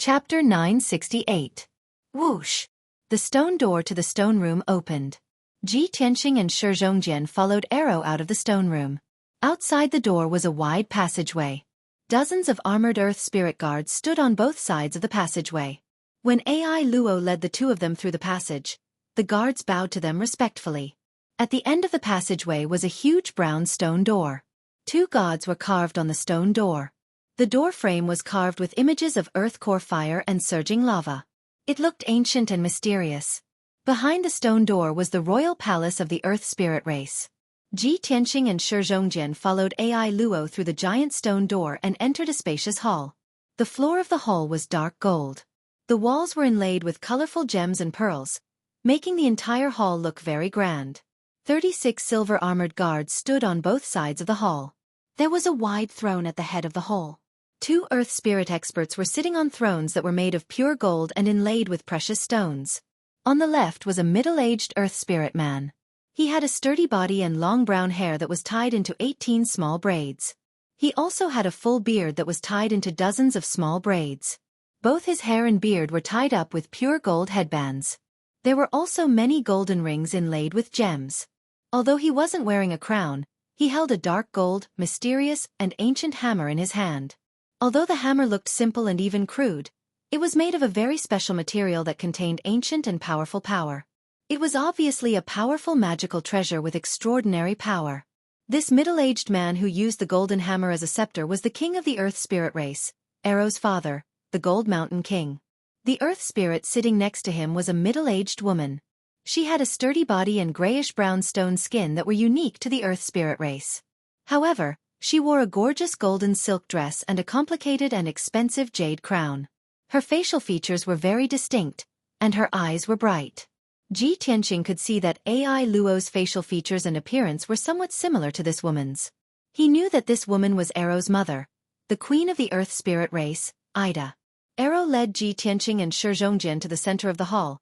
Chapter 968. Whoosh! The stone door to the stone room opened. Ji Tianqing and Shi Zhongjian followed Arrow out of the stone room. Outside the door was a wide passageway. Dozens of armored earth spirit guards stood on both sides of the passageway. When Ai Luo led the two of them through the passage, the guards bowed to them respectfully. At the end of the passageway was a huge brown stone door. Two gods were carved on the stone door. The door frame was carved with images of earth core fire and surging lava. It looked ancient and mysterious. Behind the stone door was the royal palace of the earth spirit race. Ji Tianqing and Shi Zhongjian followed Ai Luo through the giant stone door and entered a spacious hall. The floor of the hall was dark gold. The walls were inlaid with colorful gems and pearls, making the entire hall look very grand. 36 silver-armored guards stood on both sides of the hall. There was a wide throne at the head of the hall. Two earth spirit experts were sitting on thrones that were made of pure gold and inlaid with precious stones. On the left was a middle-aged earth spirit man. He had a sturdy body and long brown hair that was tied into 18 small braids. He also had a full beard that was tied into dozens of small braids. Both his hair and beard were tied up with pure gold headbands. There were also many golden rings inlaid with gems. Although he wasn't wearing a crown, he held a dark gold, mysterious, and ancient hammer in his hand. Although the hammer looked simple and even crude, it was made of a very special material that contained ancient and powerful power. It was obviously a powerful magical treasure with extraordinary power. This middle-aged man who used the golden hammer as a scepter was the king of the earth spirit race, Arrow's father, the Gold Mountain King. The earth spirit sitting next to him was a middle-aged woman. She had a sturdy body and grayish-brown stone skin that were unique to the earth spirit race. However, she wore a gorgeous golden silk dress and a complicated and expensive jade crown. Her facial features were very distinct, and her eyes were bright. Ji Tianqing could see that Ai Luo's facial features and appearance were somewhat similar to this woman's. He knew that this woman was Arrow's mother, the queen of the earth spirit race, Ida. Arrow led Ji Tianqing and Shi Zhongjian to the center of the hall,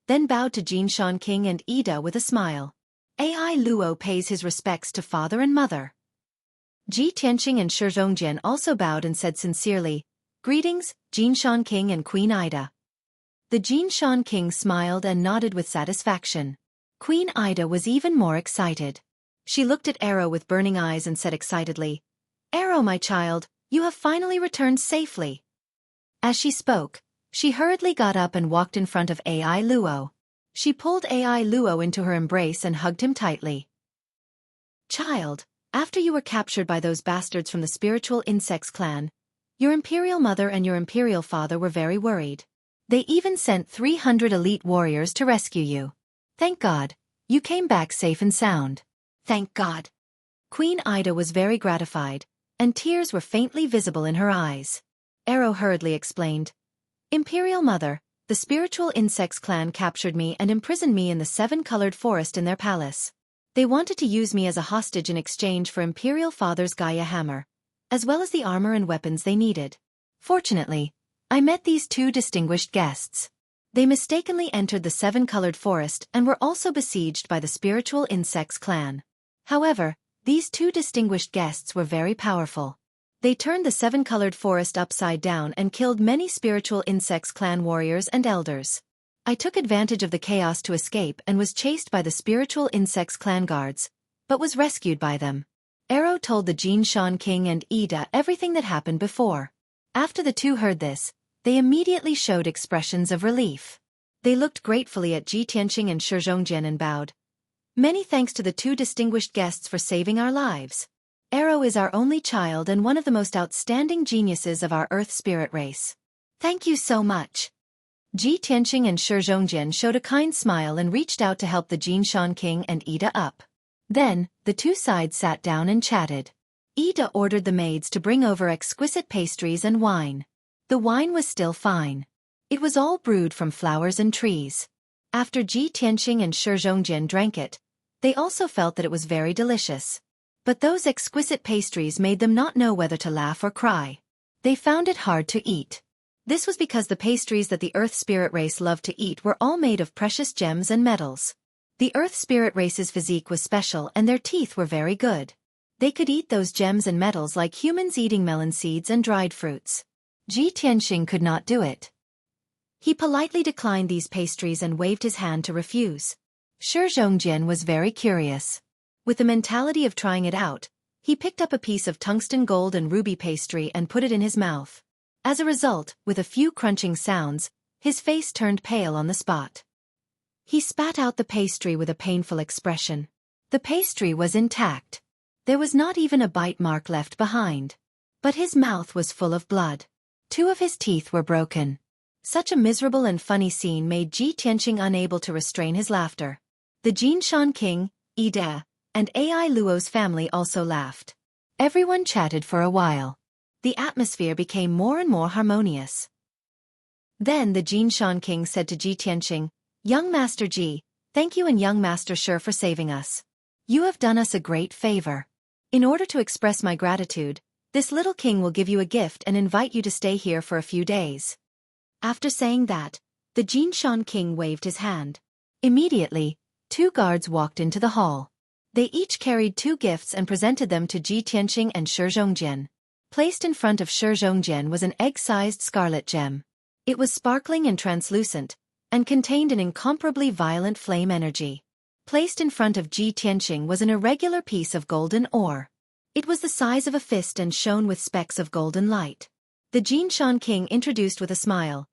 then bowed to Jinshan King and Ida with a smile. Ai Luo pays his respects to father and mother. Ji Tianqing and Shi Zhongjian also bowed and said sincerely, "Greetings, Jinshan King and Queen Ida." The Jinshan King smiled and nodded with satisfaction. Queen Ida was even more excited. She looked at Arrow with burning eyes and said excitedly, "Arrow, my child, you have finally returned safely." As she spoke, she hurriedly got up and walked in front of Ai Luo. She pulled Ai Luo into her embrace and hugged him tightly. "Child, after you were captured by those bastards from the spiritual insects clan, your imperial mother and your imperial father were very worried. They even sent 300 elite warriors to rescue you. Thank God, you came back safe and sound." "Thank God." Queen Ida was very gratified, and tears were faintly visible in her eyes. Arrow hurriedly explained, "Imperial Mother, the spiritual insects clan captured me and imprisoned me in the 7-colored forest in their palace. They wanted to use me as a hostage in exchange for Imperial Father's Gaia hammer, as well as the armor and weapons they needed. Fortunately, I met these two distinguished guests. They mistakenly entered the 7-colored forest and were also besieged by the spiritual insects clan. However, these two distinguished guests were very powerful. They turned the 7-colored forest upside down and killed many spiritual insects clan warriors and elders. I took advantage of the chaos to escape and was chased by the spiritual insects clan guards, but was rescued by them." Arrow told the Jinshan King and Ida everything that happened before. After the two heard this, they immediately showed expressions of relief. They looked gratefully at Ji Tianqing and Shi Zhongjian and bowed. "Many thanks to the two distinguished guests for saving our lives. Arrow is our only child and one of the most outstanding geniuses of our earth spirit race. Thank you so much." Ji Tianqing and Shi Zhongjian showed a kind smile and reached out to help the Jinshan King and Ida up. Then, the two sides sat down and chatted. Ida ordered the maids to bring over exquisite pastries and wine. The wine was still fine. It was all brewed from flowers and trees. After Ji Tianqing and Shi Zhongjian drank it, they also felt that it was very delicious. But those exquisite pastries made them not know whether to laugh or cry. They found it hard to eat. This was because the pastries that the earth spirit race loved to eat were all made of precious gems and metals. The earth spirit race's physique was special and their teeth were very good. They could eat those gems and metals like humans eating melon seeds and dried fruits. Ji Tianxing could not do it. He politely declined these pastries and waved his hand to refuse. Shi Zhongjian was very curious. With the mentality of trying it out, he picked up a piece of tungsten gold and ruby pastry and put it in his mouth. As a result, with a few crunching sounds, his face turned pale on the spot. He spat out the pastry with a painful expression. The pastry was intact. There was not even a bite mark left behind. But his mouth was full of blood. 2 of his teeth were broken. Such a miserable and funny scene made Ji Tianxing unable to restrain his laughter. The Jinshan King, Ida, and Ai Luo's family also laughed. Everyone chatted for a while. The atmosphere became more and more harmonious. Then the Jinshan King said to Ji Tianxing, "Young Master Ji, thank you and young Master Shi for saving us. You have done us a great favor. In order to express my gratitude, this little king will give you a gift and invite you to stay here for a few days." After saying that, the Jinshan King waved his hand. Immediately, 2 guards walked into the hall. They each carried 2 gifts and presented them to Ji Tianxing and Shi Zhongjian. Placed in front of Shi Zhongjian was an egg-sized scarlet gem. It was sparkling and translucent, and contained an incomparably violent flame energy. Placed in front of Ji Tianxing was an irregular piece of golden ore. It was the size of a fist and shone with specks of golden light. The Jinshan King introduced with a smile.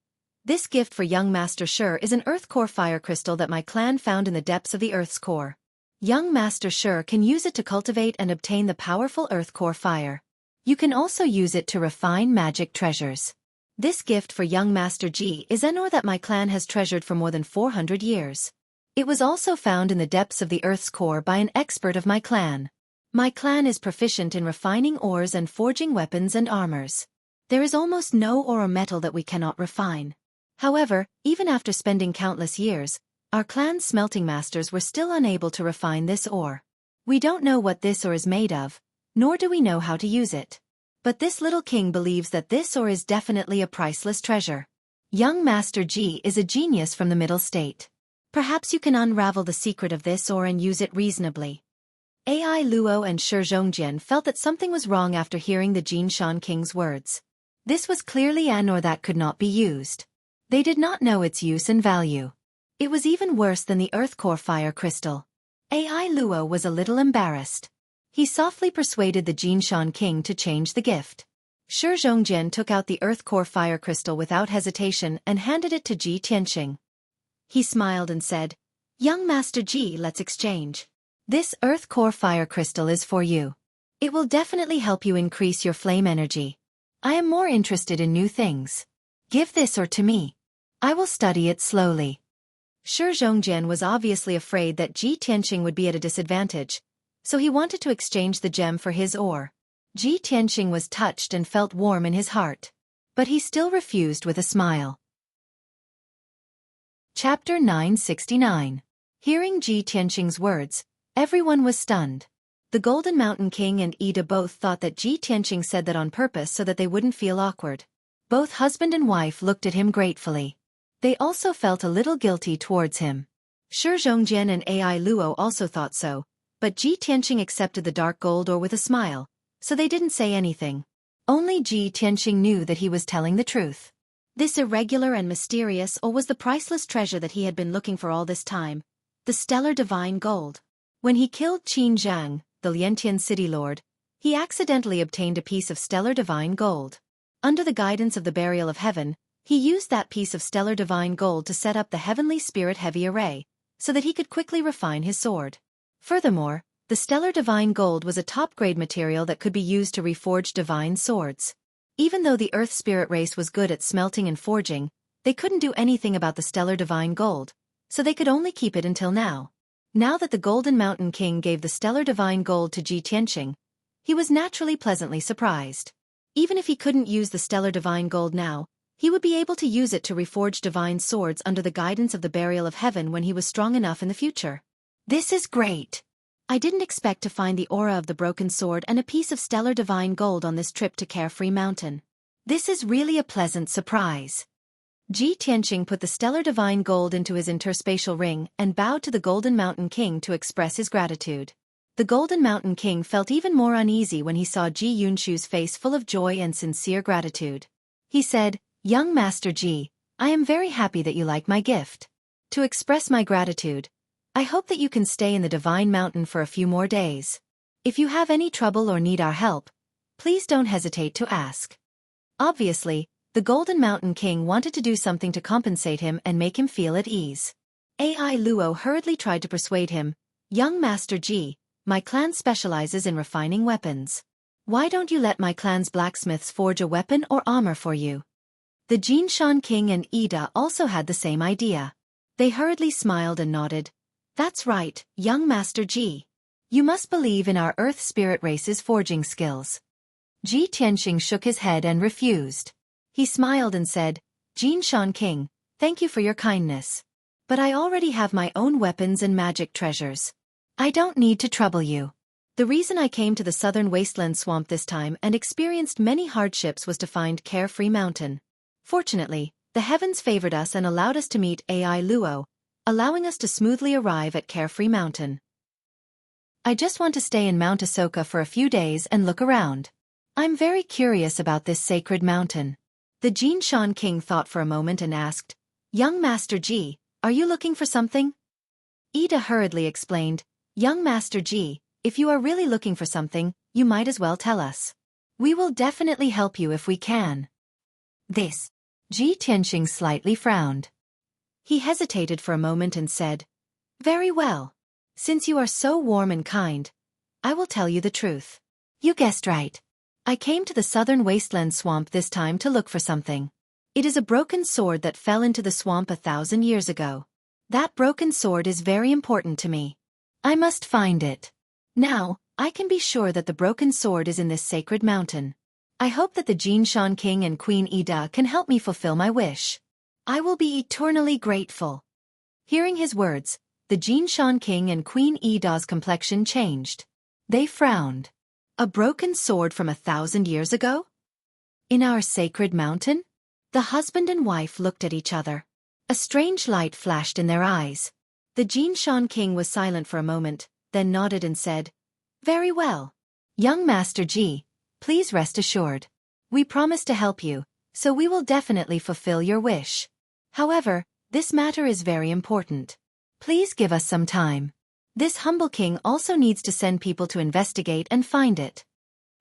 "This gift for young Master Shi is an earth core fire crystal that my clan found in the depths of the earth's core. Young Master Shi can use it to cultivate and obtain the powerful earth core fire. You can also use it to refine magic treasures. This gift for young Master Ji is an ore that my clan has treasured for more than 400 years. It was also found in the depths of the earth's core by an expert of my clan. My clan is proficient in refining ores and forging weapons and armors. There is almost no ore or metal that we cannot refine. However, even after spending countless years, our clan's smelting masters were still unable to refine this ore. We don't know what this ore is made of, nor do we know how to use it. But this little king believes that this ore is definitely a priceless treasure. Young Master Ji is a genius from the middle state. Perhaps you can unravel the secret of this ore and use it reasonably." Ai Luo and Shi Zhongjian felt that something was wrong after hearing the Jinshan King's words. This was clearly an ore that could not be used. They did not know its use and value. It was even worse than the earth core fire crystal. Ai Luo was a little embarrassed. He softly persuaded the Jinshan King to change the gift. Shi Zhongjian took out the earth core fire crystal without hesitation and handed it to Ji Tianxing. He smiled and said, "Young Master Ji, let's exchange. This earth core fire crystal is for you. It will definitely help you increase your flame energy. I am more interested in new things. Give this ore to me. I will study it slowly." Shi Zhongjian was obviously afraid that Ji Tianxing would be at a disadvantage, so he wanted to exchange the gem for his ore. Ji Tianxing was touched and felt warm in his heart. But he still refused with a smile. Chapter 969. Hearing Ji Tianxing's words, everyone was stunned. The Golden Mountain King and Ida both thought that Ji Tianxing said that on purpose so that they wouldn't feel awkward. Both husband and wife looked at him gratefully. They also felt a little guilty towards him. Shi Zhongjian and Ai Luo also thought so, but Ji Tianxing accepted the dark gold ore with a smile, so they didn't say anything. Only Ji Tianxing knew that he was telling the truth. This irregular and mysterious ore was the priceless treasure that he had been looking for all this time, the stellar divine gold. When he killed Qin Zhang, the Liantian city lord, he accidentally obtained a piece of stellar divine gold. Under the guidance of the burial of heaven, he used that piece of stellar divine gold to set up the heavenly spirit heavy array, so that he could quickly refine his sword. Furthermore, the stellar divine gold was a top-grade material that could be used to reforge divine swords. Even though the earth spirit race was good at smelting and forging, they couldn't do anything about the stellar divine gold, so they could only keep it until now. Now that the Golden Mountain King gave the stellar divine gold to Ji Tianxing, he was naturally pleasantly surprised. Even if he couldn't use the stellar divine gold now, he would be able to use it to reforge divine swords under the guidance of the burial of heaven when he was strong enough in the future. This is great. I didn't expect to find the aura of the broken sword and a piece of stellar divine gold on this trip to Carefree Mountain. This is really a pleasant surprise. Ji Tianxing put the stellar divine gold into his interspatial ring and bowed to the Golden Mountain King to express his gratitude. The Golden Mountain King felt even more uneasy when he saw Ji Yunshu's face full of joy and sincere gratitude. He said, "Young Master Ji, I am very happy that you like my gift. To express my gratitude, I hope that you can stay in the Divine Mountain for a few more days. If you have any trouble or need our help, please don't hesitate to ask." Obviously, the Golden Mountain King wanted to do something to compensate him and make him feel at ease. AI Luo hurriedly tried to persuade him, "Young Master Ji, my clan specializes in refining weapons. Why don't you let my clan's blacksmiths forge a weapon or armor for you?" The Jinshan King and Ida also had the same idea. They hurriedly smiled and nodded. "That's right, young Master Ji. You must believe in our Earth Spirit race's forging skills." Ji Tianxing shook his head and refused. He smiled and said, "Jinshan King, thank you for your kindness. But I already have my own weapons and magic treasures. I don't need to trouble you. The reason I came to the southern wasteland swamp this time and experienced many hardships was to find Carefree Mountain. Fortunately, the heavens favored us and allowed us to meet AI Luo, allowing us to smoothly arrive at Carefree Mountain. I just want to stay in Mount Ahsoka for a few days and look around. I'm very curious about this sacred mountain." The Jinshan King thought for a moment and asked, "Young Master Ji, are you looking for something?" Ida hurriedly explained, "Young Master Ji, if you are really looking for something, you might as well tell us. We will definitely help you if we can." This. Ji Tianxing slightly frowned. He hesitated for a moment and said, "Very well. Since you are so warm and kind, I will tell you the truth. You guessed right. I came to the southern wasteland swamp this time to look for something. It is a broken sword that fell into the swamp 1,000 years ago. That broken sword is very important to me. I must find it. Now, I can be sure that the broken sword is in this sacred mountain. I hope that the Jinshan King and Queen Ida can help me fulfill my wish. I will be eternally grateful." Hearing his words, the Jinshan King and Queen Ida's complexion changed. They frowned. "A broken sword from 1,000 years ago? In our sacred mountain?" The husband and wife looked at each other. A strange light flashed in their eyes. The Jinshan King was silent for a moment, then nodded and said, "Very well. Young Master Ji, please rest assured. We promise to help you, so we will definitely fulfill your wish. However, this matter is very important. Please give us some time. This humble king also needs to send people to investigate and find it."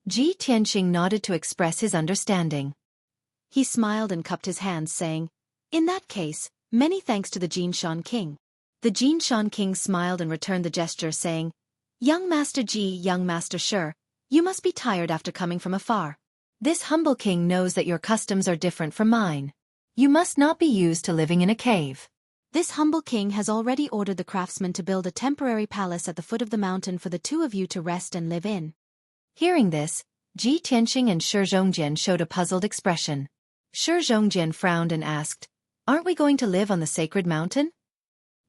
Ji Tianxing nodded to express his understanding. He smiled and cupped his hands, saying, "In that case, many thanks to the Jinshan King." The Jinshan King smiled and returned the gesture, saying, "Young Master Ji, young Master Shi, you must be tired after coming from afar. This humble king knows that your customs are different from mine. You must not be used to living in a cave. This humble king has already ordered the craftsmen to build a temporary palace at the foot of the mountain for the two of you to rest and live in." Hearing this, Ji Tianxing and Shi Zhongjian showed a puzzled expression. Shi Zhongjian frowned and asked, "Aren't we going to live on the sacred mountain?"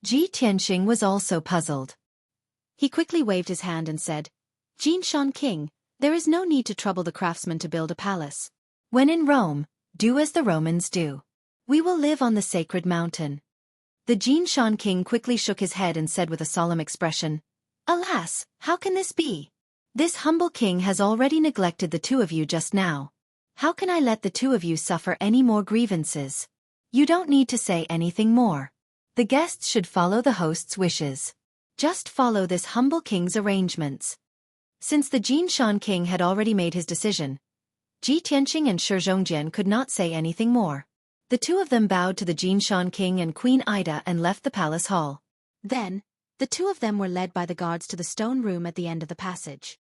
Ji Tianxing was also puzzled. He quickly waved his hand and said, "Jinshan King, there is no need to trouble the craftsmen to build a palace. When in Rome, do as the Romans do. We will live on the sacred mountain." The Jinshan King quickly shook his head and said with a solemn expression, "Alas, how can this be? This humble king has already neglected the two of you just now. How can I let the two of you suffer any more grievances? You don't need to say anything more. The guests should follow the host's wishes. Just follow this humble king's arrangements." Since the Jinshan King had already made his decision, Ji Tianxing and Shi Zhongjian could not say anything more. The two of them bowed to the Jinshan King and Queen Ida and left the palace hall. Then, the two of them were led by the guards to the stone room at the end of the passage.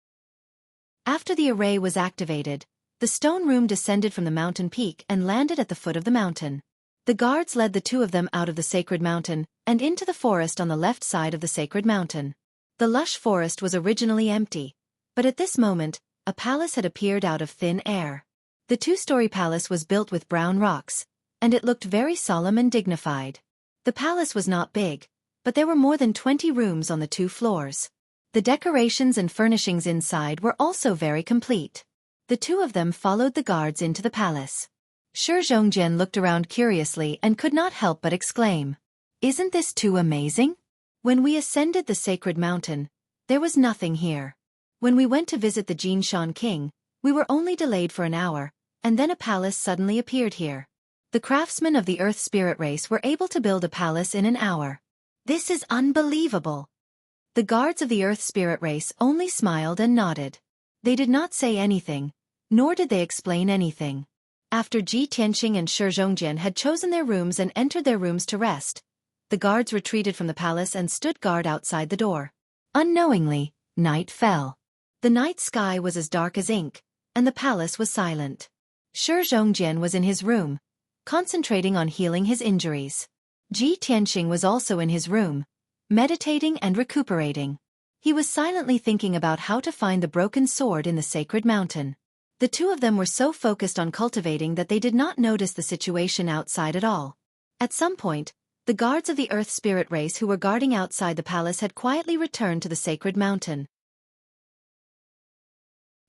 After the array was activated, the stone room descended from the mountain peak and landed at the foot of the mountain. The guards led the two of them out of the sacred mountain and into the forest on the left side of the sacred mountain. The lush forest was originally empty, but at this moment, a palace had appeared out of thin air. The two-story palace was built with brown rocks, and it looked very solemn and dignified. The palace was not big, but there were more than 20 rooms on the 2 floors. The decorations and furnishings inside were also very complete. The two of them followed the guards into the palace. Shi Zhongjian looked around curiously and could not help but exclaim, "Isn't this too amazing? When we ascended the sacred mountain, there was nothing here. When we went to visit the Jinshan King, we were only delayed for an hour, and then a palace suddenly appeared here. The craftsmen of the Earth Spirit race were able to build a palace in an hour. This is unbelievable. The guards of the Earth Spirit race only smiled and nodded. They did not say anything, nor did they explain anything. After Ji Tianqing and Shi Zhongjian had chosen their rooms and entered their rooms to rest, the guards retreated from the palace and stood guard outside the door. Unknowingly, night fell. The night sky was as dark as ink, and the palace was silent. Shi Zhongjian was in his room, concentrating on healing his injuries. Ji Tianqing was also in his room, meditating and recuperating. He was silently thinking about how to find the broken sword in the sacred mountain. The two of them were so focused on cultivating that they did not notice the situation outside at all. At some point, the guards of the Earth Spirit race who were guarding outside the palace had quietly returned to the sacred mountain.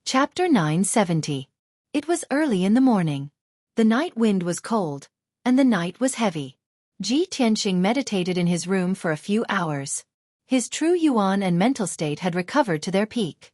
Chapter 970. It was early in the morning. The night wind was cold, and the night was heavy. Ji Tianqing meditated in his room for a few hours. His true yuan and mental state had recovered to their peak.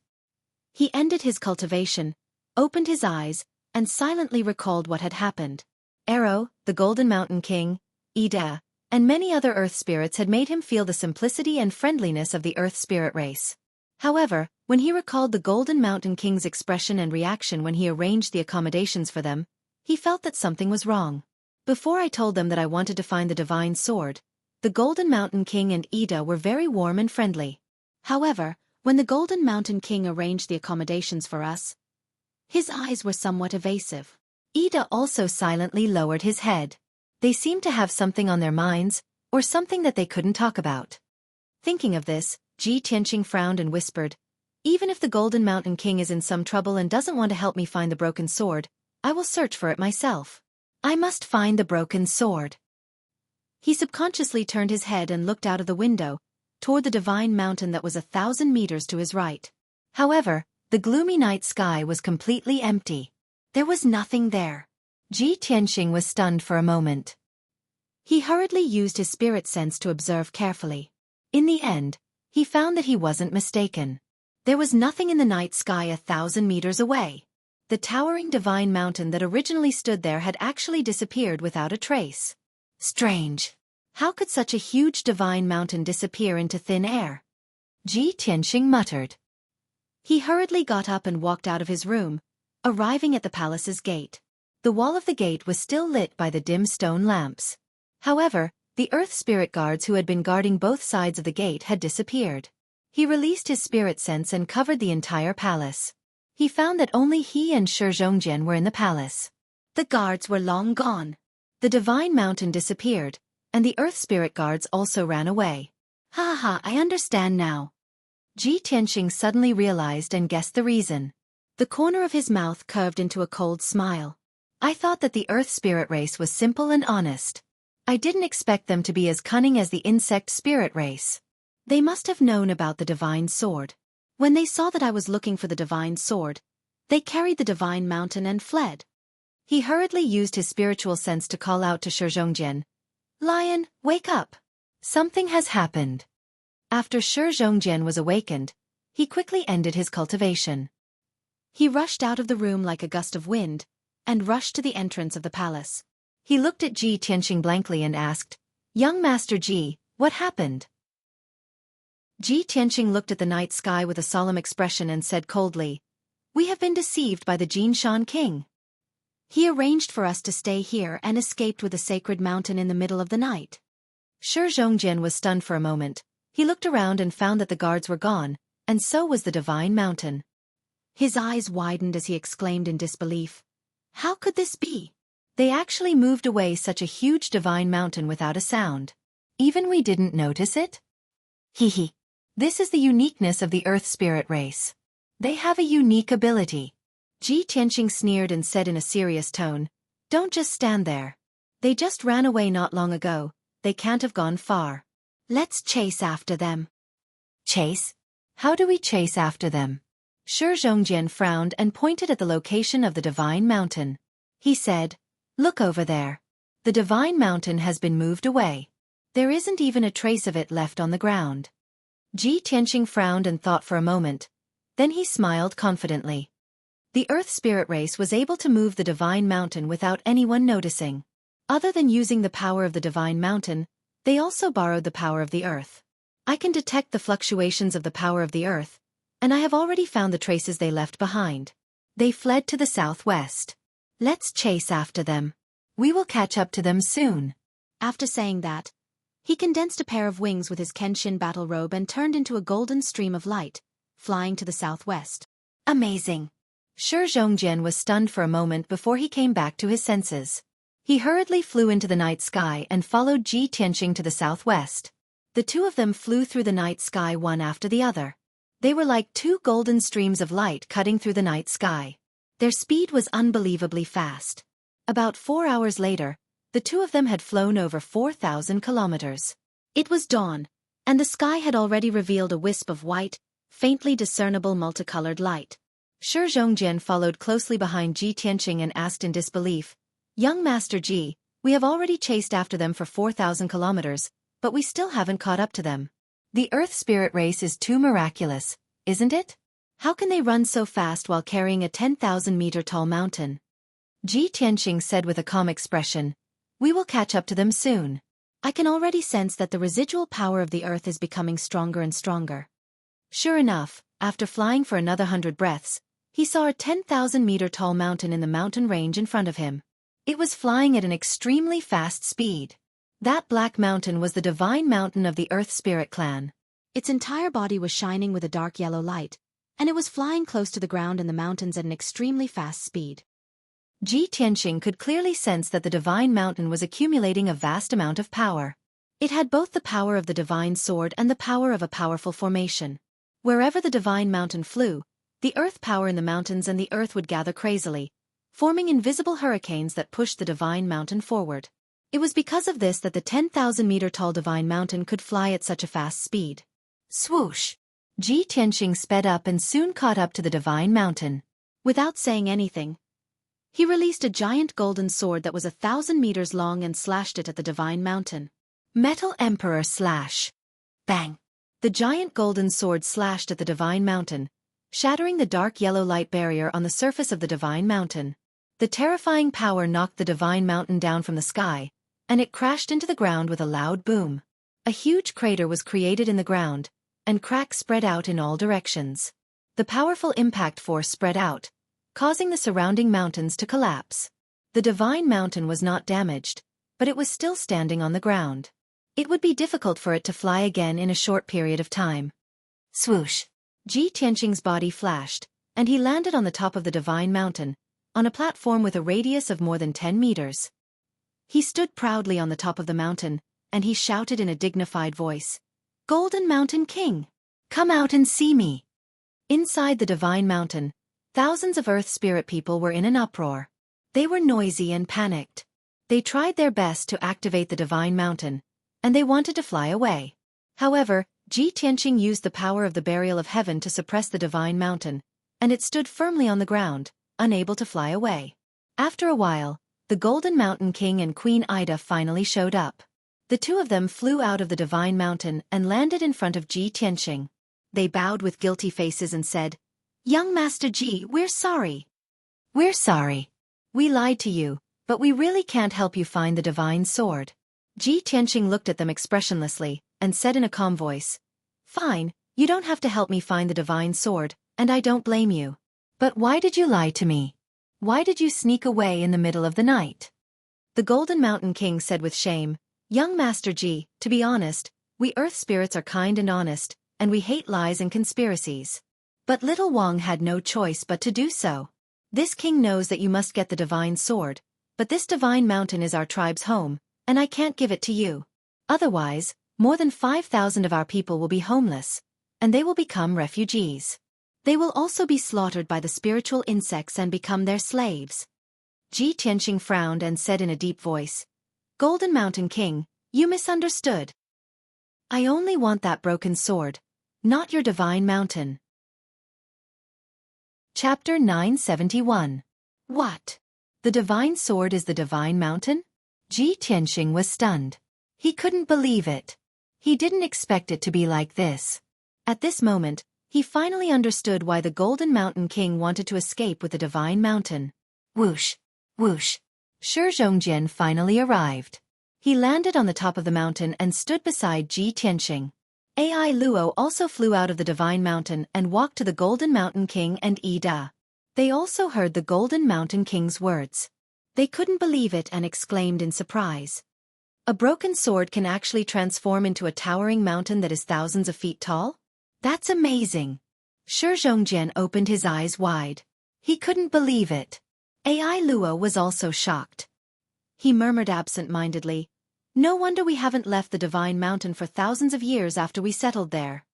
He ended his cultivation, opened his eyes, and silently recalled what had happened. Arrow, the Golden Mountain King, Ida, and many other Earth spirits had made him feel the simplicity and friendliness of the Earth Spirit race. However, when he recalled the Golden Mountain King's expression and reaction when he arranged the accommodations for them, he felt that something was wrong. Before I told them that I wanted to find the divine sword, the Golden Mountain King and Ida were very warm and friendly. However, when the Golden Mountain King arranged the accommodations for us, his eyes were somewhat evasive. Ida also silently lowered his head. They seemed to have something on their minds, or something that they couldn't talk about. Thinking of this, Ji Tianqing frowned and whispered, "Even if the Golden Mountain King is in some trouble and doesn't want to help me find the broken sword, I will search for it myself. I must find the broken sword." He subconsciously turned his head and looked out of the window, toward the divine mountain that was 1,000 meters to his right. However, the gloomy night sky was completely empty. There was nothing there. Ji Tianqing was stunned for a moment. He hurriedly used his spirit sense to observe carefully. In the end, he found that he wasn't mistaken. There was nothing in the night sky 1,000 meters away. The towering divine mountain that originally stood there had actually disappeared without a trace. Strange. How could such a huge divine mountain disappear into thin air? Ji Tianqing muttered. He hurriedly got up and walked out of his room, arriving at the palace's gate. The wall of the gate was still lit by the dim stone lamps. However, the Earth Spirit guards who had been guarding both sides of the gate had disappeared. He released his spirit sense and covered the entire palace. He found that only he and Shi Zhongjian were in the palace. The guards were long gone. The divine mountain disappeared, and the Earth Spirit guards also ran away. Ha ha, I understand now. Ji Tianqing suddenly realized and guessed the reason. The corner of his mouth curved into a cold smile. I thought that the Earth Spirit race was simple and honest. I didn't expect them to be as cunning as the insect spirit race. They must have known about the divine sword. When they saw that I was looking for the divine sword, they carried the divine mountain and fled. He hurriedly used his spiritual sense to call out to Shi Zhongjian, "Lion, wake up! Something has happened." After Shi Zhongjian was awakened, he quickly ended his cultivation. He rushed out of the room like a gust of wind, and rushed to the entrance of the palace. He looked at Ji Tianqing blankly and asked, "Young Master Ji, what happened?" Ji Tianqing looked at the night sky with a solemn expression and said coldly, "We have been deceived by the Jinshan King. He arranged for us to stay here and escaped with the sacred mountain in the middle of the night." Shi Zhongjian was stunned for a moment. He looked around and found that the guards were gone, and so was the divine mountain. His eyes widened as he exclaimed in disbelief, "How could this be? They actually moved away such a huge divine mountain without a sound. Even we didn't notice it? Hee. This is the uniqueness of the Earth Spirit race. They have a unique ability." Ji Tianqing sneered and said in a serious tone, "Don't just stand there. They just ran away not long ago, they can't have gone far. Let's chase after them." "Chase? How do we chase after them?" Shi Zhongjian frowned and pointed at the location of the divine mountain. He said, "Look over there. The divine mountain has been moved away. There isn't even a trace of it left on the ground." Ji Tianqing frowned and thought for a moment. Then he smiled confidently. The Earth Spirit Race was able to move the Divine Mountain without anyone noticing. Other than using the power of the Divine Mountain, they also borrowed the power of the Earth. I can detect the fluctuations of the power of the Earth, and I have already found the traces they left behind. They fled to the southwest. Let's chase after them. We will catch up to them soon. After saying that, he condensed a pair of wings with his Kenshin battle robe and turned into a golden stream of light, flying to the southwest. Amazing! Zhongjian was stunned for a moment before he came back to his senses. He hurriedly flew into the night sky and followed Ji Tianqing to the southwest. The two of them flew through the night sky one after the other. They were like two golden streams of light cutting through the night sky. Their speed was unbelievably fast. About 4 hours later, the two of them had flown over 4,000 kilometers. It was dawn, and the sky had already revealed a wisp of white, faintly discernible multicolored light. Zhongjian followed closely behind Ji Tianqing and asked in disbelief, "Young Master Ji, we have already chased after them for 4,000 kilometers, but we still haven't caught up to them. The Earth Spirit Race is too miraculous, isn't it? How can they run so fast while carrying a 10,000-meter-tall mountain?" Ji Tianqing said with a calm expression, "We will catch up to them soon. I can already sense that the residual power of the Earth is becoming stronger and stronger." Sure enough, after flying for another 100 breaths, he saw a 10,000-meter-tall mountain in the mountain range in front of him. It was flying at an extremely fast speed. That black mountain was the Divine Mountain of the Earth Spirit Clan. Its entire body was shining with a dark yellow light, and it was flying close to the ground in the mountains at an extremely fast speed. Ji Tianqing could clearly sense that the Divine Mountain was accumulating a vast amount of power. It had both the power of the Divine Sword and the power of a powerful formation. Wherever the Divine Mountain flew, the earth power in the mountains and the earth would gather crazily, forming invisible hurricanes that pushed the Divine Mountain forward. It was because of this that the 10,000-meter-tall Divine Mountain could fly at such a fast speed. Swoosh! Ji Tianqing sped up and soon caught up to the Divine Mountain. Without saying anything, he released a giant golden sword that was 1,000 meters long and slashed it at the Divine Mountain. Metal Emperor Slash! Bang! The giant golden sword slashed at the Divine Mountain, shattering the dark yellow light barrier on the surface of the Divine Mountain. The terrifying power knocked the Divine Mountain down from the sky, and it crashed into the ground with a loud boom. A huge crater was created in the ground, and cracks spread out in all directions. The powerful impact force spread out, causing the surrounding mountains to collapse. The Divine Mountain was not damaged, but it was still standing on the ground. It would be difficult for it to fly again in a short period of time. Swoosh! Ji Tianqing's body flashed, and he landed on the top of the Divine Mountain, on a platform with a radius of more than 10 meters. He stood proudly on the top of the mountain, and he shouted in a dignified voice, "Golden Mountain King! Come out and see me!" Inside the Divine Mountain, thousands of Earth Spirit people were in an uproar. They were noisy and panicked. They tried their best to activate the Divine Mountain, and they wanted to fly away. However, Ji Tianqing used the power of the Burial of Heaven to suppress the Divine Mountain, and it stood firmly on the ground, unable to fly away. After a while, the Golden Mountain King and Queen Ida finally showed up. The two of them flew out of the Divine Mountain and landed in front of Ji Tianqing. They bowed with guilty faces and said, "Young Master Ji, we're sorry. We're sorry. We lied to you, but we really can't help you find the Divine Sword." Ji Tianqing looked at them expressionlessly, and said in a calm voice, "Fine, you don't have to help me find the Divine Sword, and I don't blame you. But why did you lie to me? Why did you sneak away in the middle of the night?" The Golden Mountain King said with shame, "Young Master Ji, to be honest, we Earth Spirits are kind and honest, and we hate lies and conspiracies. But little Wang had no choice but to do so. This king knows that you must get the Divine Sword, but this Divine Mountain is our tribe's home, and I can't give it to you. Otherwise, more than 5,000 of our people will be homeless, and they will become refugees. They will also be slaughtered by the spiritual insects and become their slaves." Ji Tianqing frowned and said in a deep voice, "Golden Mountain King, you misunderstood. I only want that broken sword, not your Divine Mountain." Chapter 971. What? The Divine Sword is the Divine Mountain? Ji Tianqing was stunned. He couldn't believe it. He didn't expect it to be like this. At this moment, He finally understood why the Golden Mountain King wanted to escape with the Divine Mountain. Whoosh! Whoosh! Zhongjian finally arrived. He landed on the top of the mountain and stood beside Ji Tianxing. Ai Luo also flew out of the Divine Mountain and walked to the Golden Mountain King and Yi Da. They also heard the Golden Mountain King's words. They couldn't believe it and exclaimed in surprise. A broken sword can actually transform into a towering mountain that is thousands of feet tall? That's amazing. Zhongjian opened his eyes wide. He couldn't believe it. Ai Luo was also shocked. He murmured absent-mindedly, "No wonder we haven't left the Divine Mountain for thousands of years after we settled there."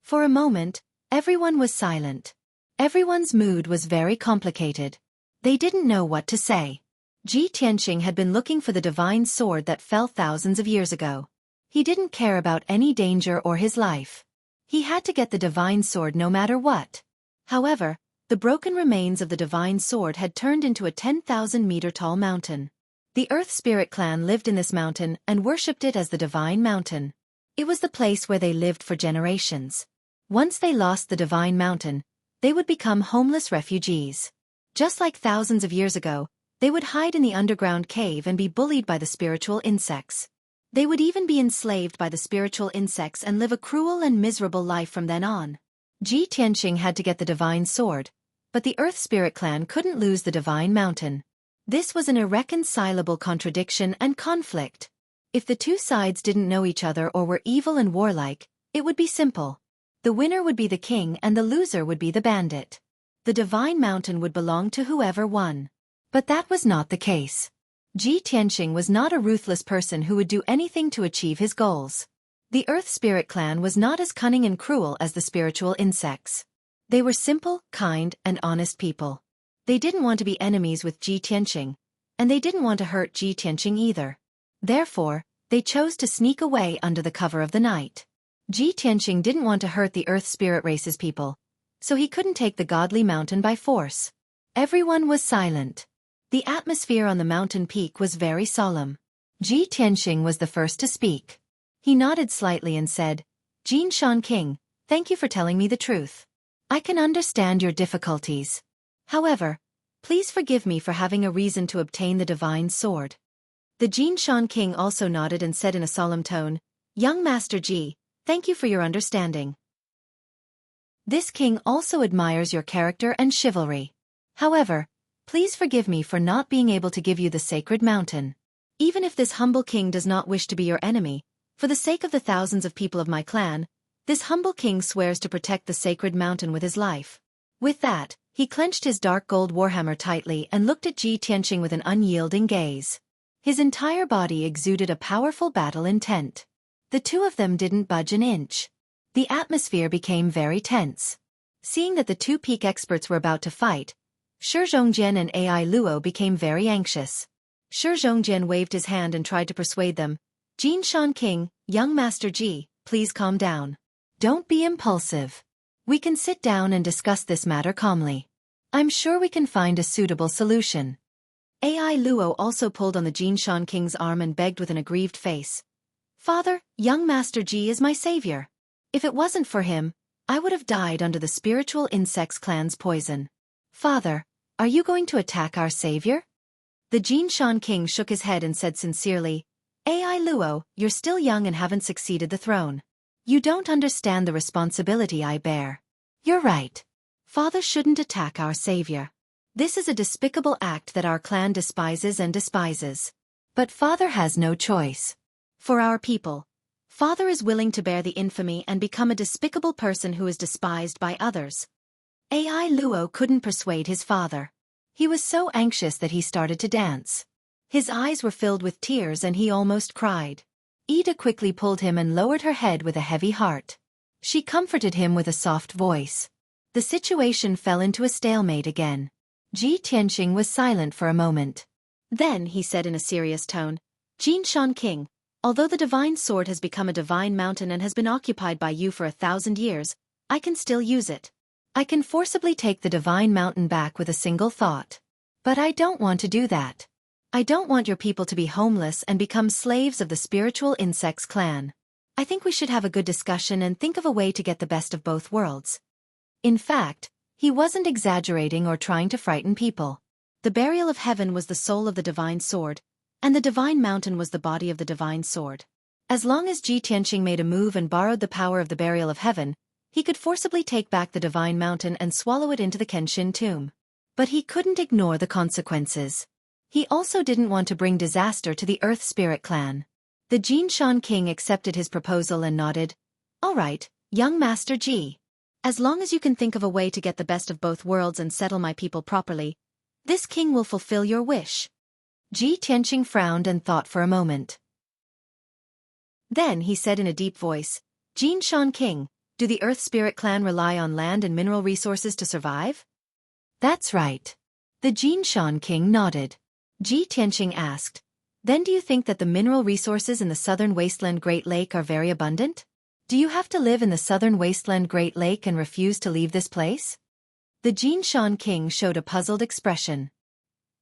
For a moment, everyone was silent. Everyone's mood was very complicated. They didn't know what to say. Ji Tianxing had been looking for the divine sword that fell thousands of years ago. He didn't care about any danger or his life. He had to get the divine sword no matter what. However, the broken remains of the divine sword had turned into a 10,000-meter-tall mountain. The Earth Spirit clan lived in this mountain and worshipped it as the Divine Mountain. It was the place where they lived for generations. Once they lost the Divine Mountain, they would become homeless refugees. Just like thousands of years ago, they would hide in the underground cave and be bullied by the spiritual insects. They would even be enslaved by the spiritual insects and live a cruel and miserable life from then on. Ji Tianxing had to get the Divine Sword, but the Earth Spirit clan couldn't lose the Divine Mountain. This was an irreconcilable contradiction and conflict. If the two sides didn't know each other or were evil and warlike, it would be simple. The winner would be the king and the loser would be the bandit. The Divine Mountain would belong to whoever won. But that was not the case. Ji Tianxing was not a ruthless person who would do anything to achieve his goals. The Earth Spirit clan was not as cunning and cruel as the spiritual insects. They were simple, kind, and honest people. They didn't want to be enemies with Ji Tianxing, and they didn't want to hurt Ji Tianxing either. Therefore, they chose to sneak away under the cover of the night. Ji Tianxing didn't want to hurt the Earth Spirit race's people, so he couldn't take the godly mountain by force. Everyone was silent. The atmosphere on the mountain peak was very solemn. Ji Tianxing was the first to speak. He nodded slightly and said, "Jin Shan King, thank you for telling me the truth. I can understand your difficulties. However, please forgive me for having a reason to obtain the divine sword." The Jin Shan King also nodded and said in a solemn tone, "Young Master Ji, thank you for your understanding. This king also admires your character and chivalry. However, please forgive me for not being able to give you the sacred mountain. Even if this humble king does not wish to be your enemy, for the sake of the thousands of people of my clan, this humble king swears to protect the sacred mountain with his life." With that, he clenched his dark gold warhammer tightly and looked at Ji Tianxing with an unyielding gaze. His entire body exuded a powerful battle intent. The two of them didn't budge an inch. The atmosphere became very tense. Seeing that the two peak experts were about to fight, Zhongjian and Ai Luo became very anxious. Zhongjian waved his hand and tried to persuade them. "Jin Shan King, young Master Ji, please calm down. Don't be impulsive. We can sit down and discuss this matter calmly. I'm sure we can find a suitable solution." Ai Luo also pulled on the Jin Shan King's arm and begged with an aggrieved face. "Father, young Master Ji is my savior. If it wasn't for him, I would have died under the spiritual insects clan's poison. Father, are you going to attack our savior?" The Jin Shan King shook his head and said sincerely, "Ai Luo, you're still young and haven't succeeded the throne. You don't understand the responsibility I bear. You're right. Father shouldn't attack our savior. This is a despicable act that our clan despises and despises. But Father has no choice. For our people, Father is willing to bear the infamy and become a despicable person who is despised by others." Ai Luo couldn't persuade his father. He was so anxious that he started to dance. His eyes were filled with tears and he almost cried. Ida quickly pulled him and lowered her head with a heavy heart. She comforted him with a soft voice. The situation fell into a stalemate again. Ji Tianxing was silent for a moment. Then he said in a serious tone, "Jin Shan King, although the divine sword has become a divine mountain and has been occupied by you for 1,000 years, I can still use it. I can forcibly take the divine mountain back with a single thought. But I don't want to do that. I don't want your people to be homeless and become slaves of the spiritual insects clan. I think we should have a good discussion and think of a way to get the best of both worlds. In fact, he wasn't exaggerating or trying to frighten people. The burial of heaven was the soul of the divine sword, and the divine mountain was the body of the divine sword. As long as Ji Tianqing made a move and borrowed the power of the burial of heaven, he could forcibly take back the divine mountain and swallow it into the Kenshin tomb. But he couldn't ignore the consequences. He also didn't want to bring disaster to the Earth Spirit clan. The Jinshan King accepted his proposal and nodded. All right, young Master Ji. As long as you can think of a way to get the best of both worlds and settle my people properly, this king will fulfill your wish. Ji Tianqing frowned and thought for a moment. Then he said in a deep voice, Jinshan King, do the Earth Spirit clan rely on land and mineral resources to survive? That's right. The Jinshan King nodded. Ji Tianqing asked, then do you think that the mineral resources in the southern wasteland Great Lake are very abundant? Do you have to live in the southern wasteland Great Lake and refuse to leave this place? The Jinshan King showed a puzzled expression.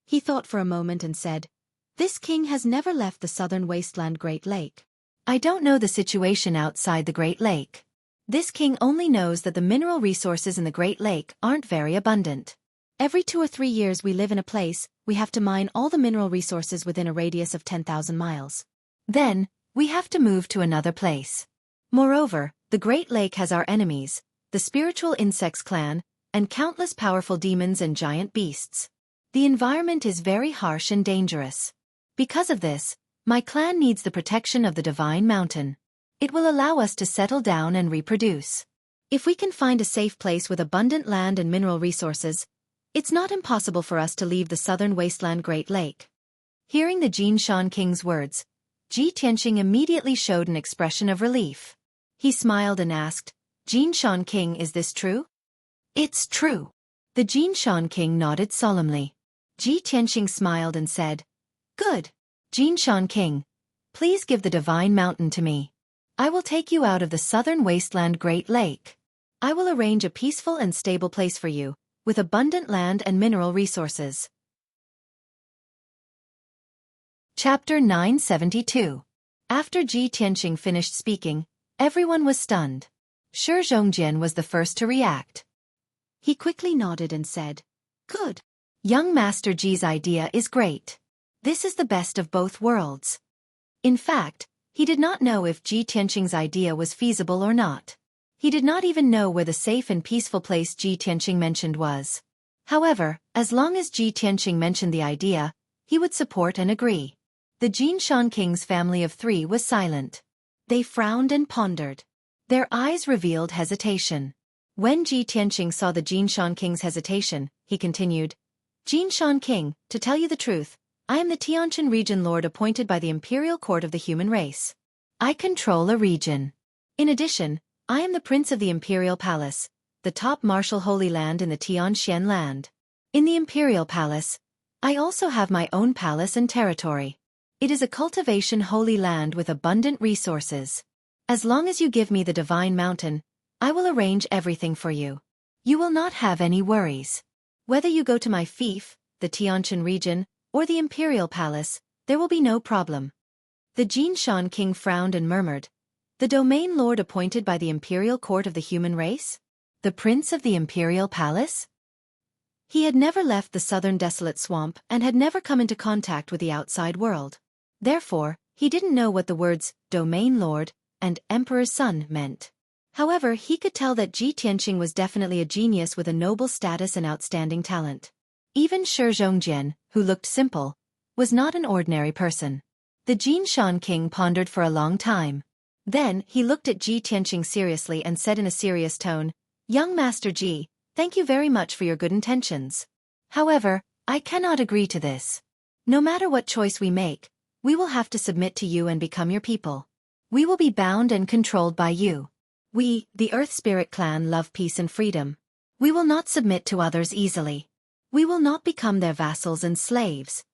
He thought for a moment and said, this king has never left the southern wasteland Great Lake. I don't know the situation outside the Great Lake. This king only knows that the mineral resources in the Great Lake aren't very abundant. Every 2 or 3 years we live in a place, we have to mine all the mineral resources within a radius of 10,000 miles. Then, we have to move to another place. Moreover, the Great Lake has our enemies, the spiritual insects clan, and countless powerful demons and giant beasts. The environment is very harsh and dangerous. Because of this, my clan needs the protection of the divine mountain. It will allow us to settle down and reproduce. If we can find a safe place with abundant land and mineral resources, it's not impossible for us to leave the southern wasteland Great Lake. Hearing the Jinshan King's words, Ji Tianqing immediately showed an expression of relief. He smiled and asked, Jinshan King, is this true? It's true. The Jinshan King nodded solemnly. Ji Tianqing smiled and said, good. Jinshan King, please give the divine mountain to me. I will take you out of the southern wasteland Great Lake. I will arrange a peaceful and stable place for you, with abundant land and mineral resources. Chapter 972. After Ji Tianqing finished speaking, everyone was stunned. Shi Zhongjian was the first to react. He quickly nodded and said, good. Young Master Ji's idea is great. This is the best of both worlds. In fact, he did not know if Ji Tianqing's idea was feasible or not. He did not even know where the safe and peaceful place Ji Tianqing mentioned was. However, as long as Ji Tianqing mentioned the idea, he would support and agree. The Jinshan King's family of 3 was silent. They frowned and pondered. Their eyes revealed hesitation. When Ji Tianqing saw the Jinshan King's hesitation, he continued, Jinshan King, to tell you the truth, I am the Tianshan region lord appointed by the Imperial Court of the human race. I control a region. In addition, I am the Prince of the Imperial Palace, the top martial holy land in the Tianxian land. In the Imperial Palace, I also have my own palace and territory. It is a cultivation holy land with abundant resources. As long as you give me the divine mountain, I will arrange everything for you. You will not have any worries. Whether you go to my fief, the Tianshan region, or the Imperial Palace, there will be no problem. The Jinshan King frowned and murmured, the domain lord appointed by the Imperial Court of the human race? The Prince of the Imperial Palace? He had never left the southern desolate swamp and had never come into contact with the outside world. Therefore, he didn't know what the words, domain lord, and emperor's son meant. However, he could tell that Ji Tianqing was definitely a genius with a noble status and outstanding talent. Even Shi Zhongjian, who looked simple, was not an ordinary person. The Jinshan King pondered for a long time. Then, he looked at Ji Tianqing seriously and said in a serious tone, Young Master Ji, thank you very much for your good intentions. However, I cannot agree to this. No matter what choice we make, we will have to submit to you and become your people. We will be bound and controlled by you. We, the Earth Spirit clan, love peace and freedom. We will not submit to others easily. We will not become their vassals and slaves.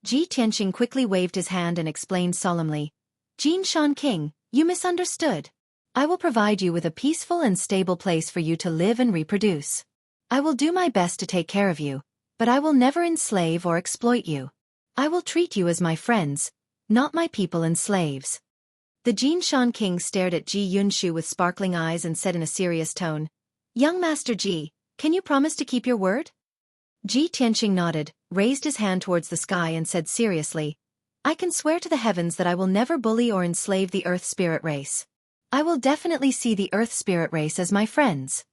Ji Tianqing quickly waved his hand and explained solemnly, Jinshan King, you misunderstood. I will provide you with a peaceful and stable place for you to live and reproduce. I will do my best to take care of you, but I will never enslave or exploit you. I will treat you as my friends, not my people and slaves. The Jinshan King stared at Ji Yunshu with sparkling eyes and said in a serious tone, Young Master Ji, can you promise to keep your word? Ji Tianqing nodded, raised his hand towards the sky and said seriously, I can swear to the heavens that I will never bully or enslave the Earth Spirit race. I will definitely see the Earth Spirit race as my friends.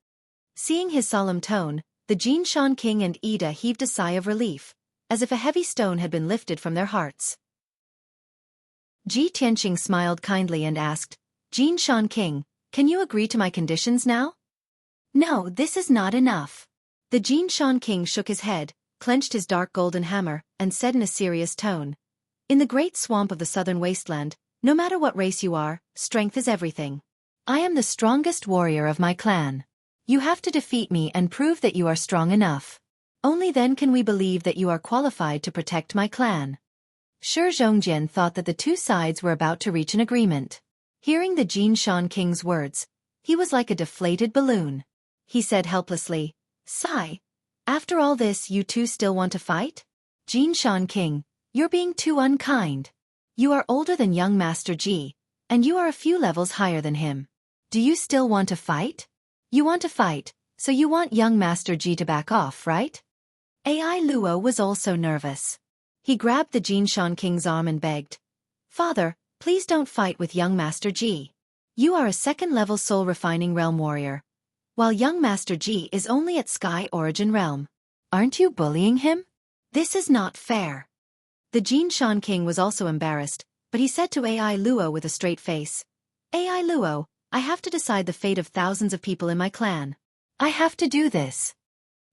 Seeing his solemn tone, the Jin Shan King and Ida heaved a sigh of relief, as if a heavy stone had been lifted from their hearts. Ji Tianqing smiled kindly and asked, Jin Shan King, can you agree to my conditions now? No, this is not enough. The Jin Shan King shook his head, clenched his dark golden hammer, and said in a serious tone, In the great swamp of the southern wasteland, no matter what race you are, strength is everything. I am the strongest warrior of my clan. You have to defeat me and prove that you are strong enough. Only then can we believe that you are qualified to protect my clan. Shi Zhongjian thought that the two sides were about to reach an agreement. Hearing the Jin Shan King's words, he was like a deflated balloon. He said helplessly, Sigh. After all this you two still want to fight? Jin Shan King, you're being too unkind. You are older than young Master Ji, and you are a few levels higher than him. Do you still want to fight? You want to fight, so you want young Master Ji to back off, right? Ai Luo was also nervous. He grabbed the Jin Shan King's arm and begged, Father, please don't fight with young Master Ji. You are a second-level soul-refining realm warrior, while young Master Ji is only at Sky Origin Realm. Aren't you bullying him? This is not fair. The Jin Shan King was also embarrassed, but he said to Ai Luo with a straight face, Ai Luo, I have to decide the fate of thousands of people in my clan. I have to do this.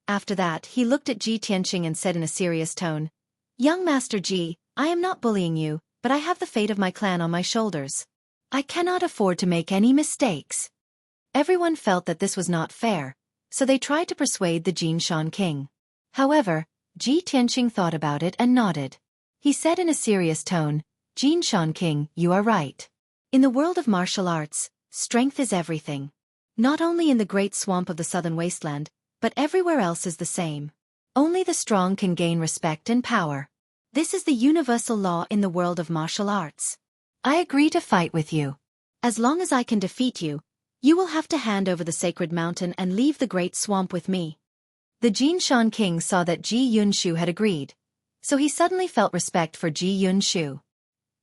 After that, he looked at Ji Tianqing and said in a serious tone, Young Master Ji, I am not bullying you, but I have the fate of my clan on my shoulders. I cannot afford to make any mistakes. Everyone felt that this was not fair, so they tried to persuade the Jin Shan King. However, Ji Tianqing thought about it and nodded. He said in a serious tone, Jin Shan King, you are right. In the world of martial arts, strength is everything. Not only in the great swamp of the southern wasteland, but everywhere else is the same. Only the strong can gain respect and power. This is the universal law in the world of martial arts. I agree to fight with you. As long as I can defeat you, you will have to hand over the sacred mountain and leave the great swamp with me. The Jin Shan King saw that Ji Yunshu had agreed, so he suddenly felt respect for Ji Yunshu.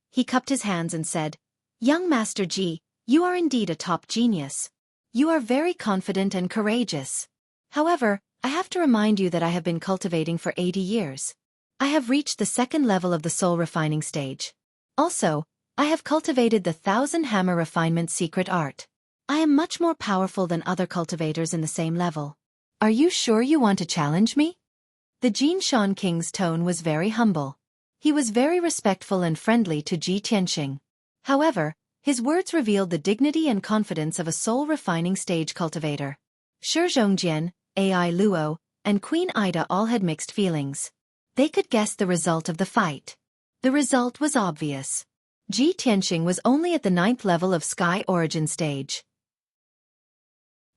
He cupped his hands and said, Young Master Ji, you are indeed a top genius. You are very confident and courageous. However, I have to remind you that I have been cultivating for 80 years. I have reached the second level of the soul refining stage. Also, I have cultivated the 1,000 hammer refinement secret art. I am much more powerful than other cultivators in the same level. Are you sure you want to challenge me? The Jin Shan King's tone was very humble. He was very respectful and friendly to Ji Tianqing. However, his words revealed the dignity and confidence of a soul refining stage cultivator. Shi Zhongjian, Ai Luo, and Queen Ida all had mixed feelings. They could guess the result of the fight. The result was obvious. Ji Tianqing was only at the 9th level of Sky Origin stage.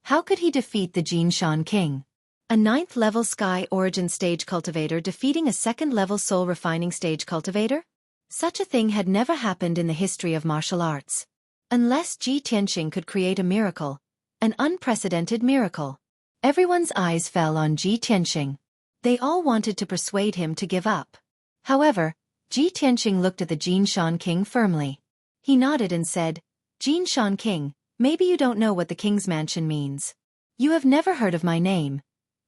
How could he defeat the Jin Shan King? A 9th level Sky Origin stage cultivator defeating a 2nd level soul refining stage cultivator? Such a thing had never happened in the history of martial arts. Unless Ji Tianqing could create a miracle, an unprecedented miracle. Everyone's eyes fell on Ji Tianqing. They all wanted to persuade him to give up. However, Ji Tianqing looked at the Jin Shan King firmly. He nodded and said, Jin Shan King, maybe you don't know what the King's Mansion means. You have never heard of my name,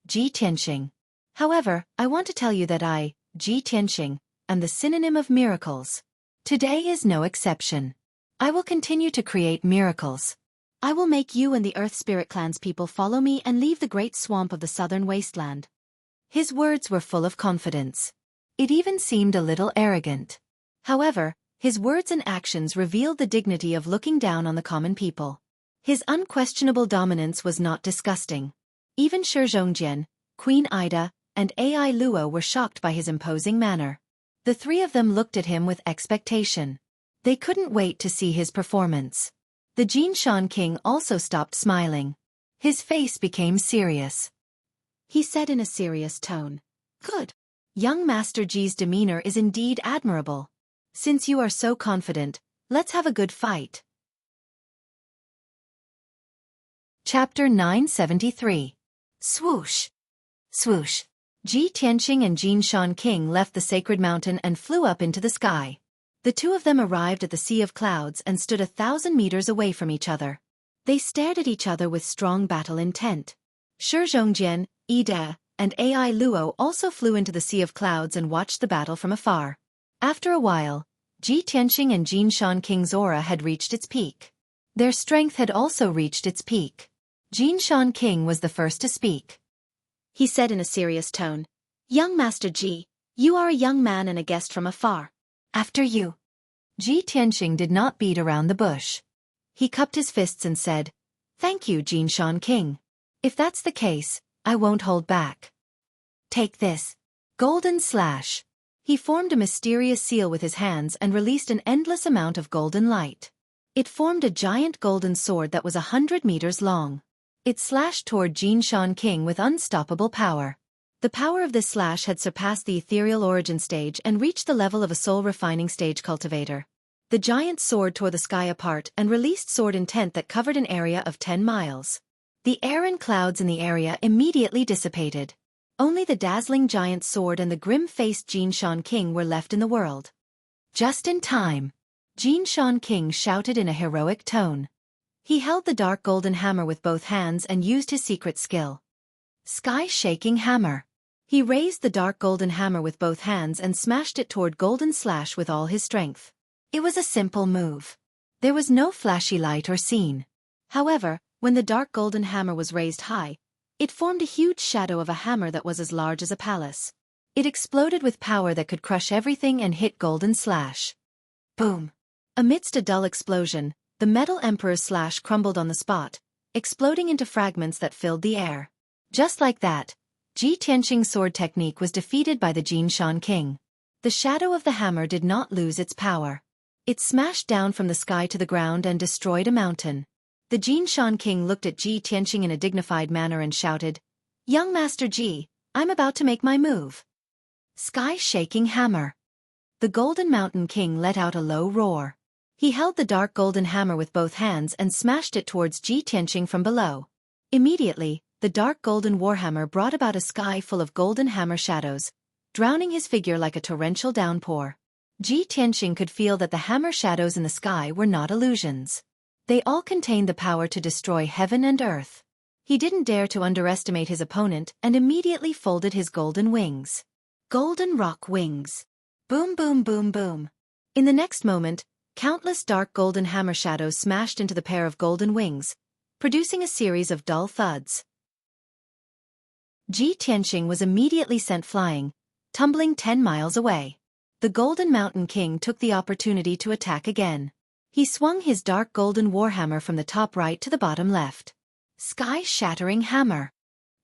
Ji Tianqing. However, I want to tell you that I, Ji Tianqing, am the synonym of miracles. Today is no exception. I will continue to create miracles. I will make you and the Earth Spirit Clan's people follow me and leave the great swamp of the southern wasteland. His words were full of confidence. It even seemed a little arrogant. However, his words and actions revealed the dignity of looking down on the common people. His unquestionable dominance was not disgusting. Even Shi Zhongjian, Queen Ida, and Ai Luo were shocked by his imposing manner. The three of them looked at him with expectation. They couldn't wait to see his performance. The Jin Shan King also stopped smiling. His face became serious. He said in a serious tone, Good. Young Master Ji's demeanor is indeed admirable. Since you are so confident, let's have a good fight. Chapter 973. Swoosh. Swoosh. Ji Tianqing and Jin King left the sacred mountain and flew up into the sky. The two of them arrived at the Sea of Clouds and stood 1,000 meters away from each other. They stared at each other with strong battle intent. Shi, Ida, and Ai Luo also flew into the Sea of Clouds and watched the battle from afar. After a while, Ji Tianqing and Jin King's aura had reached its peak. Their strength had also reached its peak. Jin King was the first to speak. He said in a serious tone, "Young Master Ji, you are a young man and a guest from afar. After you." Ji Tianqing did not beat around the bush. He cupped his fists and said, "Thank you, Jin King. If that's the case, I won't hold back. Take this. Golden slash." He formed a mysterious seal with his hands and released an endless amount of golden light. It formed a giant golden sword that was 100 meters long. It slashed toward Jin King with unstoppable power. The power of this slash had surpassed the ethereal origin stage and reached the level of a soul-refining stage cultivator. The giant sword tore the sky apart and released sword intent that covered an area of 10 miles. The air and clouds in the area immediately dissipated. Only the dazzling giant sword and the grim-faced Jin King were left in the world. Just in time. Jin King shouted in a heroic tone. He held the dark golden hammer with both hands and used his secret skill. Sky-shaking hammer. He raised the dark golden hammer with both hands and smashed it toward Golden Slash with all his strength. It was a simple move. There was no flashy light or scene. However, when the dark golden hammer was raised high, it formed a huge shadow of a hammer that was as large as a palace. It exploded with power that could crush everything and hit Golden Slash. Boom! Amidst a dull explosion, the metal Emperor's slash crumbled on the spot, exploding into fragments that filled the air. Just like that, Ji Tianqing's sword technique was defeated by the Jin King. The shadow of the hammer did not lose its power. It smashed down from the sky to the ground and destroyed a mountain. The Jin King looked at Ji Tianqing in a dignified manner and shouted, "Young Master Ji, I'm about to make my move." Sky-shaking hammer. The Golden Mountain King let out a low roar. He held the dark golden hammer with both hands and smashed it towards Ji Tianqing from below. Immediately, the dark golden warhammer brought about a sky full of golden hammer shadows, drowning his figure like a torrential downpour. Ji Tianqing could feel that the hammer shadows in the sky were not illusions. They all contained the power to destroy heaven and earth. He didn't dare to underestimate his opponent and immediately folded his golden wings. Golden rock wings. Boom boom boom boom. In the next moment, countless dark golden hammer shadows smashed into the pair of golden wings, producing a series of dull thuds. Ji Tianqing was immediately sent flying, tumbling 10 miles away. The Golden Mountain King took the opportunity to attack again. He swung his dark golden warhammer from the top right to the bottom left. Sky-shattering hammer.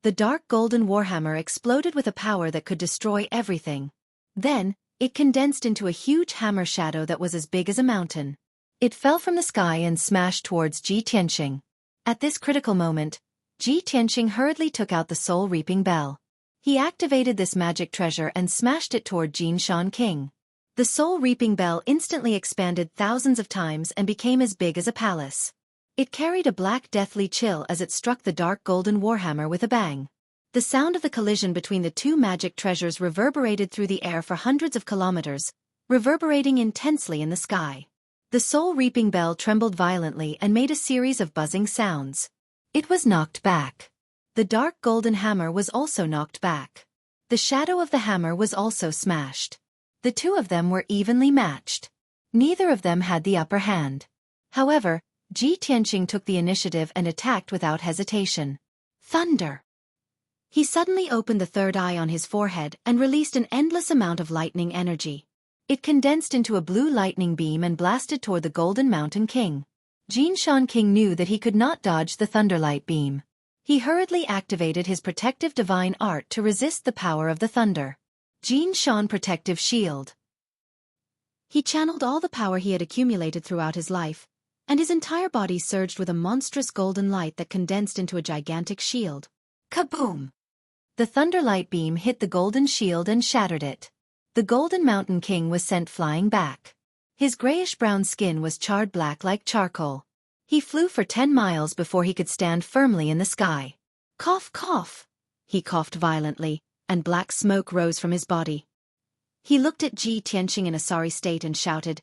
The dark golden warhammer exploded with a power that could destroy everything. Then, it condensed into a huge hammer shadow that was as big as a mountain. It fell from the sky and smashed towards Ji Tianqing. At this critical moment, Ji Tianqing hurriedly took out the soul-reaping bell. He activated this magic treasure and smashed it toward Jin King. The soul-reaping bell instantly expanded thousands of times and became as big as a palace. It carried a black deathly chill as it struck the dark golden warhammer with a bang. The sound of the collision between the two magic treasures reverberated through the air for hundreds of kilometers, reverberating intensely in the sky. The soul-reaping bell trembled violently and made a series of buzzing sounds. It was knocked back. The dark golden hammer was also knocked back. The shadow of the hammer was also smashed. The two of them were evenly matched. Neither of them had the upper hand. However, Ji Tianqing took the initiative and attacked without hesitation. Thunder! He suddenly opened the third eye on his forehead and released an endless amount of lightning energy. It condensed into a blue lightning beam and blasted toward the Golden Mountain King. Jin King knew that he could not dodge the thunderlight beam. He hurriedly activated his protective divine art to resist the power of the thunder. Jin Protective Shield. He channeled all the power he had accumulated throughout his life, and his entire body surged with a monstrous golden light that condensed into a gigantic shield. Kaboom! The thunderlight beam hit the golden shield and shattered it. The Golden Mountain King was sent flying back. His grayish-brown skin was charred black like charcoal. He flew for 10 miles before he could stand firmly in the sky. Cough, cough. He coughed violently, and black smoke rose from his body. He looked at Ji Tianqing in a sorry state and shouted,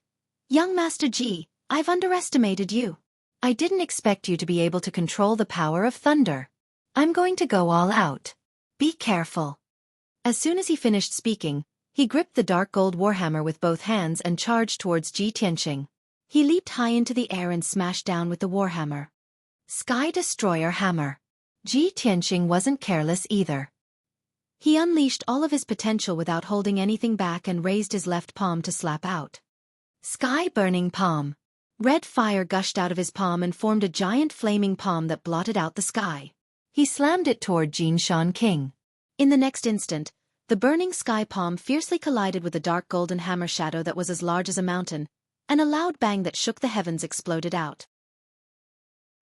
"Young Master Ji, I've underestimated you. I didn't expect you to be able to control the power of thunder. I'm going to go all out. Be careful." As soon as he finished speaking, he gripped the dark gold warhammer with both hands and charged towards Ji Tianqing. He leaped high into the air and smashed down with the warhammer. Sky Destroyer Hammer. Ji Tianqing wasn't careless either. He unleashed all of his potential without holding anything back and raised his left palm to slap out. Sky Burning Palm. Red fire gushed out of his palm and formed a giant flaming palm that blotted out the sky. He slammed it toward Jin Shan King. In the next instant, the burning sky palm fiercely collided with the dark golden hammer shadow that was as large as a mountain, and a loud bang that shook the heavens exploded out.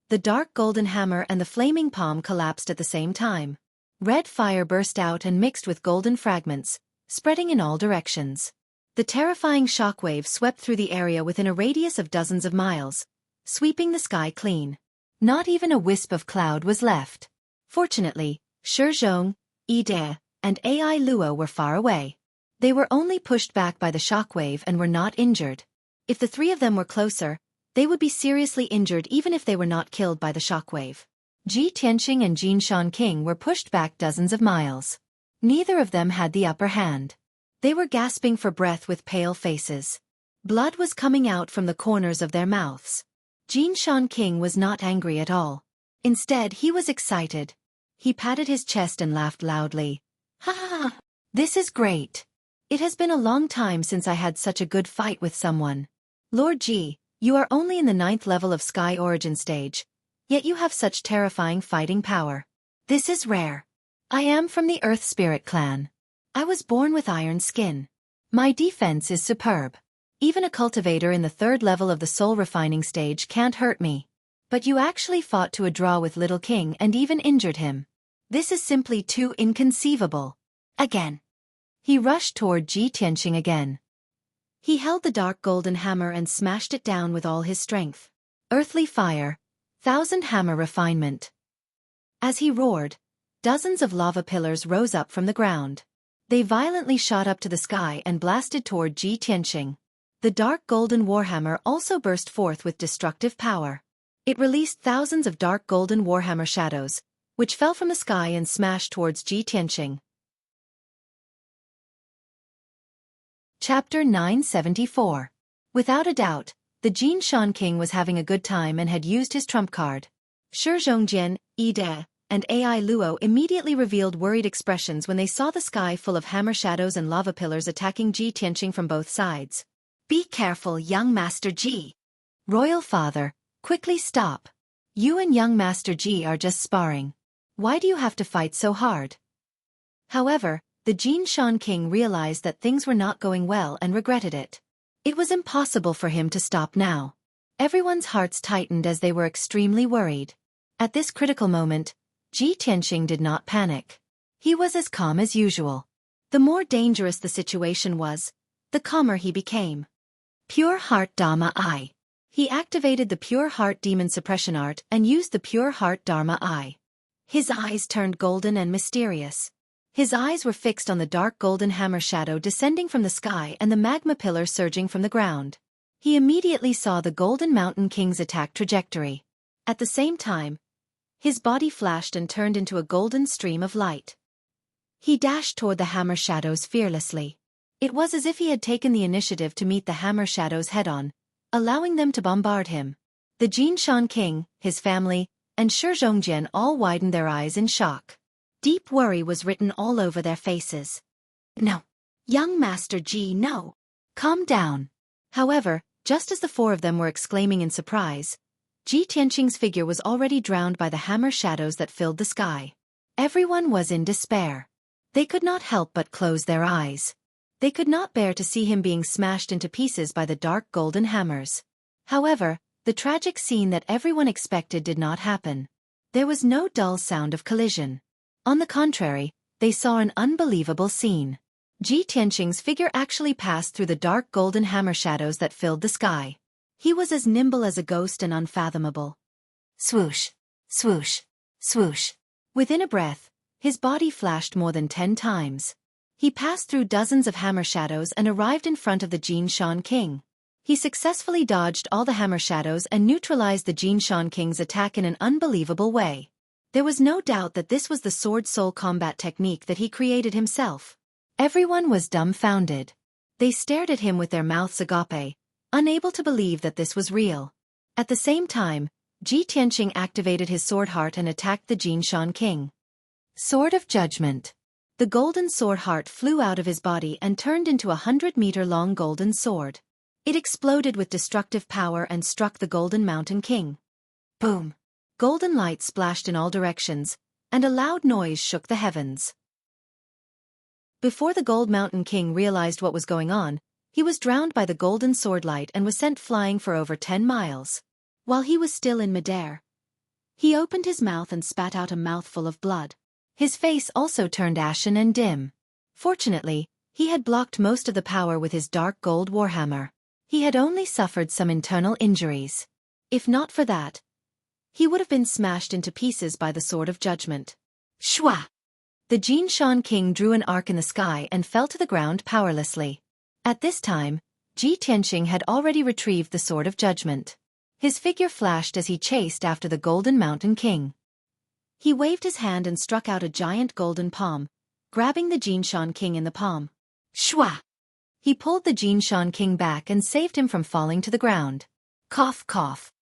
The dark golden hammer and the flaming palm collapsed at the same time. Red fire burst out and mixed with golden fragments, spreading in all directions. The terrifying shockwave swept through the area within a radius of dozens of miles, sweeping the sky clean. Not even a wisp of cloud was left. Fortunately, Shizhong, Ide, and Ai Luo were far away. They were only pushed back by the shockwave and were not injured. If the three of them were closer, they would be seriously injured even if they were not killed by the shockwave. Ji Tianqing and Jin Shan King were pushed back dozens of miles. Neither of them had the upper hand. They were gasping for breath with pale faces. Blood was coming out from the corners of their mouths. Jin Shan King was not angry at all. Instead, he was excited. He patted his chest and laughed loudly. "Ha ha ha! This is great. It has been a long time since I had such a good fight with someone. Lord Ji, you are only in the 9th level of Sky Origin stage, yet you have such terrifying fighting power. This is rare. I am from the Earth Spirit clan. I was born with iron skin. My defense is superb. Even a cultivator in the 3rd level of the soul refining stage can't hurt me. But you actually fought to a draw with Little King and even injured him. This is simply too inconceivable. Again." He rushed toward Ji Tianqing again. He held the dark golden hammer and smashed it down with all his strength. Earthly fire, 1000 hammer refinement. As he roared, dozens of lava pillars rose up from the ground. They violently shot up to the sky and blasted toward Ji Tianqing. The dark golden warhammer also burst forth with destructive power. It released thousands of dark golden warhammer shadows, which fell from the sky and smashed towards Ji Tianqing. Chapter 974. Without a doubt, the Jin Shan King was having a good time and had used his trump card. Shizhong, Ide, and Ai Luo immediately revealed worried expressions when they saw the sky full of hammer shadows and lava pillars attacking Ji Tianqing from both sides. "Be careful, young Master Ji. Royal Father, quickly stop. You and young Master Ji are just sparring. Why do you have to fight so hard?" However, the Jin Shan King realized that things were not going well and regretted it. It was impossible for him to stop now. Everyone's hearts tightened as they were extremely worried. At this critical moment, Ji Tianqing did not panic. He was as calm as usual. The more dangerous the situation was, the calmer he became. Pure Heart Dharma Eye. He activated the Pure Heart Demon Suppression Art and used the Pure Heart Dharma Eye. His eyes turned golden and mysterious. His eyes were fixed on the dark golden hammer shadow descending from the sky and the magma pillar surging from the ground. He immediately saw the Golden Mountain King's attack trajectory. At the same time, his body flashed and turned into a golden stream of light. He dashed toward the hammer shadows fearlessly. It was as if he had taken the initiative to meet the hammer shadows head-on, allowing them to bombard him. The Jin Shan King, his family, and Shizhong all widened their eyes in shock. Deep worry was written all over their faces. "No. Young Master Ji, no. Calm down." However, just as the four of them were exclaiming in surprise, Ji Tianqing's figure was already drowned by the hammer shadows that filled the sky. Everyone was in despair. They could not help but close their eyes. They could not bear to see him being smashed into pieces by the dark golden hammers. However, the tragic scene that everyone expected did not happen. There was no dull sound of collision. On the contrary, they saw an unbelievable scene. Ji Tianqing's figure actually passed through the dark golden hammer shadows that filled the sky. He was as nimble as a ghost and unfathomable. Swoosh, swoosh, swoosh. Within a breath, his body flashed more than 10 times. He passed through dozens of hammer shadows and arrived in front of the Jinshan King. He successfully dodged all the hammer shadows and neutralized the Jinshan King's attack in an unbelievable way. There was no doubt that this was the sword soul combat technique that he created himself. Everyone was dumbfounded. They stared at him with their mouths agape, unable to believe that this was real. At the same time, Ji Tianqing activated his sword heart and attacked the Jinshan King. Sword of Judgment. The golden sword heart flew out of his body and turned into a 100-meter-long golden sword. It exploded with destructive power and struck the Golden Mountain King. Boom! Golden light splashed in all directions, and a loud noise shook the heavens. Before the Gold Mountain King realized what was going on, he was drowned by the golden sword light and was sent flying for over 10 miles. While he was still in midair, he opened his mouth and spat out a mouthful of blood. His face also turned ashen and dim. Fortunately, he had blocked most of the power with his dark gold warhammer. He had only suffered some internal injuries. If not for that, he would have been smashed into pieces by the Sword of Judgment. Shwa! The Jinshan King drew an arc in the sky and fell to the ground powerlessly. At this time, Ji Tianqing had already retrieved the Sword of Judgment. His figure flashed as he chased after the Golden Mountain King. He waved his hand and struck out a giant golden palm, grabbing the Jinshan King in the palm. Shwa! He pulled the Jinshan King back and saved him from falling to the ground. Cough, cough.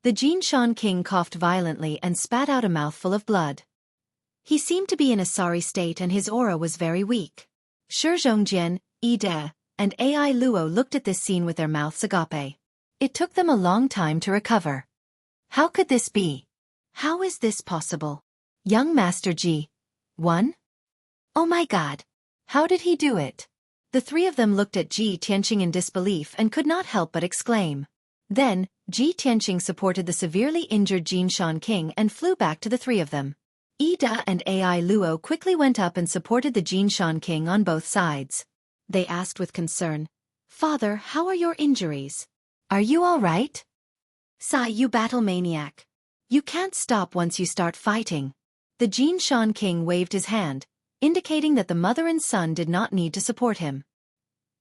The Jinshan King coughed violently and spat out a mouthful of blood. He seemed to be in a sorry state and his aura was very weak. Shizhongjian, Yi De, and Ai Luo looked at this scene with their mouths agape. It took them a long time to recover. How could this be? How is this possible? Young Master Ji. One? Oh my God. How did he do it? The three of them looked at Ji Tianqing in disbelief and could not help but exclaim. Then, Ji Tianqing supported the severely injured Jinshan King and flew back to the three of them. Ida and Ai Luo quickly went up and supported the Jinshan King on both sides. They asked with concern, "Father, how are your injuries? Are you all right?" "Sai, you battle maniac. You can't stop once you start fighting." The Jinshan King waved his hand, indicating that the mother and son did not need to support him.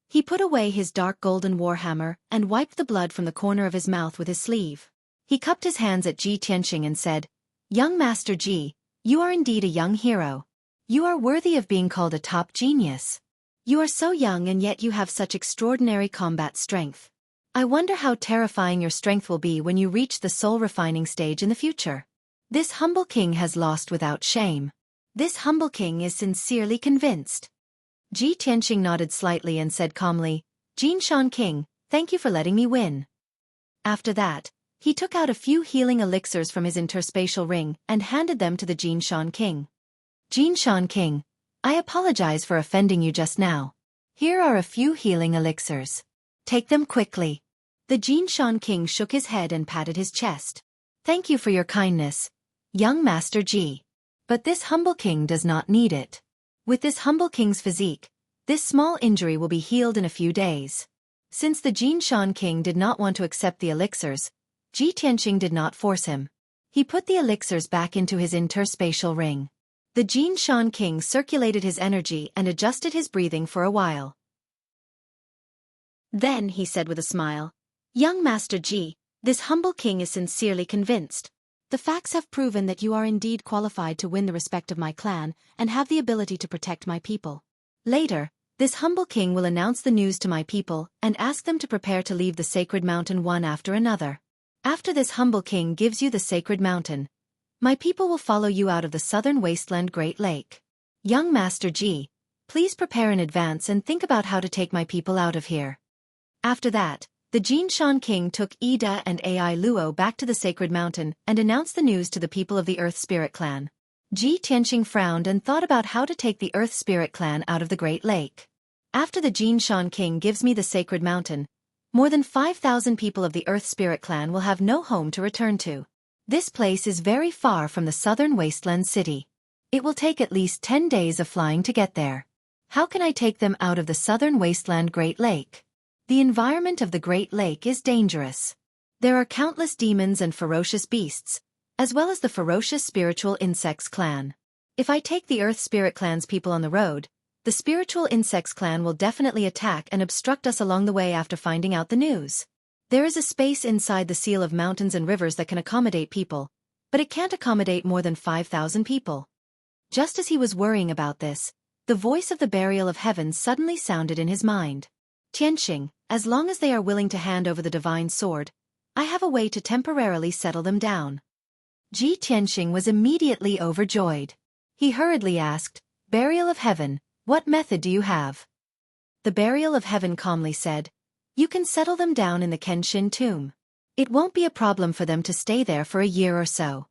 He put away his dark golden warhammer and wiped the blood from the corner of his mouth with his sleeve. He cupped his hands at Ji Tianqing and said, "Young Master Ji, you are indeed a young hero. You are worthy of being called a top genius. You are so young and yet you have such extraordinary combat strength. I wonder how terrifying your strength will be when you reach the soul-refining stage in the future. This humble king has lost without shame. This humble king is sincerely convinced." Ji Tianqing nodded slightly and said calmly, "Jinshan King, thank you for letting me win." After that, he took out a few healing elixirs from his interspatial ring and handed them to the Jinshan King. "Jinshan King, I apologize for offending you just now. Here are a few healing elixirs. Take them quickly." The Jinshan King shook his head and patted his chest. "Thank you for your kindness, young Master Ji. But this humble king does not need it. With this humble king's physique, this small injury will be healed in a few days." Since the Jinshan King did not want to accept the elixirs, Ji Tianqing did not force him. He put the elixirs back into his interspatial ring. The Jinshan King circulated his energy and adjusted his breathing for a while. Then he said with a smile, "Young Master Ji, this humble king is sincerely convinced. The facts have proven that you are indeed qualified to win the respect of my clan and have the ability to protect my people. Later, this humble king will announce the news to my people and ask them to prepare to leave the sacred mountain one after another. After this humble king gives you the sacred mountain, my people will follow you out of the southern wasteland Great Lake. Young Master Ji, please prepare in advance and think about how to take my people out of here." After that, the Jinshan King took Ida and Ai Luo back to the sacred mountain and announced the news to the people of the Earth Spirit Clan. Ji Tianqing frowned and thought about how to take the Earth Spirit Clan out of the Great Lake. "After the Jinshan King gives me the sacred mountain, more than 5,000 people of the Earth Spirit Clan will have no home to return to. This place is very far from the southern wasteland city. It will take at least 10 days of flying to get there. How can I take them out of the southern wasteland Great Lake? The environment of the Great Lake is dangerous. There are countless demons and ferocious beasts, as well as the ferocious spiritual insects clan. If I take the Earth Spirit clan's people on the road, the spiritual insects clan will definitely attack and obstruct us along the way after finding out the news. There is a space inside the seal of mountains and rivers that can accommodate people, but it can't accommodate more than 5,000 people. Just as he was worrying about this, the voice of the burial of heaven suddenly sounded in his mind. Tianxing, as long as they are willing to hand over the divine sword, I have a way to temporarily settle them down. Ji Tianxing was immediately overjoyed. He hurriedly asked, Burial of Heaven, what method do you have? The Burial of Heaven calmly said, You can settle them down in the Kenshin tomb. It won't be a problem for them to stay there for a year or so.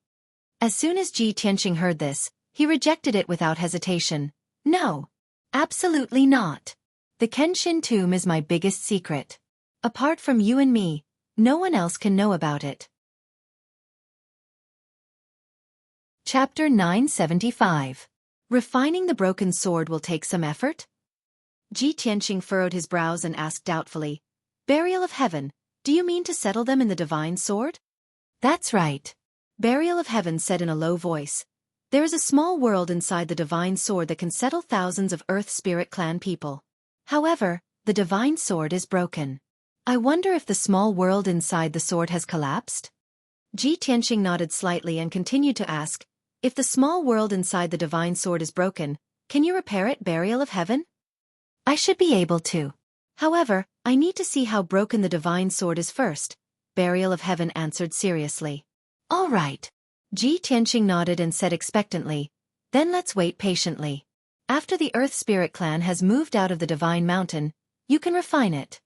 As soon as Ji Tianxing heard this, he rejected it without hesitation. No. Absolutely not. The Kenshin tomb is my biggest secret. Apart from you and me, no one else can know about it. Chapter 975. Refining the broken sword will take some effort? Ji Tianxing furrowed his brows and asked doubtfully, Burial of Heaven, do you mean to settle them in the divine sword? That's right. Burial of Heaven said in a low voice. There is a small world inside the divine sword that can settle thousands of Earth Spirit clan people. However, the divine sword is broken. I wonder if the small world inside the sword has collapsed? Ji Tianxing nodded slightly and continued to ask, If the small world inside the divine sword is broken, can you repair it, Burial of Heaven? I should be able to. However, I need to see how broken the divine sword is first, Burial of Heaven answered seriously. All right. Ji Tianxing nodded and said expectantly, Then let's wait patiently. After the Earth Spirit clan has moved out of the divine mountain, you can refine it.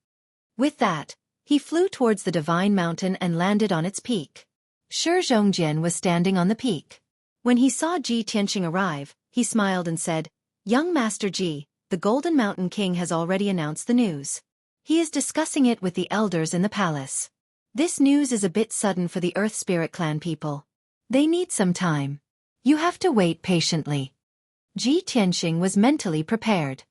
With that, he flew towards the divine mountain and landed on its peak. Xueqi was standing on the peak. When he saw Ji Tianxing arrive, he smiled and said, Young Master Ji, the Golden Mountain King has already announced the news. He is discussing it with the elders in the palace. This news is a bit sudden for the Earth Spirit clan people. They need some time. You have to wait patiently. Ji Tianxing was mentally prepared.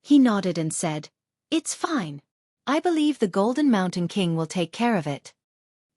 He nodded and said, It's fine. I believe the Golden Mountain King will take care of it.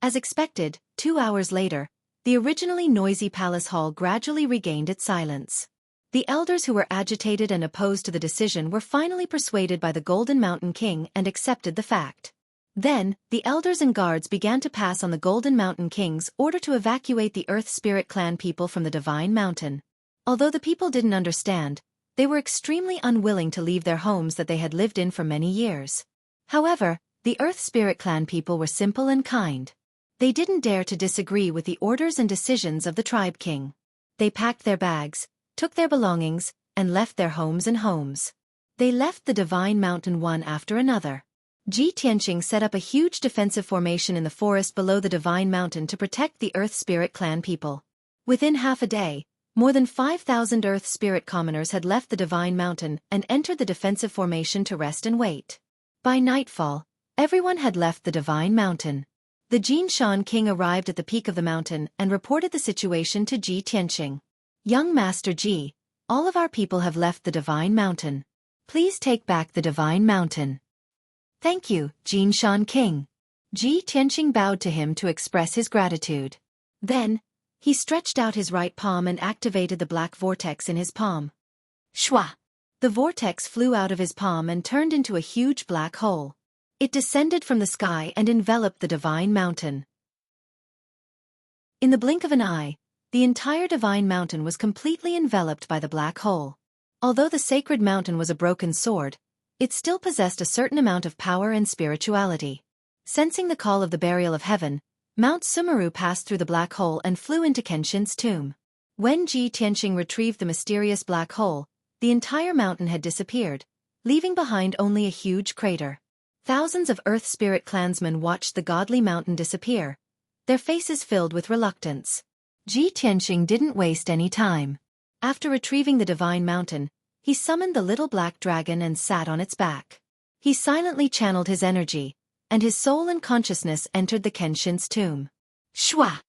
As expected, 2 hours later, the originally noisy palace hall gradually regained its silence. The elders who were agitated and opposed to the decision were finally persuaded by the Golden Mountain King and accepted the fact. Then, the elders and guards began to pass on the Golden Mountain King's order to evacuate the Earth Spirit clan people from the Divine Mountain. Although the people didn't understand, they were extremely unwilling to leave their homes that they had lived in for many years. However, the Earth Spirit clan people were simple and kind. They didn't dare to disagree with the orders and decisions of the tribe king. They packed their bags, took their belongings, and left their homes and homes. They left the Divine Mountain one after another. Ji Tianxing set up a huge defensive formation in the forest below the Divine Mountain to protect the Earth Spirit clan people. Within half a day, more than 5,000 Earth Spirit commoners had left the Divine Mountain and entered the defensive formation to rest and wait. By nightfall, everyone had left the Divine Mountain. The Jinshan King arrived at the peak of the mountain and reported the situation to Ji Tianxing. Young Master Ji, all of our people have left the Divine Mountain. Please take back the Divine Mountain. Thank you, Jinshan King. Ji Tianxing bowed to him to express his gratitude. Then, he stretched out his right palm and activated the black vortex in his palm. Shwa! The vortex flew out of his palm and turned into a huge black hole. It descended from the sky and enveloped the Divine Mountain. In the blink of an eye, the entire Divine Mountain was completely enveloped by the black hole. Although the sacred mountain was a broken sword, it still possessed a certain amount of power and spirituality. Sensing the call of the Burial of Heaven, Mount Sumeru passed through the black hole and flew into Kenshin's tomb. When Ji Tianxing retrieved the mysterious black hole, the entire mountain had disappeared, leaving behind only a huge crater. Thousands of Earth Spirit clansmen watched the godly mountain disappear, their faces filled with reluctance. Ji Tianxing didn't waste any time. After retrieving the Divine Mountain, he summoned the little black dragon and sat on its back. He silently channeled his energy, and his soul and consciousness entered the Kenshin's tomb. Shwa!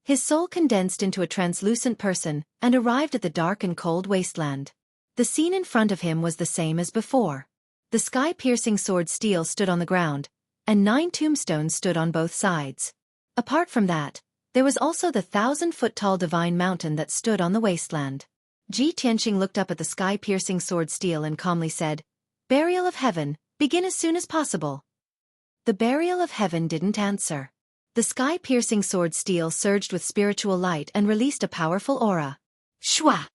His soul condensed into a translucent person and arrived at the dark and cold wasteland. The scene in front of him was the same as before. The sky-piercing sword steel stood on the ground, and 9 tombstones stood on both sides. Apart from that, there was also the 1,000-foot-tall divine mountain that stood on the wasteland. Ji Tianqing looked up at the sky-piercing sword steel and calmly said, "Burial of Heaven, begin as soon as possible." The Burial of Heaven didn't answer. The sky-piercing sword steel surged with spiritual light and released a powerful aura. Shwa!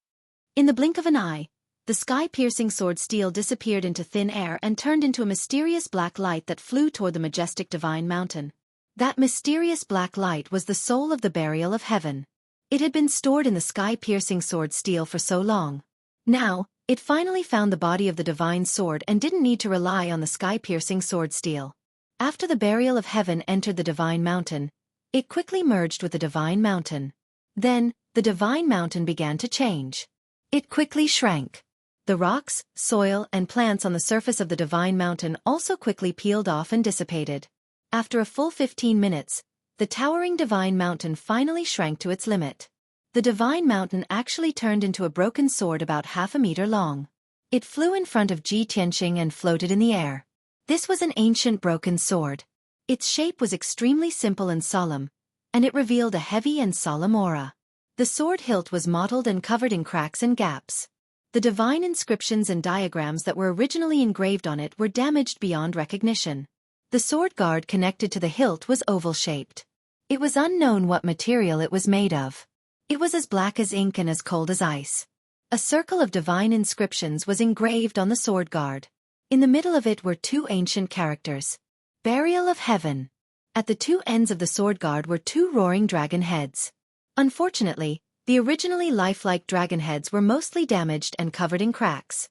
In the blink of an eye, the sky-piercing sword steel disappeared into thin air and turned into a mysterious black light that flew toward the majestic divine mountain. That mysterious black light was the soul of the Burial of Heaven. It had been stored in the sky-piercing sword steel for so long. Now, it finally found the body of the divine sword and didn't need to rely on the sky-piercing sword steel. After the Burial of Heaven entered the divine mountain, it quickly merged with the divine mountain. Then, the divine mountain began to change. It quickly shrank. The rocks, soil, and plants on the surface of the divine mountain also quickly peeled off and dissipated. After a full 15 minutes, the towering divine mountain finally shrank to its limit. The divine mountain actually turned into a broken sword about half a meter long. It flew in front of Ji Tianqing and floated in the air. This was an ancient broken sword. Its shape was extremely simple and solemn, and it revealed a heavy and solemn aura. The sword hilt was mottled and covered in cracks and gaps. The divine inscriptions and diagrams that were originally engraved on it were damaged beyond recognition. The sword guard connected to the hilt was oval-shaped. It was unknown what material it was made of. It was as black as ink and as cold as ice. A circle of divine inscriptions was engraved on the sword guard. In the middle of it were 2 ancient characters. Burial of Heaven. At the 2 ends of the sword guard were 2 roaring dragon heads. Unfortunately, the originally lifelike dragon heads were mostly damaged and covered in cracks.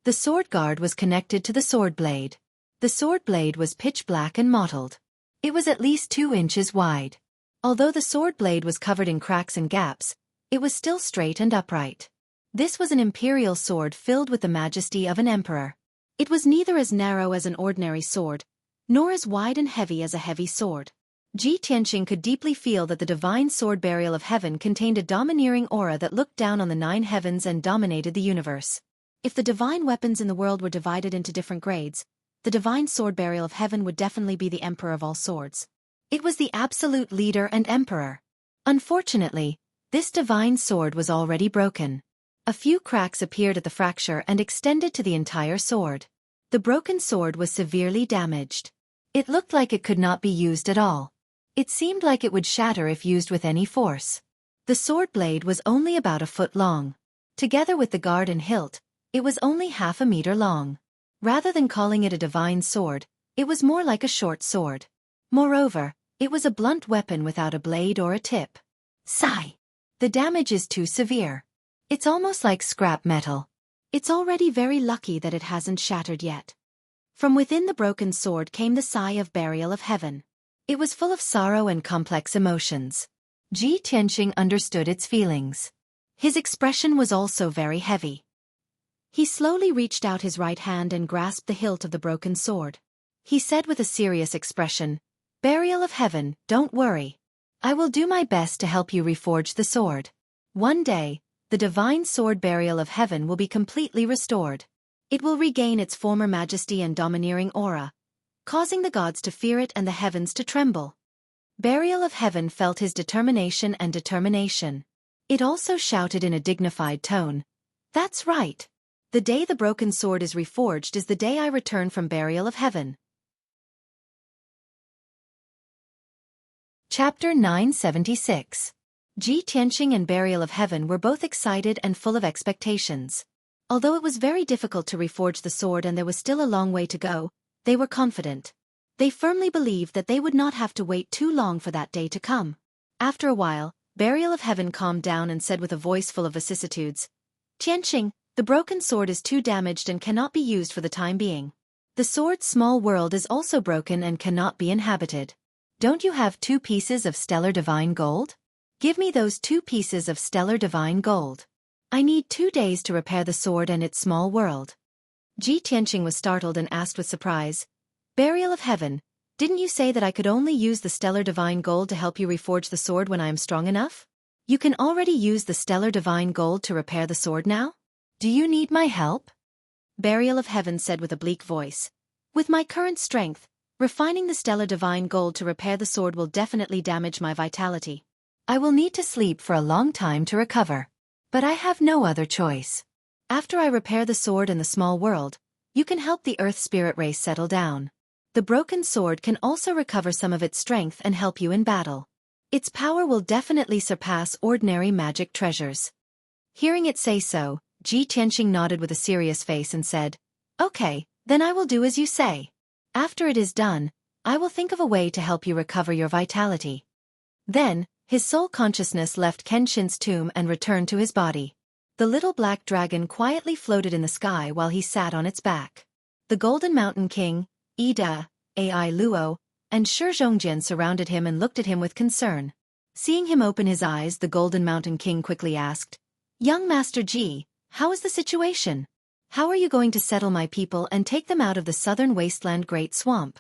The sword guard was connected to the sword blade. The sword blade was pitch black and mottled. It was at least 2 inches wide. Although the sword blade was covered in cracks and gaps, it was still straight and upright. This was an imperial sword filled with the majesty of an emperor. It was neither as narrow as an ordinary sword, nor as wide and heavy as a heavy sword. Ji Tianqing could deeply feel that the divine sword Burial of Heaven contained a domineering aura that looked down on the 9 heavens and dominated the universe. If the divine weapons in the world were divided into different grades, the divine sword Burial of Heaven would definitely be the emperor of all swords. It was the absolute leader and emperor. Unfortunately, this divine sword was already broken. A few cracks appeared at the fracture and extended to the entire sword. The broken sword was severely damaged. It looked like it could not be used at all. It seemed like it would shatter if used with any force. The sword blade was only about a foot long. Together with the guard and hilt, it was only half a meter long. Rather than calling it a divine sword, it was more like a short sword. Moreover, it was a blunt weapon without a blade or a tip. Sigh! The damage is too severe. It's almost like scrap metal. It's already very lucky that it hasn't shattered yet. From within the broken sword came the sigh of Burial of Heaven. It was full of sorrow and complex emotions. Ji Tianqing understood its feelings. His expression was also very heavy. He slowly reached out his right hand and grasped the hilt of the broken sword. He said with a serious expression, "Burial of Heaven, don't worry. I will do my best to help you reforge the sword. One day, the divine sword Burial of Heaven will be completely restored. It will regain its former majesty and domineering aura, causing the gods to fear it and the heavens to tremble." Burial of Heaven felt his determination and determination. It also shouted in a dignified tone, "That's right. The day the broken sword is reforged is the day I return from Burial of Heaven." Chapter 976. Ji Tianqing and Burial of Heaven were both excited and full of expectations. Although it was very difficult to reforge the sword and there was still a long way to go, they were confident. They firmly believed that they would not have to wait too long for that day to come. After a while, Burial of Heaven calmed down and said with a voice full of vicissitudes, "Tianqing, the broken sword is too damaged and cannot be used for the time being. The sword's small world is also broken and cannot be inhabited. Don't you have 2 pieces of stellar divine gold? Give me those 2 pieces of stellar divine gold. I need 2 days to repair the sword and its small world." Ji Tianqing was startled and asked with surprise, "Burial of Heaven, didn't you say that I could only use the stellar divine gold to help you reforge the sword when I am strong enough? You can already use the stellar divine gold to repair the sword now? Do you need my help?" Burial of Heaven said with a bleak voice, With my current strength, refining the stellar divine gold to repair the sword will definitely damage my vitality. I will need to sleep for a long time to recover. But I have no other choice. After I repair the sword in the small world, you can help the earth spirit race settle down. The broken sword can also recover some of its strength and help you in battle. Its power will definitely surpass ordinary magic treasures. Hearing it say so, Ji Tianqing nodded with a serious face and said, "Okay, then I will do as you say. After it is done, I will think of a way to help you recover your vitality." Then, his soul consciousness left Kenshin's tomb and returned to his body. The little black dragon quietly floated in the sky while he sat on its back. The Golden Mountain King, Ida, Ai Luo, and Shi surrounded him and looked at him with concern. Seeing him open his eyes, the Golden Mountain King quickly asked, "Young Master Ji, how is the situation? How are you going to settle my people and take them out of the southern wasteland Great Swamp?"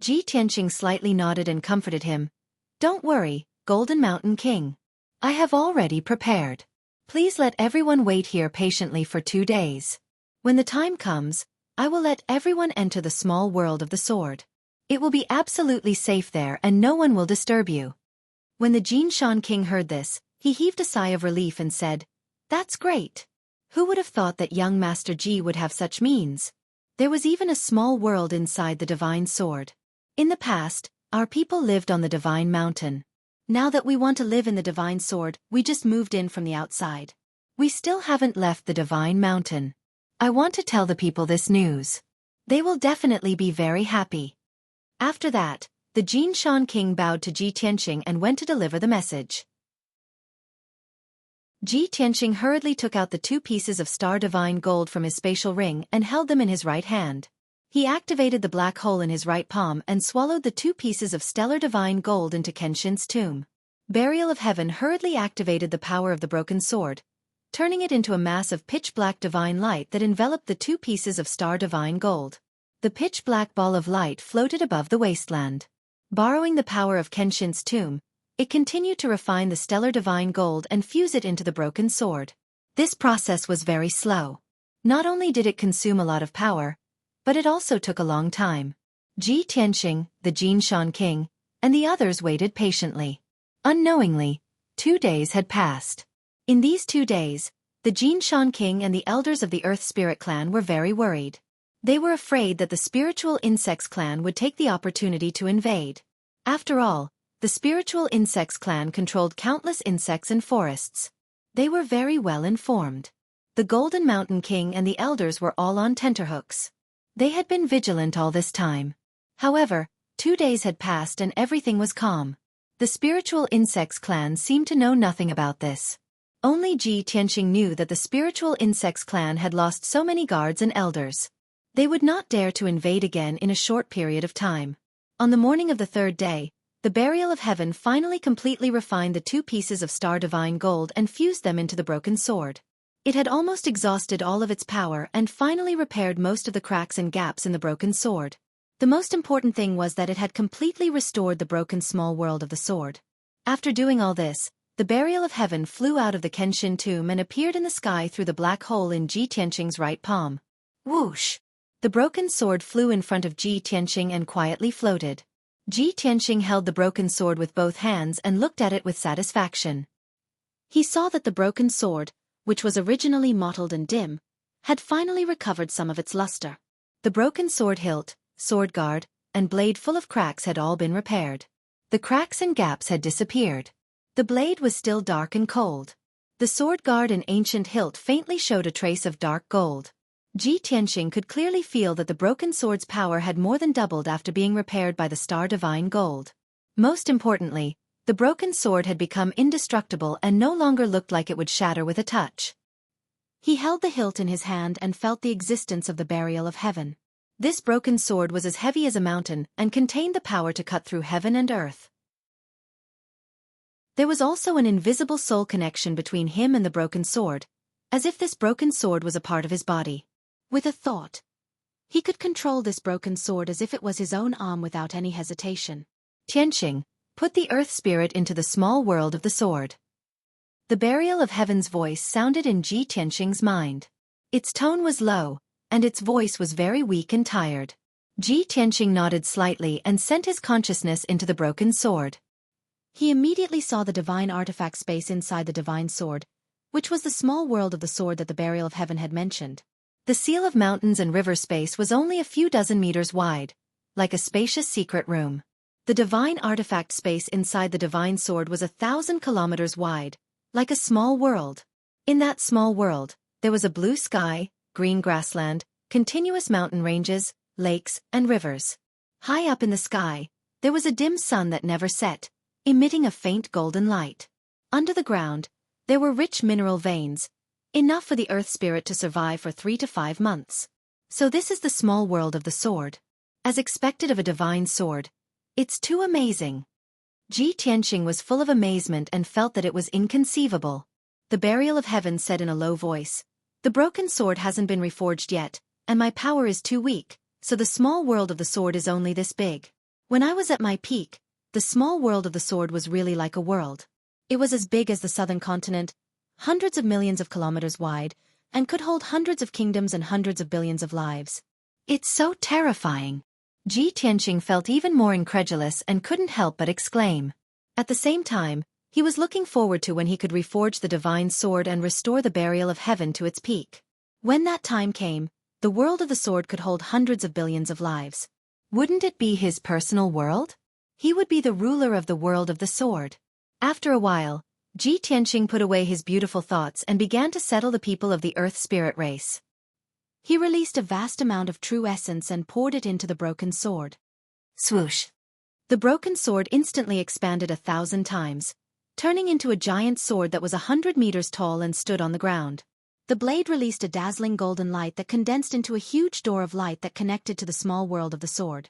Ji Tianqing slightly nodded and comforted him. "Don't worry, Golden Mountain King. I have already prepared. Please let everyone wait here patiently for 2 days. When the time comes, I will let everyone enter the small world of the sword. It will be absolutely safe there and no one will disturb you." When the Jinshan King heard this, he heaved a sigh of relief and said, "That's great. Who would have thought that young Master Ji would have such means?" There was even a small world inside the divine sword. In the past, our people lived on the divine mountain. Now that we want to live in the divine sword, we just moved in from the outside. We still haven't left the divine mountain. I want to tell the people this news. They will definitely be very happy. After that, the Jinshan King bowed to Ji Tianqing and went to deliver the message. Ji Tianqing hurriedly took out the 2 pieces of star divine gold from his spatial ring and held them in his right hand. He activated the black hole in his right palm and swallowed the 2 pieces of stellar divine gold into Kenshin's tomb. Burial of Heaven hurriedly activated the power of the broken sword, turning it into a mass of pitch-black divine light that enveloped the 2 pieces of star divine gold. The pitch-black ball of light floated above the wasteland. Borrowing the power of Kenshin's tomb, it continued to refine the stellar divine gold and fuse it into the broken sword. This process was very slow. Not only did it consume a lot of power, but it also took a long time. Ji Tianqing, the Jinshan King, and the others waited patiently. Unknowingly, 2 days had passed. In these 2 days, the Jinshan King and the elders of the Earth Spirit clan were very worried. They were afraid that the Spiritual Insects clan would take the opportunity to invade. After all, the Spiritual Insects clan controlled countless insects and forests. They were very well informed. The Golden Mountain King and the elders were all on tenterhooks. They had been vigilant all this time. However, 2 days had passed and everything was calm. The Spiritual Insects clan seemed to know nothing about this. Only Ji Tianqing knew that the Spiritual Insects clan had lost so many guards and elders. They would not dare to invade again in a short period of time. On the morning of the 3rd day, the Burial of Heaven finally completely refined the 2 pieces of star divine gold and fused them into the broken sword. It had almost exhausted all of its power and finally repaired most of the cracks and gaps in the broken sword. The most important thing was that it had completely restored the broken small world of the sword. After doing all this, the Burial of Heaven flew out of the Kenshin tomb and appeared in the sky through the black hole in Ji Tianqing's right palm. Whoosh! The broken sword flew in front of Ji Tianqing and quietly floated. Ji Tianqing held the broken sword with both hands and looked at it with satisfaction. He saw that the broken sword, which was originally mottled and dim, had finally recovered some of its luster. The broken sword hilt, sword guard, and blade full of cracks had all been repaired. The cracks and gaps had disappeared. The blade was still dark and cold. The sword guard and ancient hilt faintly showed a trace of dark gold. Ji Tianqing could clearly feel that the broken sword's power had more than doubled after being repaired by the star divine gold. Most importantly, the broken sword had become indestructible and no longer looked like it would shatter with a touch. He held the hilt in his hand and felt the existence of the Burial of Heaven. This broken sword was as heavy as a mountain and contained the power to cut through heaven and earth. There was also an invisible soul connection between him and the broken sword, as if this broken sword was a part of his body. With a thought, he could control this broken sword as if it was his own arm without any hesitation. Tianqing, put the earth spirit into the small world of the sword. The Burial of Heaven's voice sounded in Ji Tianqing's mind. Its tone was low, and its voice was very weak and tired. Ji Tianqing nodded slightly and sent his consciousness into the broken sword. He immediately saw the divine artifact space inside the divine sword, which was the small world of the sword that the burial of heaven had mentioned. The seal of mountains and river space was only a few dozen meters wide, like a spacious secret room. The divine artifact space inside the divine sword was 1,000 kilometers wide, like a small world. In that small world, there was a blue sky, green grassland, continuous mountain ranges, lakes, and rivers. High up in the sky, there was a dim sun that never set, emitting a faint golden light. Under the ground, there were rich mineral veins, enough for the earth spirit to survive for 3 to 5 months. So this is the small world of the sword. As expected of a divine sword, it's too amazing. Ji Tianqing was full of amazement and felt that it was inconceivable. The burial of heaven said in a low voice, "The broken sword hasn't been reforged yet, and my power is too weak, so the small world of the sword is only this big. When I was at my peak, the small world of the sword was really like a world. It was as big as the southern continent, hundreds of millions of kilometers wide, and could hold hundreds of kingdoms and hundreds of billions of lives. It's so terrifying." Ji Tianqing felt even more incredulous and couldn't help but exclaim. At the same time, he was looking forward to when he could reforge the divine sword and restore the burial of heaven to its peak. When that time came, the world of the sword could hold hundreds of billions of lives. Wouldn't it be his personal world? He would be the ruler of the world of the sword. After a while, Ji Tianqing put away his beautiful thoughts and began to settle the people of the earth spirit race. He released a vast amount of true essence and poured it into the broken sword. Swoosh! The broken sword instantly expanded 1,000 times, turning into a giant sword that was 100 meters tall and stood on the ground. The blade released a dazzling golden light that condensed into a huge door of light that connected to the small world of the sword.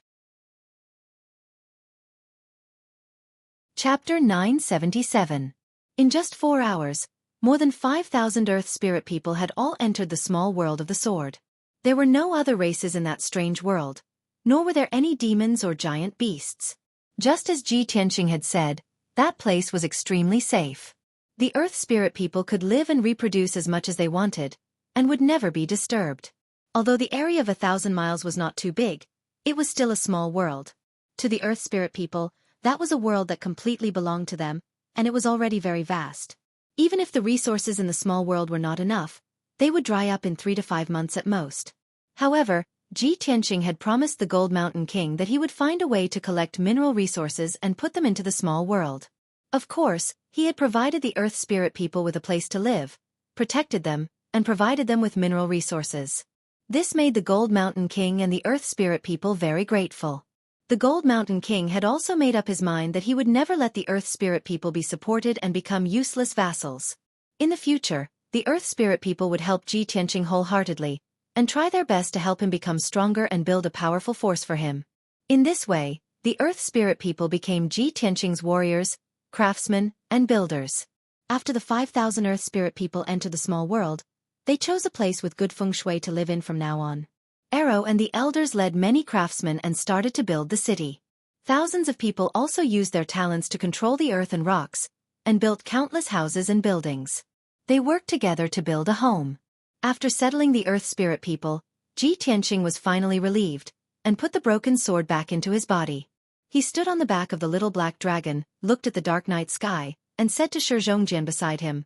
Chapter 977. In just 4 hours, more than 5,000 Earth Spirit people had all entered the small world of the sword. There were no other races in that strange world, nor were there any demons or giant beasts. Just as Ji Tianqing had said, that place was extremely safe. The Earth Spirit people could live and reproduce as much as they wanted, and would never be disturbed. Although the area of 1,000 miles was not too big, it was still a small world. To the Earth Spirit people, that was a world that completely belonged to them, and it was already very vast. Even if the resources in the small world were not enough, they would dry up in 3 to 5 months at most. However, Ji Tianqing had promised the Gold Mountain King that he would find a way to collect mineral resources and put them into the small world. Of course, he had provided the Earth Spirit people with a place to live, protected them, and provided them with mineral resources. This made the Gold Mountain King and the Earth Spirit people very grateful. The Gold Mountain King had also made up his mind that he would never let the Earth Spirit people be supported and become useless vassals. In the future, the Earth Spirit people would help Ji Tianqing wholeheartedly, and try their best to help him become stronger and build a powerful force for him. In this way, the Earth Spirit people became Ji Tianqing's warriors, craftsmen, and builders. After the 5,000 Earth Spirit people entered the small world, they chose a place with good feng shui to live in from now on. Arrow and the elders led many craftsmen and started to build the city. Thousands of people also used their talents to control the earth and rocks, and built countless houses and buildings. They worked together to build a home. After settling the Earth Spirit people, Ji Tianqing was finally relieved, and put the broken sword back into his body. He stood on the back of the little black dragon, looked at the dark night sky, and said to Xueqi beside him,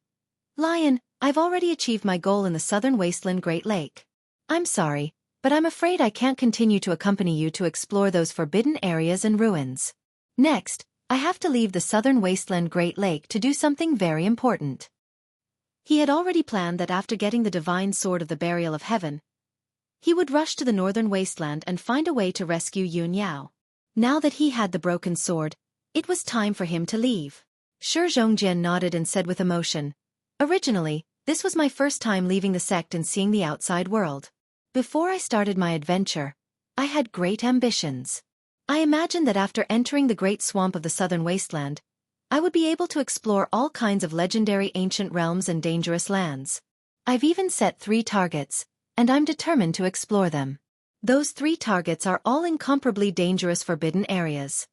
"Lion, I've already achieved my goal in the southern wasteland Great Lake. I'm sorry, but I'm afraid I can't continue to accompany you to explore those forbidden areas and ruins. Next, I have to leave the southern wasteland Great Lake to do something very important." He had already planned that after getting the divine sword of the burial of heaven, he would rush to the northern wasteland and find a way to rescue Yun Yao. Now that he had the broken sword, it was time for him to leave. Xueqi nodded and said with emotion, "Originally, this was my first time leaving the sect and seeing the outside world. Before I started my adventure, I had great ambitions. I imagined that after entering the great swamp of the southern wasteland, I would be able to explore all kinds of legendary ancient realms and dangerous lands. I've even set 3 targets, and I'm determined to explore them. Those 3 targets are all incomparably dangerous forbidden areas."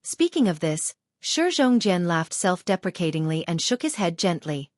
Speaking of this, Xueqi laughed self-deprecatingly and shook his head gently.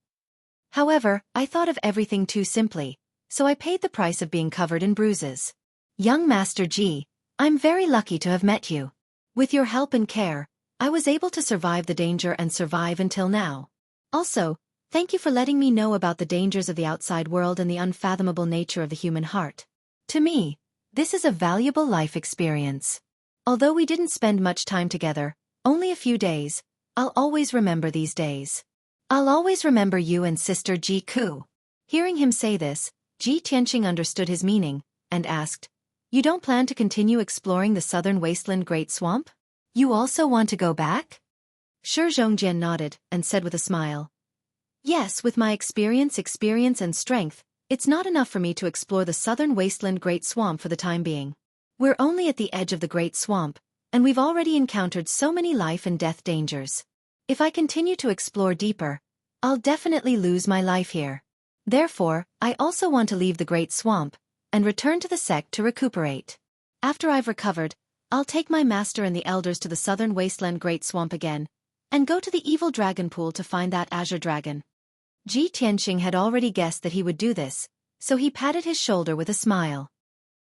"However, I thought of everything too simply, so I paid the price of being covered in bruises. Young Master Ji, I'm very lucky to have met you. With your help and care, I was able to survive the danger and survive until now. Also, thank you for letting me know about the dangers of the outside world and the unfathomable nature of the human heart. To me, this is a valuable life experience. Although we didn't spend much time together, only a few days, I'll always remember these days. I'll always remember you and Sister Ji Ku. Hearing him say this, Ji Tianqing understood his meaning, and asked, You don't plan to continue exploring the southern wasteland Great Swamp? You also want to go back? Shi Zhongjian nodded, and said with a smile. Yes, with my experience and strength, it's not enough for me to explore the southern wasteland Great Swamp for the time being. We're only at the edge of the Great Swamp, and we've already encountered so many life and death dangers. If I continue to explore deeper, I'll definitely lose my life here. Therefore, I also want to leave the Great Swamp, and return to the sect to recuperate. After I've recovered, I'll take my master and the elders to the southern wasteland Great Swamp again, and go to the evil dragon pool to find that azure dragon. Ji Tianqing had already guessed that he would do this, so he patted his shoulder with a smile.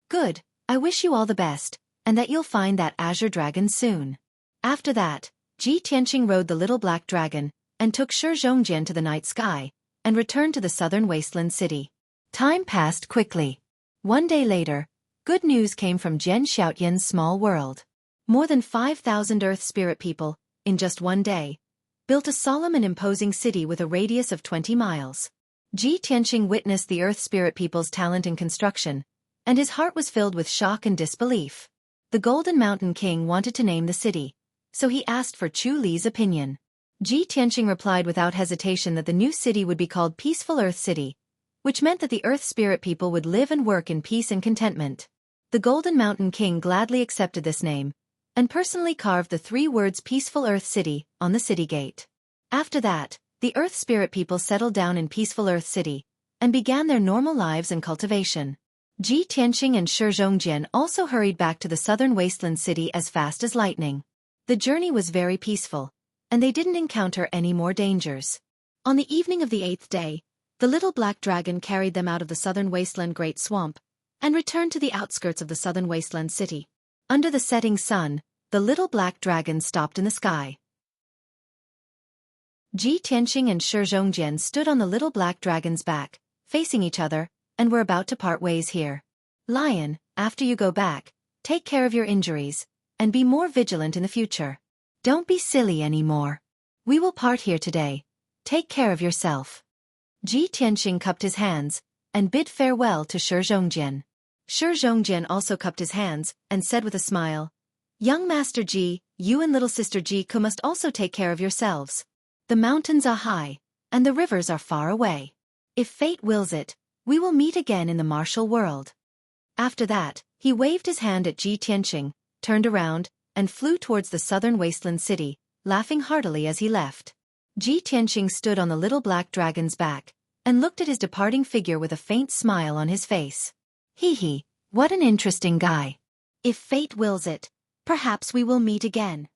Good, I wish you all the best, and that you'll find that azure dragon soon. After that, Ji Tianqing rode the little black dragon, and took Shi Zhongjian to the night sky, and returned to the southern wasteland city. Time passed quickly. One day later, good news came from Jian Xiaotian's small world. More than 5,000 Earth Spirit people, in just one day, built a solemn and imposing city with a radius of 20 miles. Ji Tianqing witnessed the Earth Spirit people's talent in construction, and his heart was filled with shock and disbelief. The Golden Mountain King wanted to name the city, so he asked for Chu Li's opinion. Ji Tianqing replied without hesitation that the new city would be called Peaceful Earth City, which meant that the Earth Spirit people would live and work in peace and contentment. The Golden Mountain King gladly accepted this name, and personally carved the 3 words Peaceful Earth City on the city gate. After that, the Earth Spirit people settled down in Peaceful Earth City, and began their normal lives and cultivation. Ji Tianqing and Shi Zhongjian also hurried back to the southern wasteland city as fast as lightning. The journey was very peaceful, and they didn't encounter any more dangers. On the evening of the 8th day, the little black dragon carried them out of the southern wasteland Great Swamp, and returned to the outskirts of the southern wasteland city. Under the setting sun, the little black dragon stopped in the sky. Ji Tianqing and Shi Zhongjian stood on the little black dragon's back, facing each other, and were about to part ways here. Lion, after you go back, take care of your injuries, and be more vigilant in the future. Don't be silly anymore. We will part here today. Take care of yourself. Ji Tianqing cupped his hands, and bid farewell to Shi Zhongjian. Shi Zhongjian also cupped his hands, and said with a smile, Young Master Ji, you and little sister Ji Ku must also take care of yourselves. The mountains are high, and the rivers are far away. If fate wills it, we will meet again in the martial world. After that, he waved his hand at Ji Tianqing, turned around, and flew towards the southern wasteland city, laughing heartily as he left. Ji Tianqing stood on the little black dragon's back, and looked at his departing figure with a faint smile on his face. Hee, what an interesting guy. If fate wills it, perhaps we will meet again.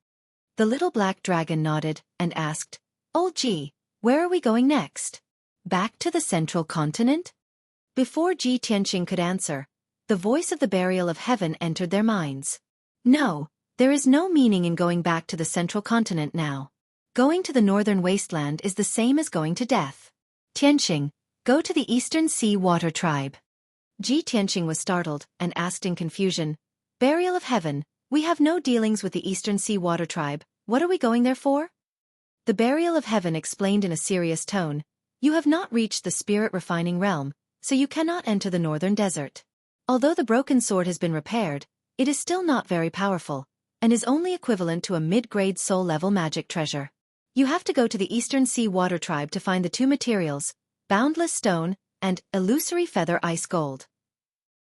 The little black dragon nodded, and asked, Old Ji, where are we going next? Back to the central continent? Before Ji Tianqing could answer, the voice of the burial of heaven entered their minds. No, there is no meaning in going back to the central continent now. Going to the northern wasteland is the same as going to death. Tianqing, go to the Eastern Sea Water Tribe. Ji Tianqing was startled, and asked in confusion, Burial of heaven, we have no dealings with the Eastern Sea Water Tribe, what are we going there for? The burial of heaven explained in a serious tone, You have not reached the spirit refining realm, so you cannot enter the northern desert. Although the broken sword has been repaired, it is still not very powerful, and is only equivalent to a mid-grade soul-level magic treasure. You have to go to the Eastern Sea Water Tribe to find the 2 materials, Boundless Stone, and Illusory Feather Ice Gold.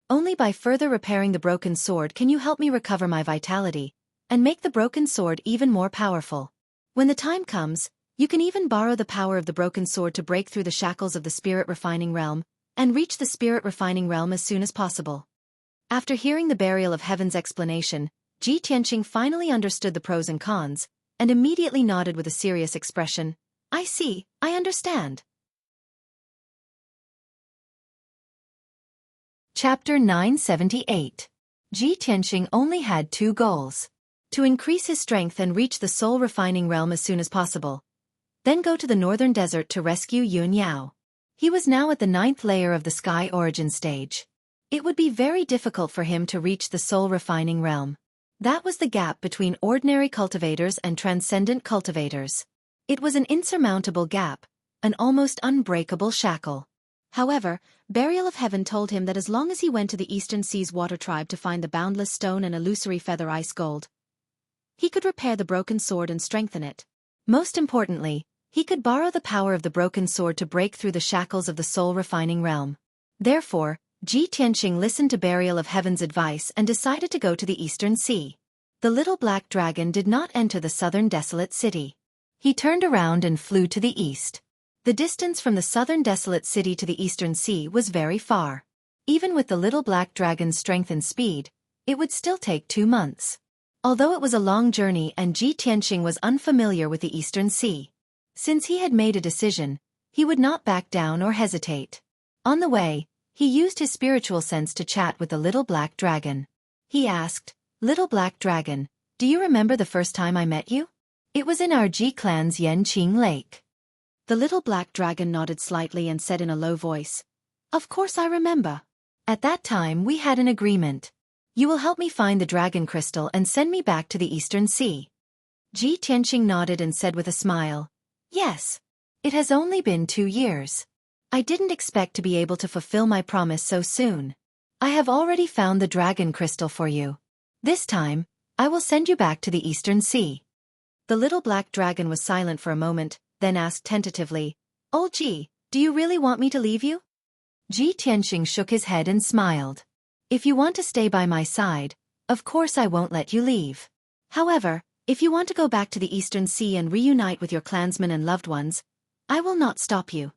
Only by further repairing the broken sword can you help me recover my vitality, and make the broken sword even more powerful. When the time comes, you can even borrow the power of the broken sword to break through the shackles of the spirit refining realm, and reach the spirit refining realm as soon as possible. After hearing the burial of heaven's explanation, Ji Tianqing finally understood the pros and cons, and immediately nodded with a serious expression. I see, I understand. Chapter 978. Ji Tianxing only had two goals. To increase his strength and reach the soul-refining realm as soon as possible. Then go to the northern desert to rescue Yun Yao. He was now at the 9th layer of the sky origin stage. It would be very difficult for him to reach the soul-refining realm. That was the gap between ordinary cultivators and transcendent cultivators. It was an insurmountable gap, an almost unbreakable shackle. However, Burial of Heaven told him that as long as he went to the Eastern Seas Water Tribe to find the boundless stone and illusory feather ice gold, he could repair the broken sword and strengthen it. Most importantly, he could borrow the power of the broken sword to break through the shackles of the soul-refining realm. Therefore, Ji Tianxing listened to Burial of Heaven's advice and decided to go to the Eastern Sea. The little black dragon did not enter the southern desolate city. He turned around and flew to the east. The distance from the southern desolate city to the Eastern Sea was very far. Even with the little black dragon's strength and speed, it would still take 2 months. Although it was a long journey and Ji Tianxing was unfamiliar with the Eastern Sea. Since he had made a decision, he would not back down or hesitate. On the way, he used his spiritual sense to chat with the little black dragon. He asked, "Little black dragon, do you remember the first time I met you? It was in our Ji clan's Yanqing Lake." The little black dragon nodded slightly and said in a low voice, "Of course I remember. At that time we had an agreement. You will help me find the dragon crystal and send me back to the Eastern Sea." Ji Tianxing nodded and said with a smile, "Yes. It has only been 2 years. I didn't expect to be able to fulfill my promise so soon. I have already found the dragon crystal for you. This time, I will send you back to the Eastern Sea." The little black dragon was silent for a moment, then asked tentatively, "Old Ji, do you really want me to leave you?" Ji Tianxing shook his head and smiled. "If you want to stay by my side, of course I won't let you leave. However, if you want to go back to the Eastern Sea and reunite with your clansmen and loved ones, I will not stop you."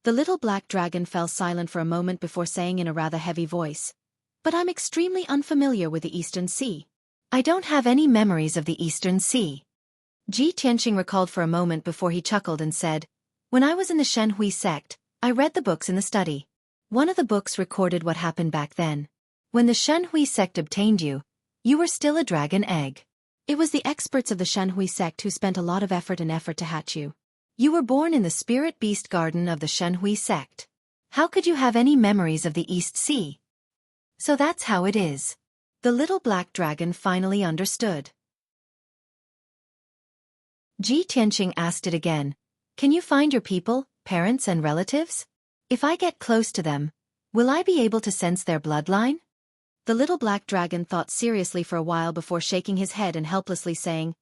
The little black dragon fell silent for a moment before saying in a rather heavy voice, "But I'm extremely unfamiliar with the Eastern Sea. I don't have any memories of the Eastern Sea." Ji Tianxing recalled for a moment before he chuckled and said, "When I was in the Xueqi sect, I read the books in the study. One of the books recorded what happened back then. When the Xueqi sect obtained you, you were still a dragon egg. It was the experts of the Xueqi sect who spent a lot of effort to hatch you. You were born in the spirit beast garden of the Xueqi sect. How could you have any memories of the East Sea?" So that's how it is. The little black dragon finally understood. Ji Tianxing asked it again, "Can you find your people, parents and relatives? If I get close to them, will I be able to sense their bloodline?" The little black dragon thought seriously for a while before shaking his head and helplessly saying,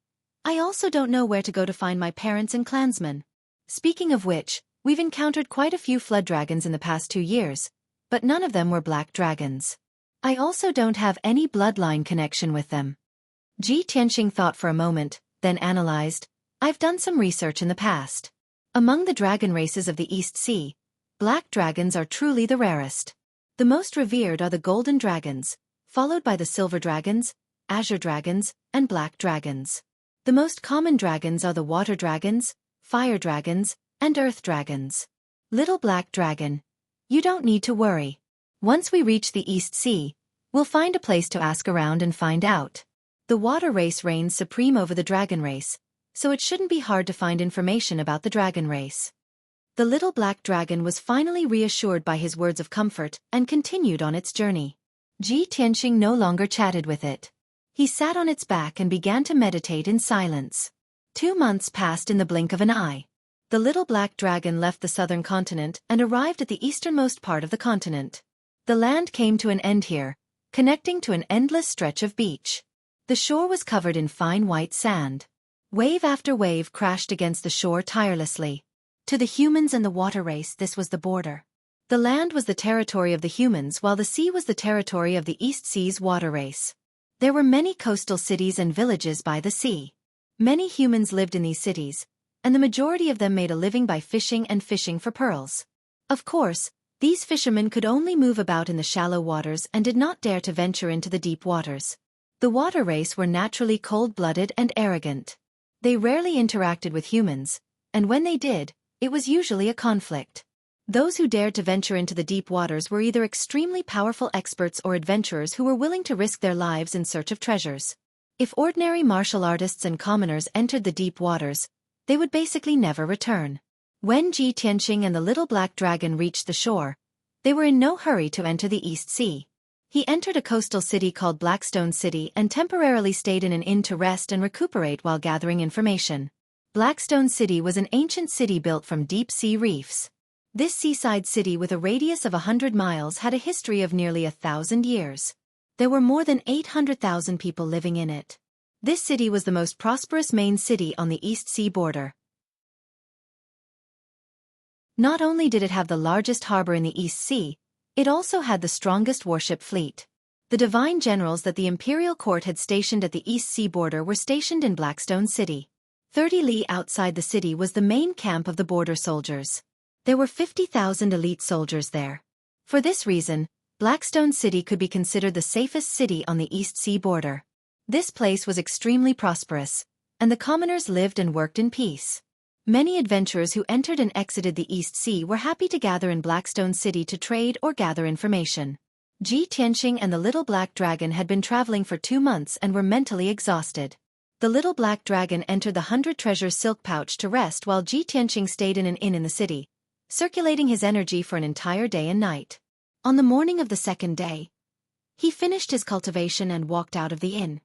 "I also don't know where to go to find my parents and clansmen. Speaking of which, we've encountered quite a few flood dragons in the past 2 years, but none of them were black dragons. I also don't have any bloodline connection with them." Ji Tianxing thought for a moment, then analyzed, "I've done some research in the past. Among the dragon races of the East Sea, black dragons are truly the rarest. The most revered are the golden dragons, followed by the silver dragons, azure dragons, and black dragons. The most common dragons are the water dragons, fire dragons, and earth dragons. Little black dragon, you don't need to worry. Once we reach the East Sea, we'll find a place to ask around and find out. The water race reigns supreme over the dragon race, so it shouldn't be hard to find information about the dragon race." The little black dragon was finally reassured by his words of comfort and continued on its journey. Ji Tianxing no longer chatted with it. He sat on its back and began to meditate in silence. 2 months passed in the blink of an eye. The little black dragon left the southern continent and arrived at the easternmost part of the continent. The land came to an end here, connecting to an endless stretch of beach. The shore was covered in fine white sand. Wave after wave crashed against the shore tirelessly. To the humans and the water race, this was the border. The land was the territory of the humans while the sea was the territory of the East Sea's water race. There were many coastal cities and villages by the sea. Many humans lived in these cities, and the majority of them made a living by fishing for pearls. Of course, these fishermen could only move about in the shallow waters and did not dare to venture into the deep waters. The water race were naturally cold-blooded and arrogant. They rarely interacted with humans, and when they did, it was usually a conflict. Those who dared to venture into the deep waters were either extremely powerful experts or adventurers who were willing to risk their lives in search of treasures. If ordinary martial artists and commoners entered the deep waters, they would basically never return. When Ji Tianqing and the little black dragon reached the shore, they were in no hurry to enter the East Sea. He entered a coastal city called Blackstone City and temporarily stayed in an inn to rest and recuperate while gathering information. Blackstone City was an ancient city built from deep-sea reefs. This seaside city with a radius of 100 miles had a history of nearly 1,000 years. There were more than 800,000 people living in it. This city was the most prosperous main city on the East Sea border. Not only did it have the largest harbor in the East Sea, it also had the strongest warship fleet. The divine generals that the imperial court had stationed at the East Sea border were stationed in Blackstone City. 30 li outside the city was the main camp of the border soldiers. There were 50,000 elite soldiers there. For this reason, Blackstone City could be considered the safest city on the East Sea border. This place was extremely prosperous, and the commoners lived and worked in peace. Many adventurers who entered and exited the East Sea were happy to gather in Blackstone City to trade or gather information. Ji Tianqing and the little black dragon had been traveling for 2 months and were mentally exhausted. The little black dragon entered the 100 treasures silk pouch to rest while Ji Tianqing stayed in an inn in the city, circulating his energy for an entire day and night. On the morning of the second day, he finished his cultivation and walked out of the inn.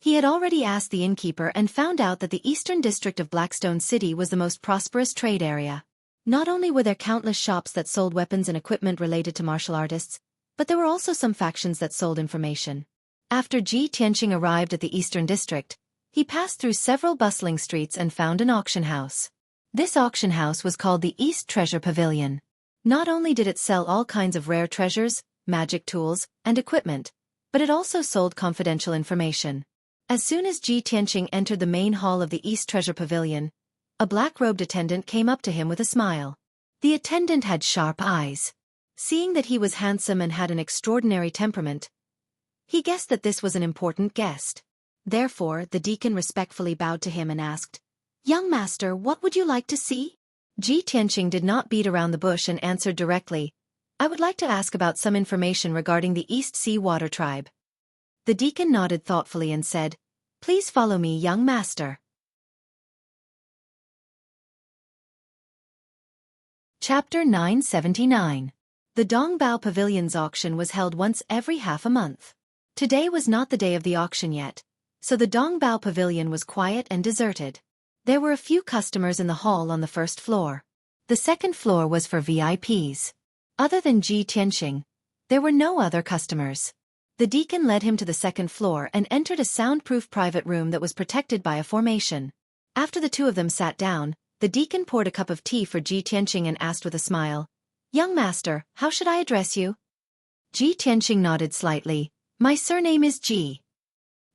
He had already asked the innkeeper and found out that the eastern district of Blackstone City was the most prosperous trade area. Not only were there countless shops that sold weapons and equipment related to martial artists, but there were also some factions that sold information. After Ji Tianqing arrived at the eastern district, he passed through several bustling streets and found an auction house. This auction house was called the East Treasure Pavilion. Not only did it sell all kinds of rare treasures, magic tools, and equipment, but it also sold confidential information. As soon as Ji Tianqing entered the main hall of the East Treasure Pavilion, a black-robed attendant came up to him with a smile. The attendant had sharp eyes. Seeing that he was handsome and had an extraordinary temperament, he guessed that this was an important guest. Therefore, the deacon respectfully bowed to him and asked, "Young master, what would you like to see?" Ji Tianqing did not beat around the bush and answered directly, "I would like to ask about some information regarding the East Sea Water Tribe." The deacon nodded thoughtfully and said, "Please follow me, young master." Chapter 979. The Dongbao Pavilion's auction was held once every half a month. Today was not the day of the auction yet, so the Dongbao Pavilion was quiet and deserted. There were a few customers in the hall on the first floor. The second floor was for VIPs. Other than Ji Tianqing, there were no other customers. The deacon led him to the second floor and entered a soundproof private room that was protected by a formation. After the two of them sat down, the deacon poured a cup of tea for Ji Tianqing and asked with a smile, "Young master, how should I address you?" Ji Tianqing nodded slightly. "My surname is Ji."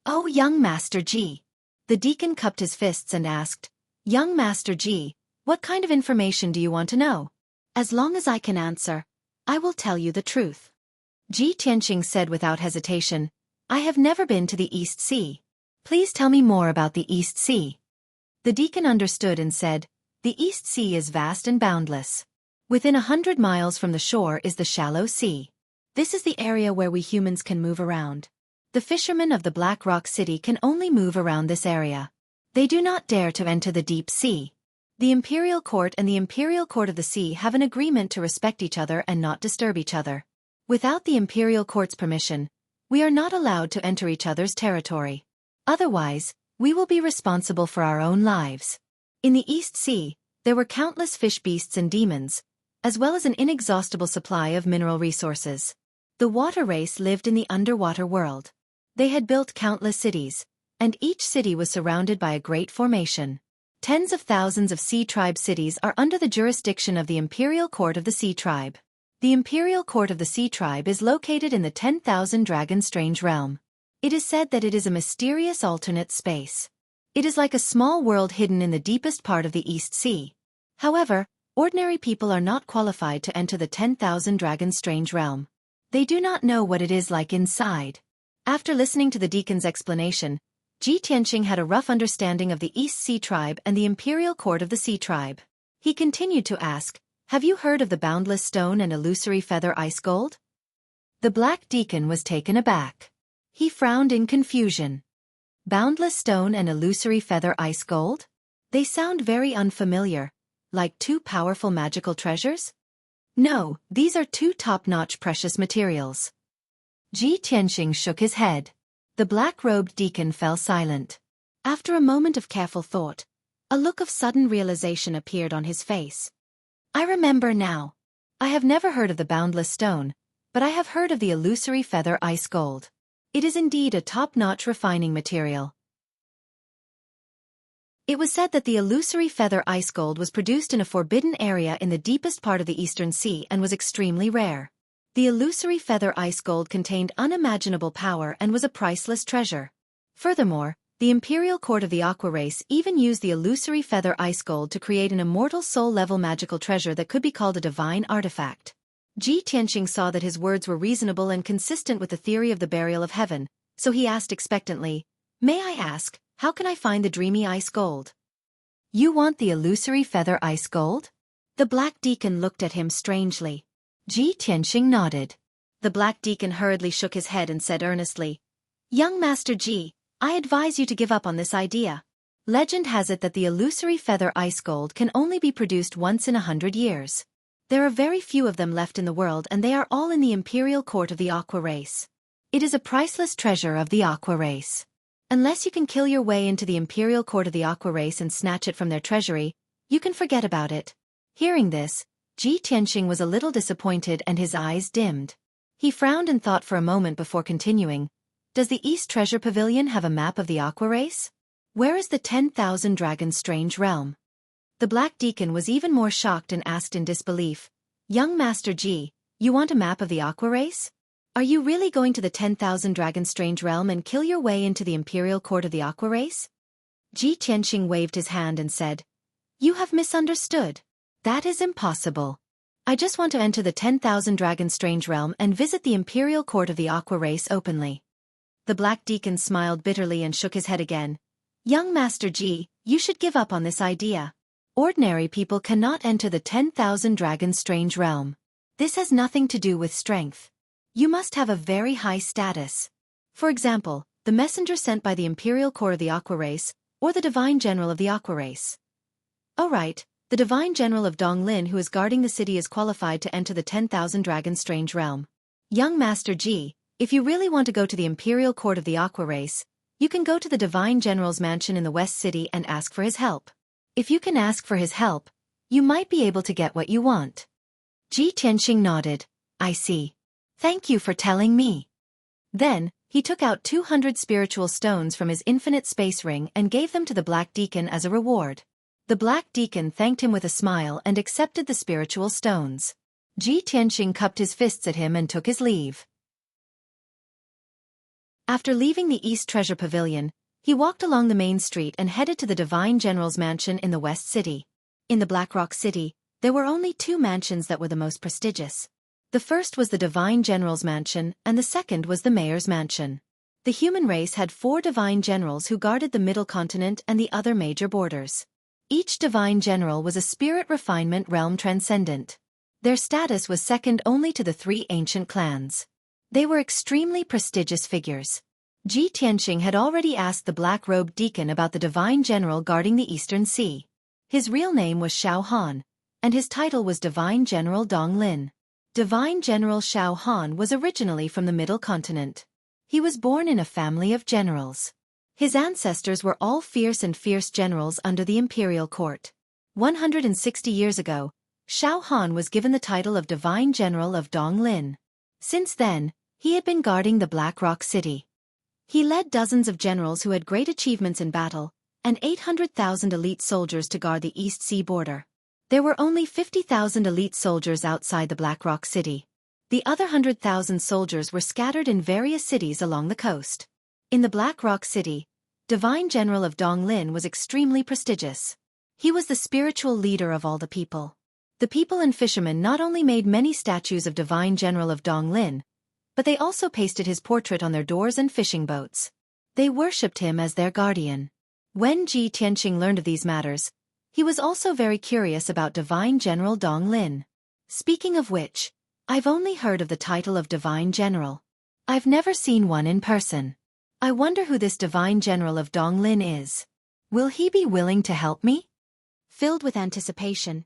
"Oh, young master Ji." The deacon cupped his fists and asked, "Young master Ji, what kind of information do you want to know?" "As long as I can answer, I will tell you the truth." Ji Tianqing said without hesitation, "I have never been to the East Sea. Please tell me more about the East Sea." The deacon understood and said, "The East Sea is vast and boundless. Within 100 miles from the shore is the shallow sea. This is the area where we humans can move around. The fishermen of the Black Rock City can only move around this area. They do not dare to enter the deep sea. The Imperial Court and the Imperial Court of the Sea have an agreement to respect each other and not disturb each other. Without the Imperial Court's permission, we are not allowed to enter each other's territory. Otherwise, we will be responsible for our own lives." In the East Sea, there were countless fish beasts and demons, as well as an inexhaustible supply of mineral resources. The water race lived in the underwater world. They had built countless cities, and each city was surrounded by a great formation. Tens of thousands of Sea Tribe cities are under the jurisdiction of the Imperial Court of the Sea Tribe. The Imperial Court of the Sea Tribe is located in the 10,000 Dragon Strange Realm. It is said that it is a mysterious alternate space. It is like a small world hidden in the deepest part of the East Sea. However, ordinary people are not qualified to enter the 10,000 Dragon Strange Realm. They do not know what it is like inside. After listening to the deacon's explanation, Ji Tianqing had a rough understanding of the East Sea Tribe and the Imperial Court of the Sea Tribe. He continued to ask, Have you heard of the boundless stone and illusory feather ice gold? The black deacon was taken aback. He frowned in confusion. Boundless stone and illusory feather ice gold? They sound very unfamiliar, like two powerful magical treasures? No, these are two top-notch precious materials. Ji Tianxing shook his head. The black-robed deacon fell silent. After a moment of careful thought, a look of sudden realization appeared on his face. I remember now. I have never heard of the boundless stone, but I have heard of the illusory feather ice gold. It is indeed a top-notch refining material. It was said that the illusory feather ice gold was produced in a forbidden area in the deepest part of the Eastern Sea and was extremely rare. The illusory feather ice gold contained unimaginable power and was a priceless treasure. Furthermore, the imperial court of the Aqua race even used the illusory feather ice gold to create an immortal soul-level magical treasure that could be called a divine artifact. Ji Tianxing saw that his words were reasonable and consistent with the theory of the burial of heaven, so he asked expectantly, "May I ask, how can I find the dreamy ice gold?" You want the illusory feather ice gold? The black deacon looked at him strangely. Ji Tianxing nodded. The black deacon hurriedly shook his head and said earnestly, "Young Master Ji, I advise you to give up on this idea. Legend has it that the illusory feather ice gold can only be produced once in 100 years. There are very few of them left in the world and they are all in the imperial court of the Aqua race. It is a priceless treasure of the Aqua race. Unless you can kill your way into the imperial court of the Aqua race and snatch it from their treasury, you can forget about it." Hearing this, Ji Tianxing was a little disappointed and his eyes dimmed. He frowned and thought for a moment before continuing, "Does the East Treasure Pavilion have a map of the Aqua race? Where is the 10,000 Dragons' strange realm?" The black deacon was even more shocked and asked in disbelief, "Young Master Ji, you want a map of the Aqua race? Are you really going to the 10,000 Dragons' strange realm and kill your way into the imperial court of the Aqua race?" Ji Tianxing waved his hand and said, "You have misunderstood. That is impossible. I just want to enter the 10,000 Dragons' strange realm and visit the imperial court of the Aqua race openly." The black deacon smiled bitterly and shook his head again. "Young Master Ji, you should give up on this idea. Ordinary people cannot enter the 10,000 Dragons' strange realm. This has nothing to do with strength. You must have a very high status. For example, the messenger sent by the imperial court of the Aqua race, or the divine general of the Aqua race. Oh right, the divine general of Donglin who is guarding the city is qualified to enter the 10,000 Dragons' strange realm. Young Master Ji, if you really want to go to the imperial court of the Aqua race, you can go to the divine general's mansion in the West City and ask for his help. If you can ask for his help, you might be able to get what you want." Ji Tianxing nodded. "I see. Thank you for telling me." Then, he took out 200 spiritual stones from his infinite space ring and gave them to the black deacon as a reward. The black deacon thanked him with a smile and accepted the spiritual stones. Ji Tianxing cupped his fists at him and took his leave. After leaving the East Treasure Pavilion, he walked along the main street and headed to the Divine General's mansion in the West City. In the Black Rock City, there were only two mansions that were the most prestigious. The first was the Divine General's mansion, and the second was the Mayor's mansion. The human race had 4 Divine Generals who guarded the Middle Continent and the other major borders. Each Divine General was a spirit refinement realm transcendent. Their status was second only to the 3 ancient clans. They were extremely prestigious figures. Ji Tianxing had already asked the black-robed deacon about the divine general guarding the Eastern Sea. His real name was Xiao Han, and his title was Divine General Donglin. Divine General Xiao Han was originally from the Middle Continent. He was born in a family of generals. His ancestors were all fierce generals under the imperial court. 160 years ago, Xiao Han was given the title of Divine General of Donglin. Since then, he had been guarding the Black Rock City. He led dozens of generals who had great achievements in battle, and 800,000 elite soldiers to guard the East Sea border. There were only 50,000 elite soldiers outside the Black Rock City. The other 100,000 soldiers were scattered in various cities along the coast. In the Black Rock City, Divine General of Donglin was extremely prestigious. He was the spiritual leader of all the people. The people and fishermen not only made many statues of Divine General of Donglin, but they also pasted his portrait on their doors and fishing boats. They worshipped him as their guardian. When Ji Tianxing learned of these matters, He was also very curious about Divine General Dong Lin. Speaking of which, I've only heard of the title of Divine General. I've never seen one in person. I wonder who this Divine General of Dong Lin is. Will he be willing to help me? Filled with anticipation,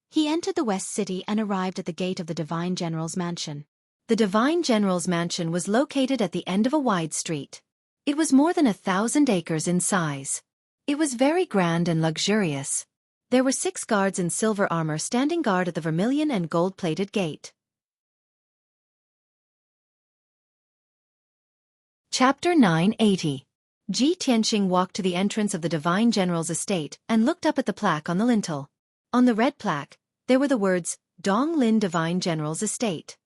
he entered the West City and arrived at the gate of the Divine General's mansion. The Divine General's mansion was located at the end of a wide street. It was more than 1,000 acres in size. It was very grand and luxurious. There were 6 guards in silver armor standing guard at the vermilion and gold-plated gate. Chapter 980. Ji Tianxing walked to the entrance of the Divine General's estate and looked up at the plaque on the lintel. On the red plaque, there were the words, Dong Lin Divine General's Estate.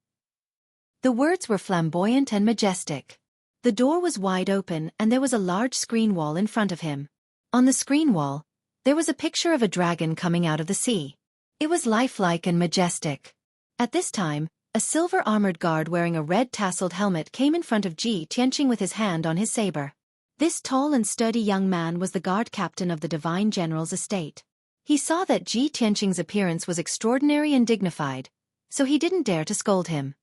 The words were flamboyant and majestic. The door was wide open and there was a large screen wall in front of him. On the screen wall, there was a picture of a dragon coming out of the sea. It was lifelike and majestic. At this time, a silver-armored guard wearing a red tasseled helmet came in front of Ji Tianxing with his hand on his saber. This tall and sturdy young man was the guard captain of the Divine General's estate. He saw that Ji Tianxing's appearance was extraordinary and dignified, so he didn't dare to scold him.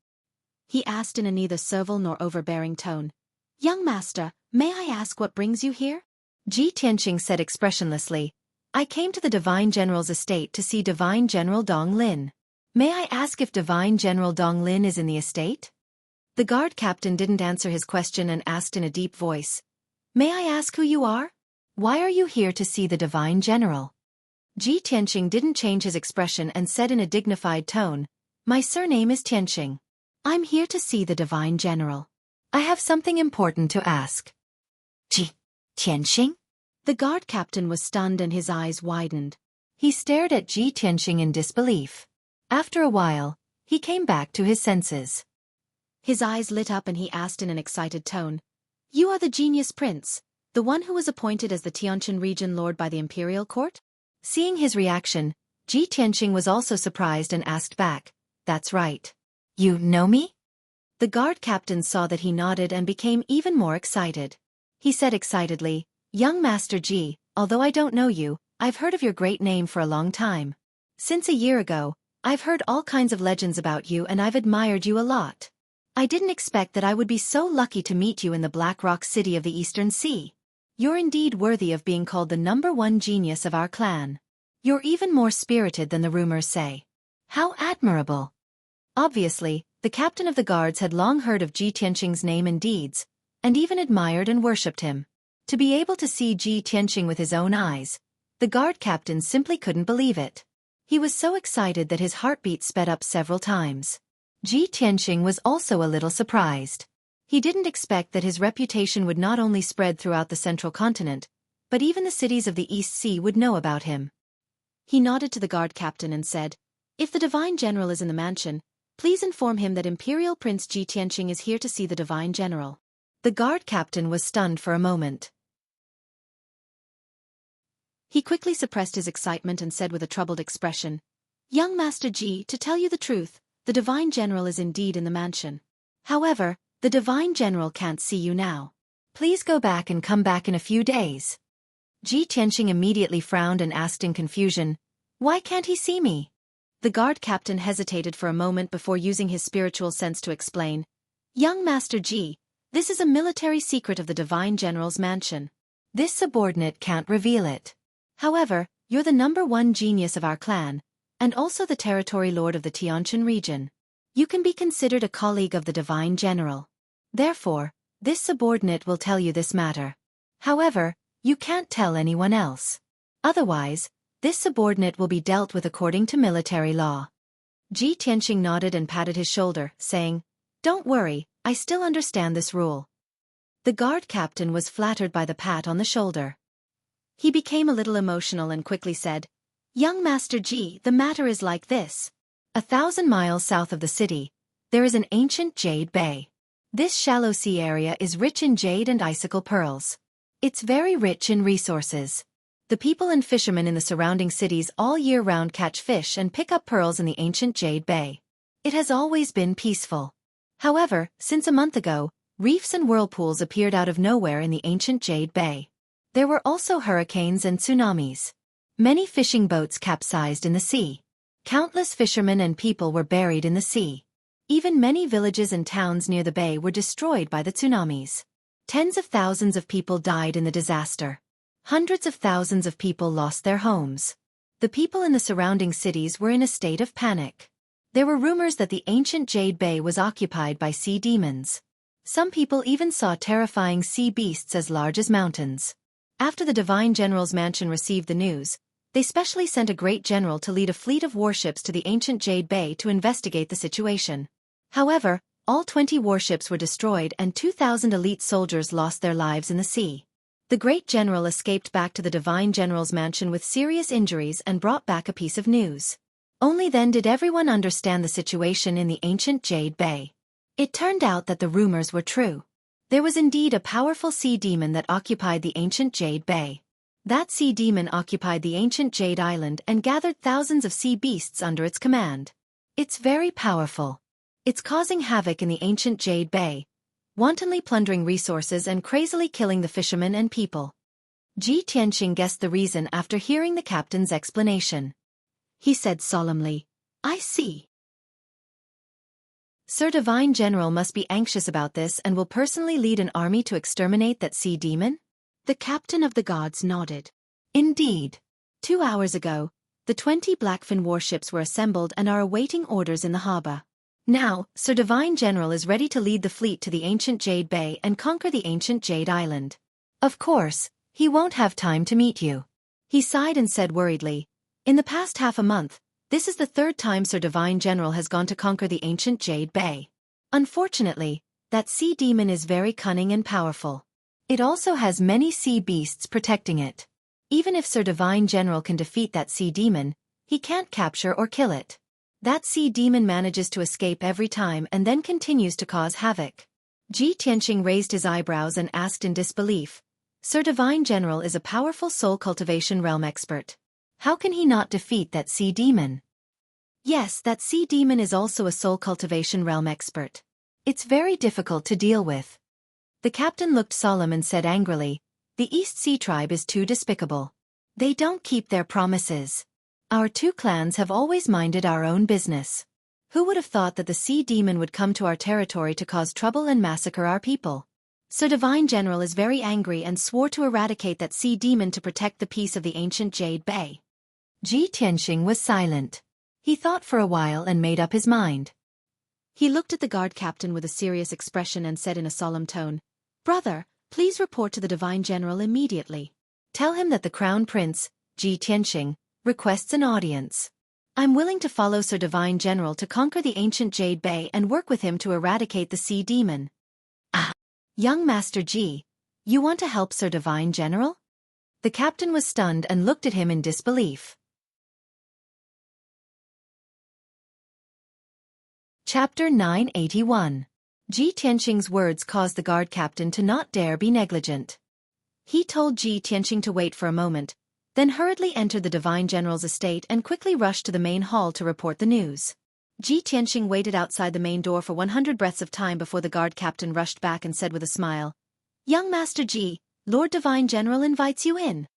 He asked in a neither servile nor overbearing tone, "Young master, may I ask what brings you here?" Ji Tianxing said expressionlessly, "I came to the Divine General's estate to see Divine General Dong Lin. May I ask if Divine General Dong Lin is in the estate?" The guard captain didn't answer his question and asked in a deep voice, "May I ask who you are? Why are you here to see the Divine General?" Ji Tianxing didn't change his expression and said in a dignified tone, "My surname is Tianxing. I'm here to see the Divine General. I have something important to ask." Ji Tianxing? The guard captain was stunned and his eyes widened. He stared at Ji Tianxing in disbelief. After a while, he came back to his senses. His eyes lit up and he asked in an excited tone, "You are the genius prince, the one who was appointed as the Tianjin region lord by the imperial court?" Seeing his reaction, Ji Tianxing was also surprised and asked back, "That's right. You know me?" The guard captain saw that he nodded and became even more excited. He said excitedly, "Young Master Ji, although I don't know you, I've heard of your great name for a long time. Since a year ago, I've heard all kinds of legends about you and I've admired you a lot. I didn't expect that I would be so lucky to meet you in the Black Rock City of the Eastern Sea. You're indeed worthy of being called the #1 genius of our clan. You're even more spirited than the rumors say. How admirable." Obviously, the captain of the guards had long heard of Ji Tianxing's name and deeds, and even admired and worshipped him. To be able to see Ji Tianxing with his own eyes, the guard captain simply couldn't believe it. He was so excited that his heartbeat sped up several times. Ji Tianxing was also a little surprised. He didn't expect that his reputation would not only spread throughout the central continent, but even the cities of the East Sea would know about him. He nodded to the guard captain and said, "If the Divine General is in the mansion, please inform him that Imperial Prince Ji Tianxing is here to see the Divine General." The guard captain was stunned for a moment. He quickly suppressed his excitement and said with a troubled expression, "Young Master Ji, to tell you the truth, the Divine General is indeed in the mansion. However, the Divine General can't see you now. Please go back and come back in a few days." Ji Tianxing immediately frowned and asked in confusion, "Why can't he see me?" The guard captain hesitated for a moment before using his spiritual sense to explain, "Young Master Ji, this is a military secret of the Divine General's mansion. This subordinate can't reveal it. However, you're the #1 genius of our clan, and also the territory lord of the Tianjin region. You can be considered a colleague of the Divine General. Therefore, this subordinate will tell you this matter. However, you can't tell anyone else. Otherwise, this subordinate will be dealt with according to military law." Ji Tianxing nodded and patted his shoulder, saying, "Don't worry, I still understand this rule." The guard captain was flattered by the pat on the shoulder. He became a little emotional and quickly said, "Young Master Ji, the matter is like this. 1,000 miles south of the city, there is an ancient jade bay. This shallow sea area is rich in jade and icicle pearls. It's very rich in resources. The people and fishermen in the surrounding cities all year round catch fish and pick up pearls in the ancient jade bay. It has always been peaceful. However, since a month ago, reefs and whirlpools appeared out of nowhere in the ancient jade bay. There were also hurricanes and tsunamis. Many fishing boats capsized in the sea. Countless fishermen and people were buried in the sea. Even many villages and towns near the bay were destroyed by the tsunamis. Tens of thousands of people died in the disaster. Hundreds of thousands of people lost their homes. The people in the surrounding cities were in a state of panic. There were rumors that the ancient Jade Bay was occupied by sea demons. Some people even saw terrifying sea beasts as large as mountains. After the Divine General's mansion received the news, they specially sent a great general to lead a fleet of warships to the ancient Jade Bay to investigate the situation. However, all 20 warships were destroyed and 2,000 elite soldiers lost their lives in the sea. The great general escaped back to the Divine General's mansion with serious injuries and brought back a piece of news. Only then did everyone understand the situation in the ancient Jade Bay. It turned out that the rumors were true. There was indeed a powerful sea demon that occupied the ancient Jade Bay. That sea demon occupied the ancient Jade Island and gathered thousands of sea beasts under its command. It's very powerful. It's causing havoc in the ancient Jade Bay, wantonly plundering resources and crazily killing the fishermen and people. Ji Tianqing guessed the reason after hearing the captain's explanation. He said solemnly, "I see. Sir Divine General must be anxious about this and will personally lead an army to exterminate that sea demon?" The captain of the gods nodded. Indeed. 2 hours ago, the 20 Blackfin warships were assembled and are awaiting orders in the harbor. Now, Sir Divine General is ready to lead the fleet to the ancient Jade Bay and conquer the ancient Jade Island. Of course, he won't have time to meet you. He sighed and said worriedly, "In the past half a month, this is the 3rd time Sir Divine General has gone to conquer the ancient Jade Bay. Unfortunately, that sea demon is very cunning and powerful. It also has many sea beasts protecting it. Even if Sir Divine General can defeat that sea demon, he can't capture or kill it. That sea demon manages to escape every time and then continues to cause havoc." Ji Tianqing raised his eyebrows and asked in disbelief, "Sir Divine General is a powerful soul cultivation realm expert. How can he not defeat that sea demon?" "Yes, that sea demon is also a soul cultivation realm expert. It's very difficult to deal with." The captain looked solemn and said angrily, "The East Sea tribe is too despicable. They don't keep their promises. Our 2 clans have always minded our own business. Who would have thought that the sea demon would come to our territory to cause trouble and massacre our people? Sir Divine General is very angry and swore to eradicate that sea demon to protect the peace of the ancient Jade Bay." Ji Tianqing was silent. He thought for a while and made up his mind. He looked at the guard captain with a serious expression and said in a solemn tone, "Brother, please report to the Divine General immediately. Tell him that the Crown Prince, Ji Tianqing, requests an audience. I'm willing to follow Sir Divine General to conquer the ancient Jade Bay and work with him to eradicate the sea demon." "Ah! Young Master Ji, you want to help Sir Divine General?" The captain was stunned and looked at him in disbelief. Chapter 981. Ji Tianqing's words caused the guard captain to not dare be negligent. He told Ji Tianqing to wait for a moment, then hurriedly entered the Divine General's estate and quickly rushed to the main hall to report the news. Ji Tianqing waited outside the main door for 100 breaths of time before the guard captain rushed back and said with a smile, "Young Master Ji, Lord Divine General invites you in."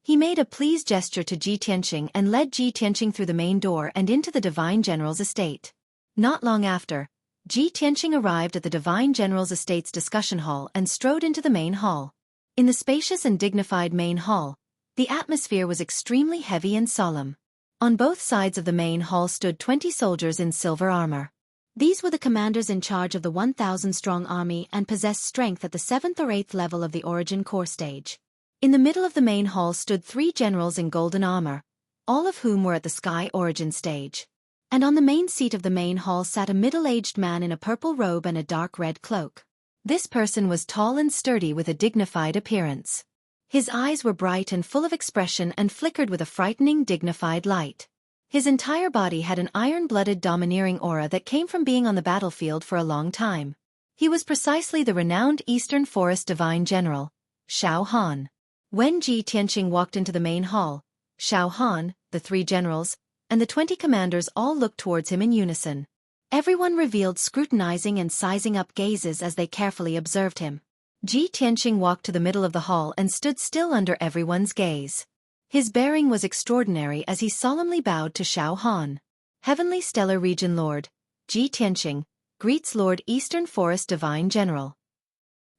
He made a pleased gesture to Ji Tianqing and led Ji Tianqing through the main door and into the Divine General's estate. Not long after, Ji Tianqing arrived at the Divine General's estate's discussion hall and strode into the main hall. In the spacious and dignified main hall, the atmosphere was extremely heavy and solemn. On both sides of the main hall stood 20 soldiers in silver armor. These were the commanders in charge of the 1,000-strong army and possessed strength at the 7th or 8th level of the Origin Core stage. In the middle of the main hall stood 3 generals in golden armor, all of whom were at the Sky Origin stage. And on the main seat of the main hall sat a middle-aged man in a purple robe and a dark red cloak. This person was tall and sturdy with a dignified appearance. His eyes were bright and full of expression and flickered with a frightening dignified light. His entire body had an iron-blooded domineering aura that came from being on the battlefield for a long time. He was precisely the renowned Eastern Forest Divine General, Xiao Han. When Ji Tianqing walked into the main hall, Xiao Han, the 3 generals, and the 20 commanders all looked towards him in unison. Everyone revealed scrutinizing and sizing up gazes as they carefully observed him. Ji Tianqing walked to the middle of the hall and stood still under everyone's gaze. His bearing was extraordinary as he solemnly bowed to Xiao Han. Heavenly Stellar Region Lord, Ji Tianqing, greets Lord Eastern Forest Divine General.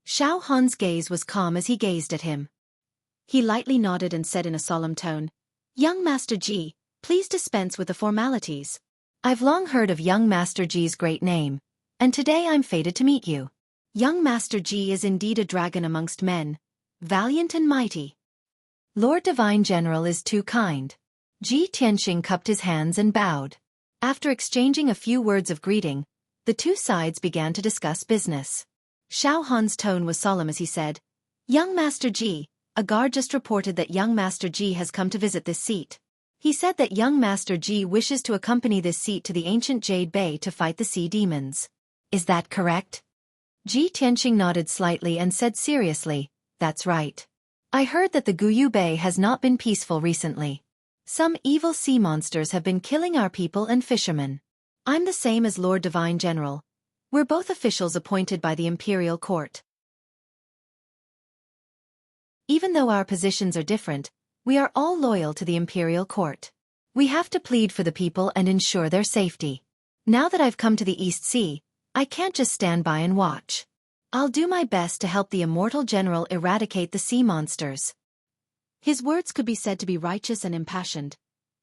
Xiao Han's gaze was calm as he gazed at him. He lightly nodded and said in a solemn tone, Young Master Ji, please dispense with the formalities. I've long heard of young Master Ji's great name, and today I'm fated to meet you. Young Master Ji is indeed a dragon amongst men, valiant and mighty. Lord Divine General is too kind. Ji Tianqing cupped his hands and bowed. After exchanging a few words of greeting, the two sides began to discuss business. Xiao Han's tone was solemn as he said, Young Master Ji, a guard just reported that young Master Ji has come to visit this seat. He said that young Master Ji wishes to accompany this seat to the ancient Jade Bay to fight the sea demons. Is that correct? Ji Tianqing nodded slightly and said seriously, That's right. I heard that the Guyu Bay has not been peaceful recently. Some evil sea monsters have been killing our people and fishermen. I'm the same as Lord Divine General. We're both officials appointed by the Imperial Court. Even though our positions are different, we are all loyal to the Imperial Court. We have to plead for the people and ensure their safety. Now that I've come to the East Sea, I can't just stand by and watch. I'll do my best to help the immortal general eradicate the sea monsters. His words could be said to be righteous and impassioned,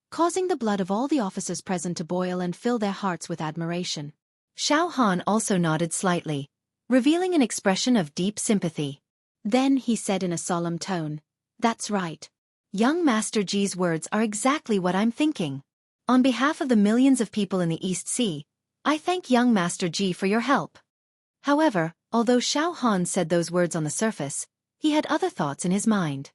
causing the blood of all the officers present to boil and fill their hearts with admiration. Xiao Han also nodded slightly, revealing an expression of deep sympathy. Then he said in a solemn tone, That's right. Young Master Ji's words are exactly what I'm thinking. On behalf of the millions of people in the East Sea, I thank young Master Ji for your help. However, although Xiao Han said those words on the surface, he had other thoughts in his mind.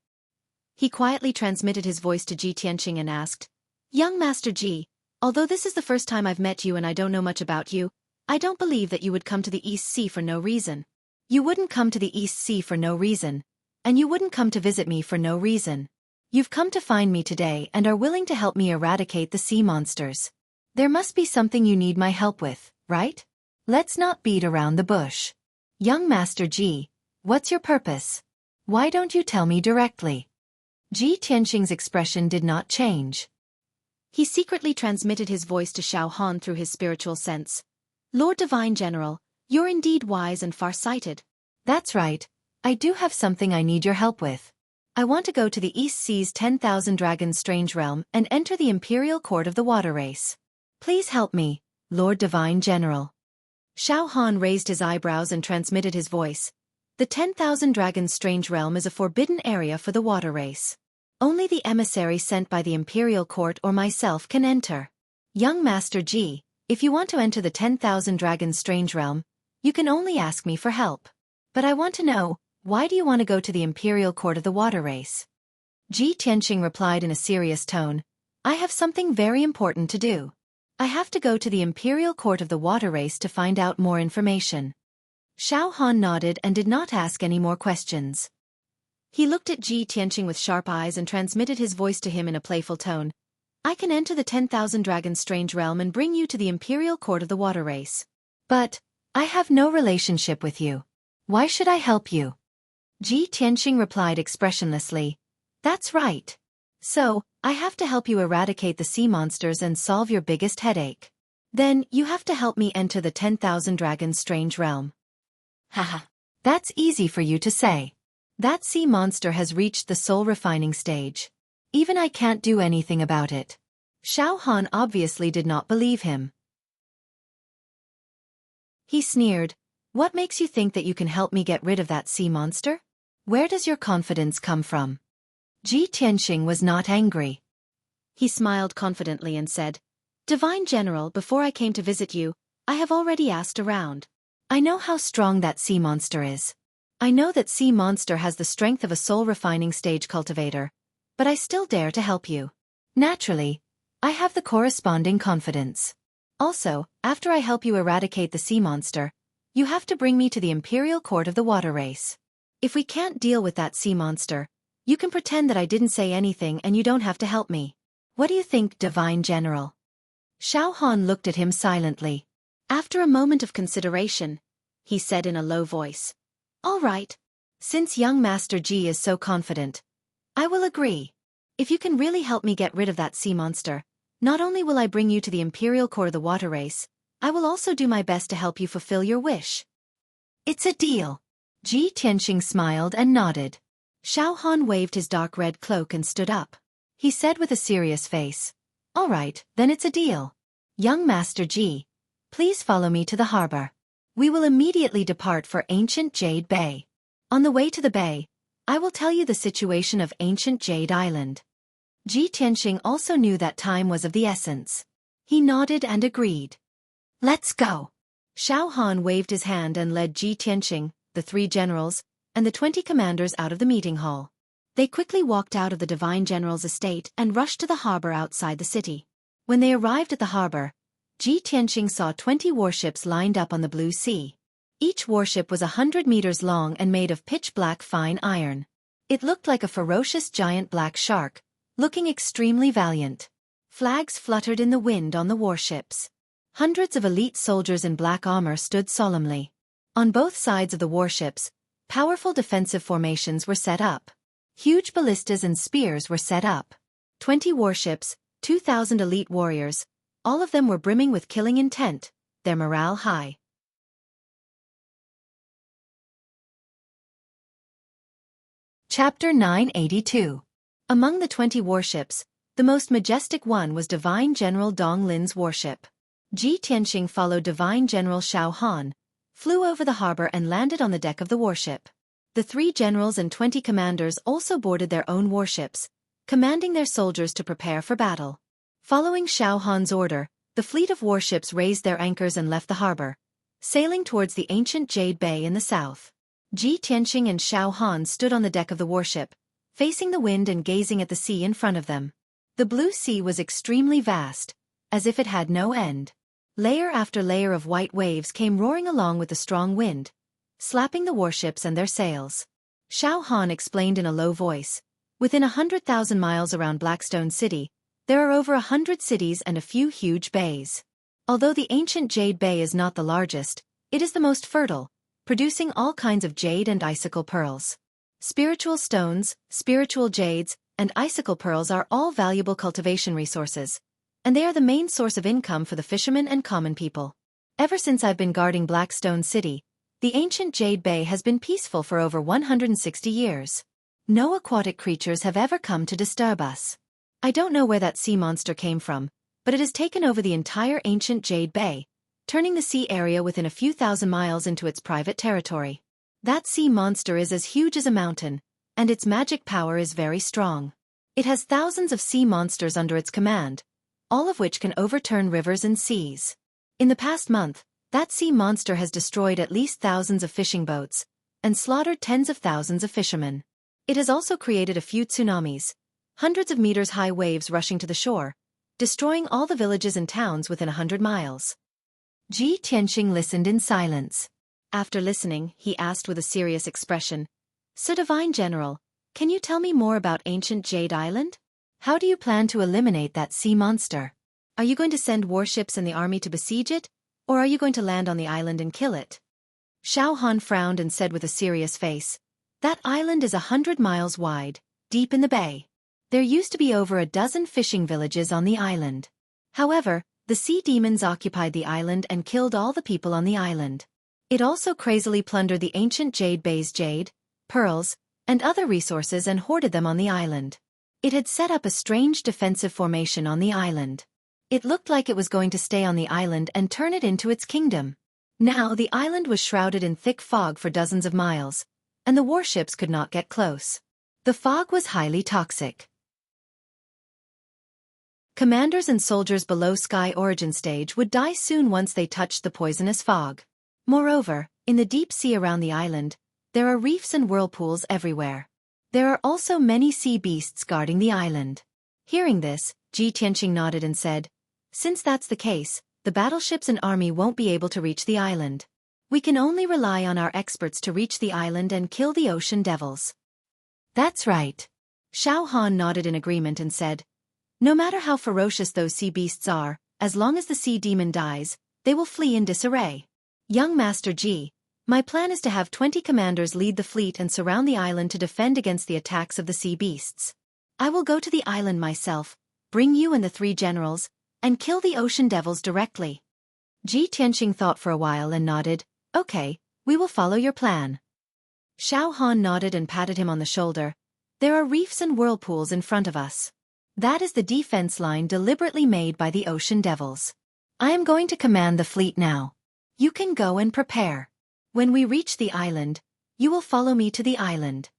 He quietly transmitted his voice to Ji Tianqing and asked, Young Master Ji, although this is the first time I've met you and I don't know much about you, I don't believe that you would come to the East Sea for no reason. You wouldn't come to the East Sea for no reason, and you wouldn't come to visit me for no reason. You've come to find me today and are willing to help me eradicate the sea monsters. There must be something you need my help with, right? Let's not beat around the bush. Young Master Ji, what's your purpose? Why don't you tell me directly? Ji Tianqing's expression did not change. He secretly transmitted his voice to Xiao Han through his spiritual sense. Lord Divine General, you're indeed wise and far-sighted. That's right. I do have something I need your help with. I want to go to the East Sea's 10,000 Dragons Strange Realm and enter the Imperial Court of the Water Race. Please help me, Lord Divine General. Xiao Han raised his eyebrows and transmitted his voice. The 10,000 Dragons Strange Realm is a forbidden area for the water race. Only the emissary sent by the Imperial Court or myself can enter. Young Master Ji, if you want to enter the 10,000 Dragons Strange Realm, you can only ask me for help. But I want to know, why do you want to go to the Imperial Court of the Water Race? Ji Tianqing replied in a serious tone, I have something very important to do. I have to go to the Imperial Court of the Water Race to find out more information. Xiao Han nodded and did not ask any more questions. He looked at Ji Tianqing with sharp eyes and transmitted his voice to him in a playful tone. I can enter the 10,000 Dragons Strange Realm and bring you to the Imperial Court of the Water Race. But I have no relationship with you. Why should I help you? Ji Tianqing replied expressionlessly. That's right. So, I have to help you eradicate the sea monsters and solve your biggest headache. Then, you have to help me enter the 10,000 Dragons Strange Realm. Haha. That's easy for you to say. That sea monster has reached the soul refining stage. Even I can't do anything about it. Xiao Han obviously did not believe him. He sneered. What makes you think that you can help me get rid of that sea monster? Where does your confidence come from? Ji Tianqing was not angry. He smiled confidently and said, Divine General, before I came to visit you, I have already asked around. I know how strong that sea monster is. I know that sea monster has the strength of a soul-refining stage cultivator, but I still dare to help you. Naturally, I have the corresponding confidence. Also, after I help you eradicate the sea monster, you have to bring me to the Imperial Court of the Water Race. If we can't deal with that sea monster, you can pretend that I didn't say anything and you don't have to help me. What do you think, Divine General? Xiao Han looked at him silently. After a moment of consideration, he said in a low voice, All right. Since young Master Ji is so confident, I will agree. If you can really help me get rid of that sea monster, not only will I bring you to the Imperial Court of the Water Race, I will also do my best to help you fulfill your wish. It's a deal. Ji Tianxing smiled and nodded. Xiao Han waved his dark red cloak and stood up. He said with a serious face, "All right, then it's a deal. Young Master Ji, please follow me to the harbor. We will immediately depart for Ancient Jade Bay. On the way to the bay, I will tell you the situation of Ancient Jade Island." Ji Tianxing also knew that time was of the essence. He nodded and agreed. "Let's go." Xiao Han waved his hand and led Ji Tianxing, the 3 generals, and the 20 commanders out of the meeting hall. They quickly walked out of the Divine General's estate and rushed to the harbor outside the city. When they arrived at the harbor, Ji Tianxing saw 20 warships lined up on the blue sea. Each warship was 100 meters long and made of pitch-black fine iron. It looked like a ferocious giant black shark, looking extremely valiant. Flags fluttered in the wind on the warships. Hundreds of elite soldiers in black armor stood solemnly. On both sides of the warships, powerful defensive formations were set up. Huge ballistas and spears were set up. 20 warships, 2,000 elite warriors, all of them were brimming with killing intent, their morale high. Chapter 982. Among the 20 warships, the most majestic one was Divine General Dong Lin's warship. Ji Tianxing followed Divine General Xiao Han, flew over the harbor and landed on the deck of the warship. The 3 generals and 20 commanders also boarded their own warships, commanding their soldiers to prepare for battle. Following Xiao Han's order, the fleet of warships raised their anchors and left the harbor, sailing towards the ancient Jade Bay in the south. Ji Tianxing and Xiao Han stood on the deck of the warship, facing the wind and gazing at the sea in front of them. The blue sea was extremely vast, as if it had no end. Layer after layer of white waves came roaring along with the strong wind, slapping the warships and their sails. Xiao Han explained in a low voice, "Within 100,000 miles around Blackstone City, there are over 100 cities and a few huge bays. Although the ancient Jade Bay is not the largest, it is the most fertile, producing all kinds of jade and icicle pearls. Spiritual stones, spiritual jades, and icicle pearls are all valuable cultivation resources, and they are the main source of income for the fishermen and common people. Ever since I've been guarding Blackstone City, the ancient Jade Bay has been peaceful for over 160 years. No aquatic creatures have ever come to disturb us. I don't know where that sea monster came from, but it has taken over the entire ancient Jade Bay, turning the sea area within a few thousand miles into its private territory. That sea monster is as huge as a mountain, and its magic power is very strong. It has thousands of sea monsters under its command, all of which can overturn rivers and seas. In the past month, that sea monster has destroyed at least thousands of fishing boats, and slaughtered tens of thousands of fishermen. It has also created a few tsunamis, hundreds of meters high waves rushing to the shore, destroying all the villages and towns within 100 miles. Ji Tianxing listened in silence. After listening, he asked with a serious expression, "Sir Divine General, can you tell me more about ancient Jade Island? How do you plan to eliminate that sea monster? Are you going to send warships and the army to besiege it, or are you going to land on the island and kill it?" Xiao Han frowned and said with a serious face, "That island is 100 miles wide, deep in the bay. There used to be over a dozen fishing villages on the island. However, the sea demons occupied the island and killed all the people on the island. It also crazily plundered the ancient Jade Bay's jade, pearls, and other resources and hoarded them on the island. It had set up a strange defensive formation on the island. It looked like it was going to stay on the island and turn it into its kingdom. Now the island was shrouded in thick fog for dozens of miles, and the warships could not get close. The fog was highly toxic. Commanders and soldiers below Sky Origin Stage would die soon once they touched the poisonous fog. Moreover, in the deep sea around the island, there are reefs and whirlpools everywhere. There are also many sea beasts guarding the island." Hearing this, Ji Tianxing nodded and said, "Since that's the case, the battleships and army won't be able to reach the island. We can only rely on our experts to reach the island and kill the ocean devils." "That's right." Xiao Han nodded in agreement and said, "No matter how ferocious those sea beasts are, as long as the sea demon dies, they will flee in disarray. Young Master Ji, my plan is to have 20 commanders lead the fleet and surround the island to defend against the attacks of the sea beasts. I will go to the island myself, bring you and the 3 generals, and kill the ocean devils directly. Ji Tianqing thought for a while and nodded. Okay, we will follow your plan. Xiao Han nodded and patted him on the shoulder. There are reefs and whirlpools in front of us. That is the defense line deliberately made by the ocean devils. I am going to command the fleet now. You can go and prepare. When we reach the island, you will follow me to the island.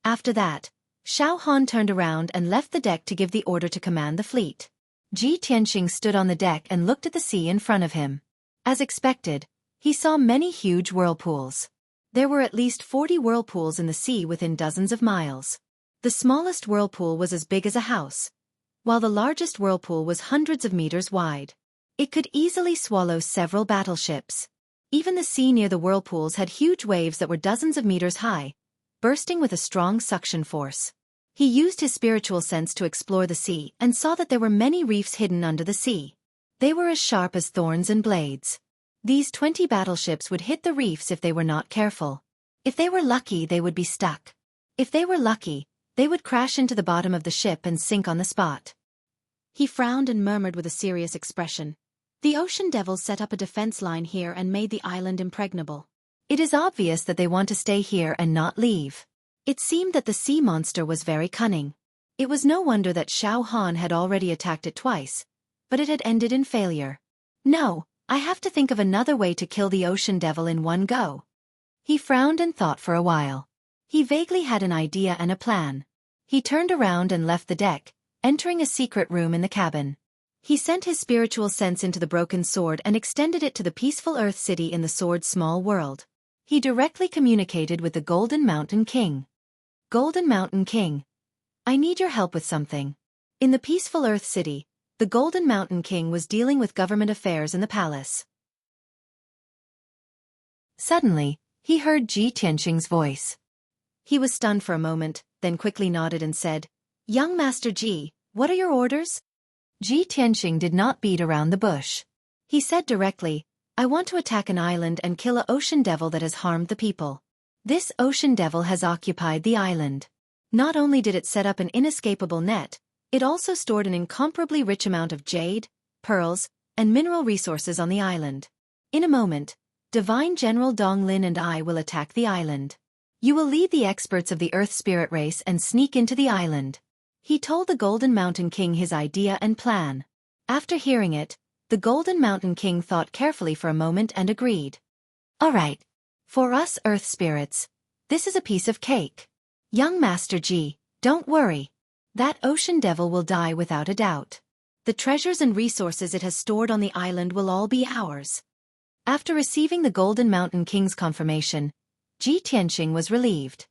After that, Xiao Han turned around and left the deck to give the order to command the fleet. Ji Tianqing stood on the deck and looked at the sea in front of him. As expected, he saw many huge whirlpools. There were at least 40 whirlpools in the sea within dozens of miles. The smallest whirlpool was as big as a house, while the largest whirlpool was hundreds of meters wide. It could easily swallow several battleships. Even the sea near the whirlpools had huge waves that were dozens of meters high, bursting with a strong suction force. He used his spiritual sense to explore the sea and saw that there were many reefs hidden under the sea. They were as sharp as thorns and blades. These 20 battleships would hit the reefs if they were not careful. If they were lucky, they would be stuck. If they were lucky, they would crash into the bottom of the ship and sink on the spot. He frowned and murmured with a serious expression. The ocean devils set up a defense line here and made the island impregnable. It is obvious that they want to stay here and not leave. It seemed that the sea monster was very cunning. It was no wonder that Xiao Han had already attacked it twice, but it had ended in failure. No, I have to think of another way to kill the ocean devil in one go. He frowned and thought for a while. He vaguely had an idea and a plan. He turned around and left the deck, entering a secret room in the cabin. He sent his spiritual sense into the broken sword and extended it to the peaceful Earth city in the sword's small world. He directly communicated with the Golden Mountain King. Golden Mountain King, I need your help with something. In the peaceful Earth city, the Golden Mountain King was dealing with government affairs in the palace. Suddenly, he heard Ji Tianqing's voice. He was stunned for a moment, then quickly nodded and said, Young Master Ji, what are your orders? Ji Tianqing did not beat around the bush. He said directly, I want to attack an island and kill an ocean devil that has harmed the people. This ocean devil has occupied the island. Not only did it set up an inescapable net, it also stored an incomparably rich amount of jade, pearls, and mineral resources on the island. In a moment, Divine General Dong Lin and I will attack the island. You will lead the experts of the Earth Spirit race and sneak into the island. He told the Golden Mountain King his idea and plan. After hearing it, the Golden Mountain King thought carefully for a moment and agreed. All right. For us Earth Spirits, this is a piece of cake. Young Master Ji, don't worry. That ocean devil will die without a doubt. The treasures and resources it has stored on the island will all be ours. After receiving the Golden Mountain King's confirmation, Ji Tianqing was relieved.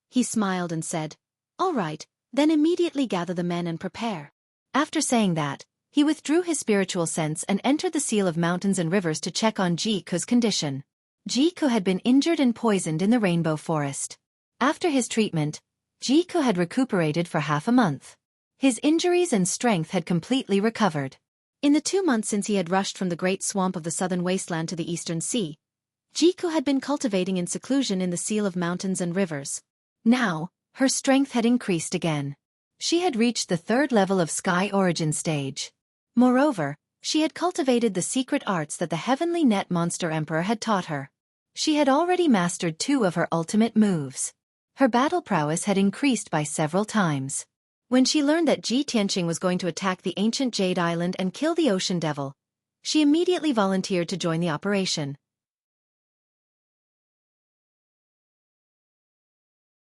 He smiled and said, All right, then immediately gather the men and prepare. After saying that, he withdrew his spiritual sense and entered the Seal of Mountains and Rivers to check on Xueqi's condition. Xueqi had been injured and poisoned in the rainbow forest. After his treatment, Xueqi had recuperated for half a month. His injuries and strength had completely recovered. In the 2 months since he had rushed from the great swamp of the southern wasteland to the eastern sea, Xueqi had been cultivating in seclusion in the Seal of Mountains and Rivers. Now, her strength had increased again. She had reached the 3rd level of Sky Origin stage. Moreover, she had cultivated the secret arts that the Heavenly Net Monster Emperor had taught her. She had already mastered 2 of her ultimate moves. Her battle prowess had increased by several times. When she learned that Ji Tianqing was going to attack the ancient Jade Island and kill the ocean devil, she immediately volunteered to join the operation.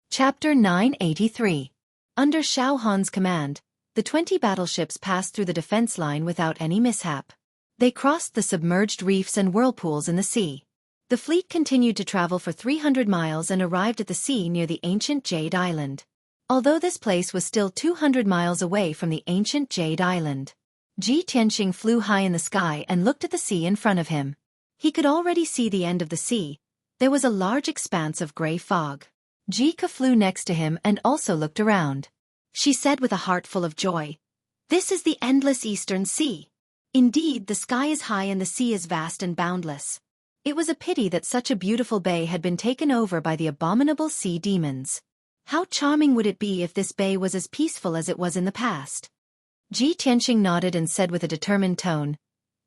Chapter 983. Under Xiao Han's command, the 20 battleships passed through the defense line without any mishap. They crossed the submerged reefs and whirlpools in the sea. The fleet continued to travel for 300 miles and arrived at the sea near the ancient Jade Island. Although this place was still 200 miles away from the ancient Jade Island, Ji Tianqing flew high in the sky and looked at the sea in front of him. He could already see the end of the sea. There was a large expanse of gray fog. Xueqi flew next to him and also looked around. She said with a heart full of joy, This is the endless eastern sea. Indeed, the sky is high and the sea is vast and boundless. It was a pity that such a beautiful bay had been taken over by the abominable sea demons. How charming would it be if this bay was as peaceful as it was in the past? Ji Tianqing nodded and said with a determined tone,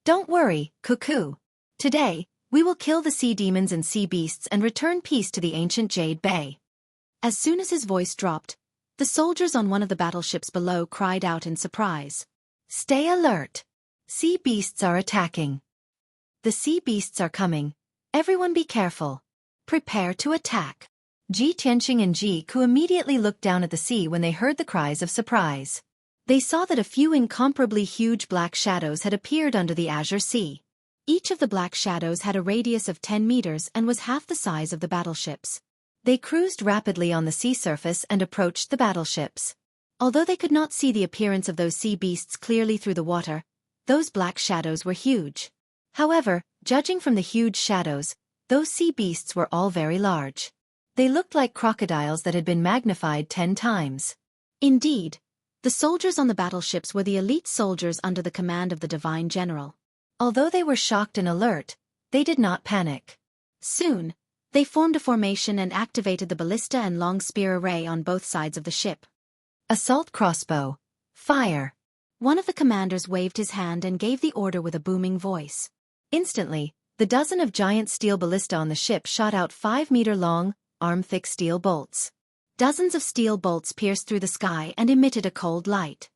"Don't worry, Cuckoo. Today, we will kill the sea demons and sea beasts and return peace to the ancient Jade Bay." As soon as his voice dropped, the soldiers on one of the battleships below cried out in surprise. "Stay alert! Sea beasts are attacking. The sea beasts are coming. Everyone be careful. Prepare to attack." Ji Tianqing and Ji Ku immediately looked down at the sea when they heard the cries of surprise. They saw that a few incomparably huge black shadows had appeared under the azure sea. Each of the black shadows had a radius of 10 meters and was half the size of the battleships. They cruised rapidly on the sea surface and approached the battleships. Although they could not see the appearance of those sea beasts clearly through the water, those black shadows were huge. However, judging from the huge shadows, those sea beasts were all very large. They looked like crocodiles that had been magnified 10 times. Indeed, the soldiers on the battleships were the elite soldiers under the command of the divine general. Although they were shocked and alert, they did not panic. Soon, they formed a formation and activated the ballista and long spear array on both sides of the ship. "Assault crossbow. Fire!" One of the commanders waved his hand and gave the order with a booming voice. Instantly, the dozen of giant steel ballista on the ship shot out 5-meter-long, arm-thick steel bolts. Dozens of steel bolts pierced through the sky and emitted a cold light.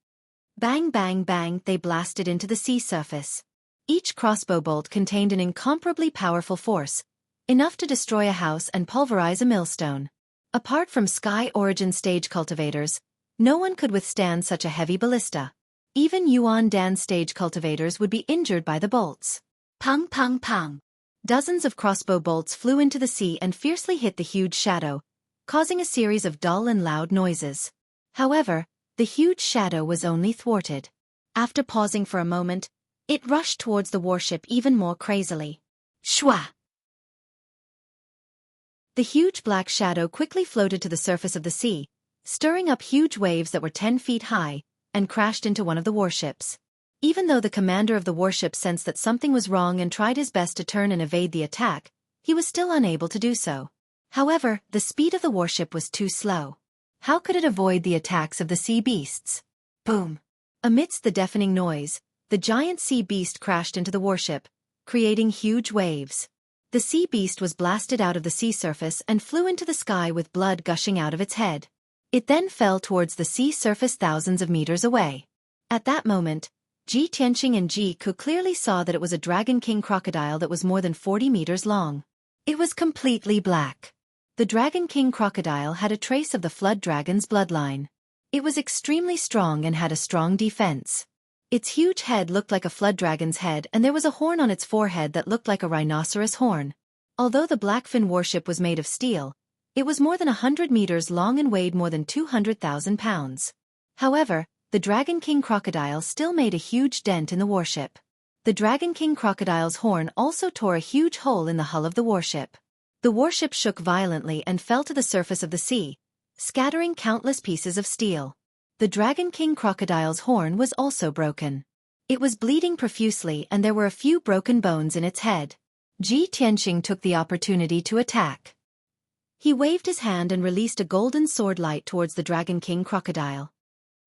Bang, bang, bang, they blasted into the sea surface. Each crossbow bolt contained an incomparably powerful force, enough to destroy a house and pulverize a millstone. Apart from Sky Origin stage cultivators, no one could withstand such a heavy ballista. Even Yuan Dan stage cultivators would be injured by the bolts. Pang, pang, pang. Dozens of crossbow bolts flew into the sea and fiercely hit the huge shadow, causing a series of dull and loud noises. However, the huge shadow was only thwarted. After pausing for a moment, it rushed towards the warship even more crazily. Shwa! The huge black shadow quickly floated to the surface of the sea, stirring up huge waves that were 10 feet high, and crashed into one of the warships. Even though the commander of the warship sensed that something was wrong and tried his best to turn and evade the attack, he was still unable to do so. However, the speed of the warship was too slow. How could it avoid the attacks of the sea beasts? Boom! Amidst the deafening noise, the giant sea beast crashed into the warship, creating huge waves. The sea beast was blasted out of the sea surface and flew into the sky with blood gushing out of its head. It then fell towards the sea surface thousands of meters away. At that moment, Ji Tianqing and Ji Ku clearly saw that it was a Dragon King crocodile that was more than 40 meters long. It was completely black. The Dragon King crocodile had a trace of the Flood Dragon's bloodline. It was extremely strong and had a strong defense. Its huge head looked like a Flood Dragon's head and there was a horn on its forehead that looked like a rhinoceros horn. Although the Blackfin warship was made of steel, it was more than 100 meters long and weighed more than 200,000 pounds. However, the Dragon King crocodile still made a huge dent in the warship. The Dragon King crocodile's horn also tore a huge hole in the hull of the warship. The warship shook violently and fell to the surface of the sea, scattering countless pieces of steel. The Dragon King crocodile's horn was also broken. It was bleeding profusely and there were a few broken bones in its head. Ji Tianqing took the opportunity to attack. He waved his hand and released a golden sword light towards the Dragon King crocodile.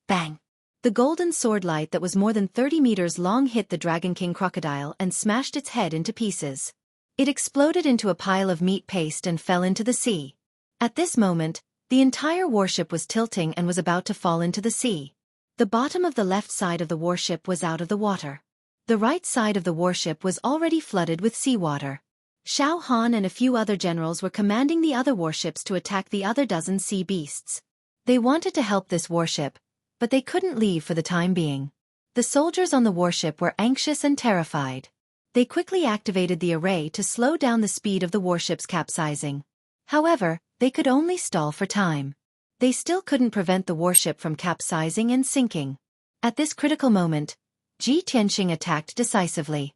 Bang! The golden sword light that was more than 30 meters long hit the Dragon King crocodile and smashed its head into pieces. It exploded into a pile of meat paste and fell into the sea. At this moment, the entire warship was tilting and was about to fall into the sea. The bottom of the left side of the warship was out of the water. The right side of the warship was already flooded with seawater. Xiao Han and a few other generals were commanding the other warships to attack the other dozen sea beasts. They wanted to help this warship, but they couldn't leave for the time being. The soldiers on the warship were anxious and terrified. They quickly activated the array to slow down the speed of the warship's capsizing. However, they could only stall for time. They still couldn't prevent the warship from capsizing and sinking. At this critical moment, Ji Tianqing attacked decisively.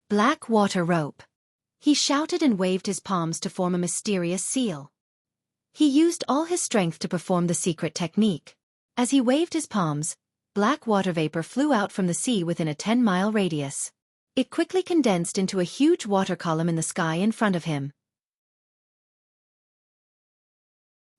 Black water rope. He shouted and waved his palms to form a mysterious seal. He used all his strength to perform the secret technique. As he waved his palms, black water vapor flew out from the sea within a 10-mile radius. It quickly condensed into a huge water column in the sky in front of him.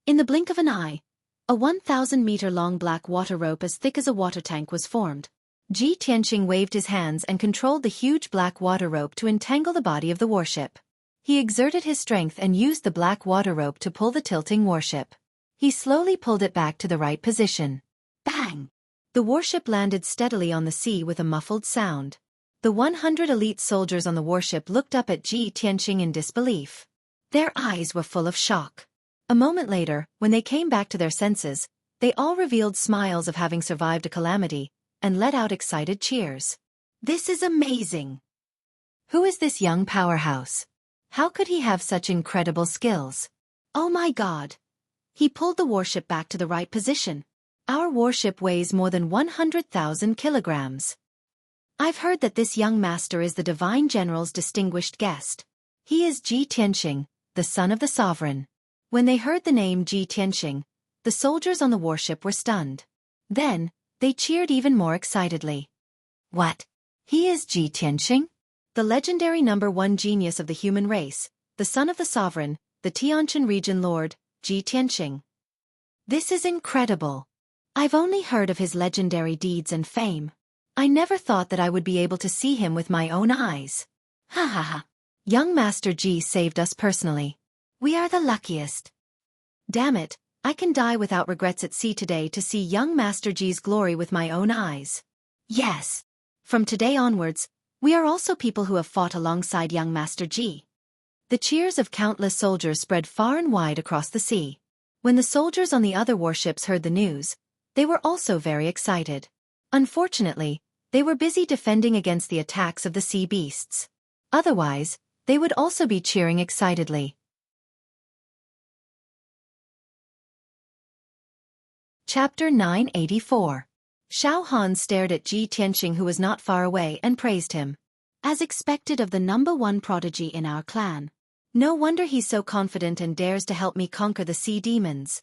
In the blink of an eye, a 1,000-meter-long black water rope as thick as a water tank was formed. Ji Tianqing waved his hands and controlled the huge black water rope to entangle the body of the warship. He exerted his strength and used the black water rope to pull the tilting warship. He slowly pulled it back to the right position. Bang! The warship landed steadily on the sea with a muffled sound. The 100 elite soldiers on the warship looked up at Ji Tianqing in disbelief. Their eyes were full of shock. A moment later, when they came back to their senses, they all revealed smiles of having survived a calamity, and let out excited cheers. This is amazing! Who is this young powerhouse? How could he have such incredible skills? Oh my God! He pulled the warship back to the right position. Our warship weighs more than 100,000 kilograms. I've heard that this young master is the Divine General's distinguished guest. He is Ji Tianqing, the son of the sovereign. When they heard the name Ji Tianqing, the soldiers on the warship were stunned. Then, they cheered even more excitedly. What? He is Ji Tianqing? The legendary #1 genius of the human race, the son of the sovereign, the Tianqian region lord, Ji Tianqing. This is incredible. I've only heard of his legendary deeds and fame. I never thought that I would be able to see him with my own eyes. Ha ha ha. Young Master Ji saved us personally. We are the luckiest. Damn it, I can die without regrets at sea today to see young Master Ji's glory with my own eyes. Yes. From today onwards, we are also people who have fought alongside young Master Ji. The cheers of countless soldiers spread far and wide across the sea. When the soldiers on the other warships heard the news, they were also very excited. Unfortunately, they were busy defending against the attacks of the sea beasts. Otherwise, they would also be cheering excitedly. Chapter 984. Xiao Han stared at Ji Tianqing, who was not far away, and praised him. As expected of the #1 prodigy in our clan. No wonder he's so confident and dares to help me conquer the sea demons.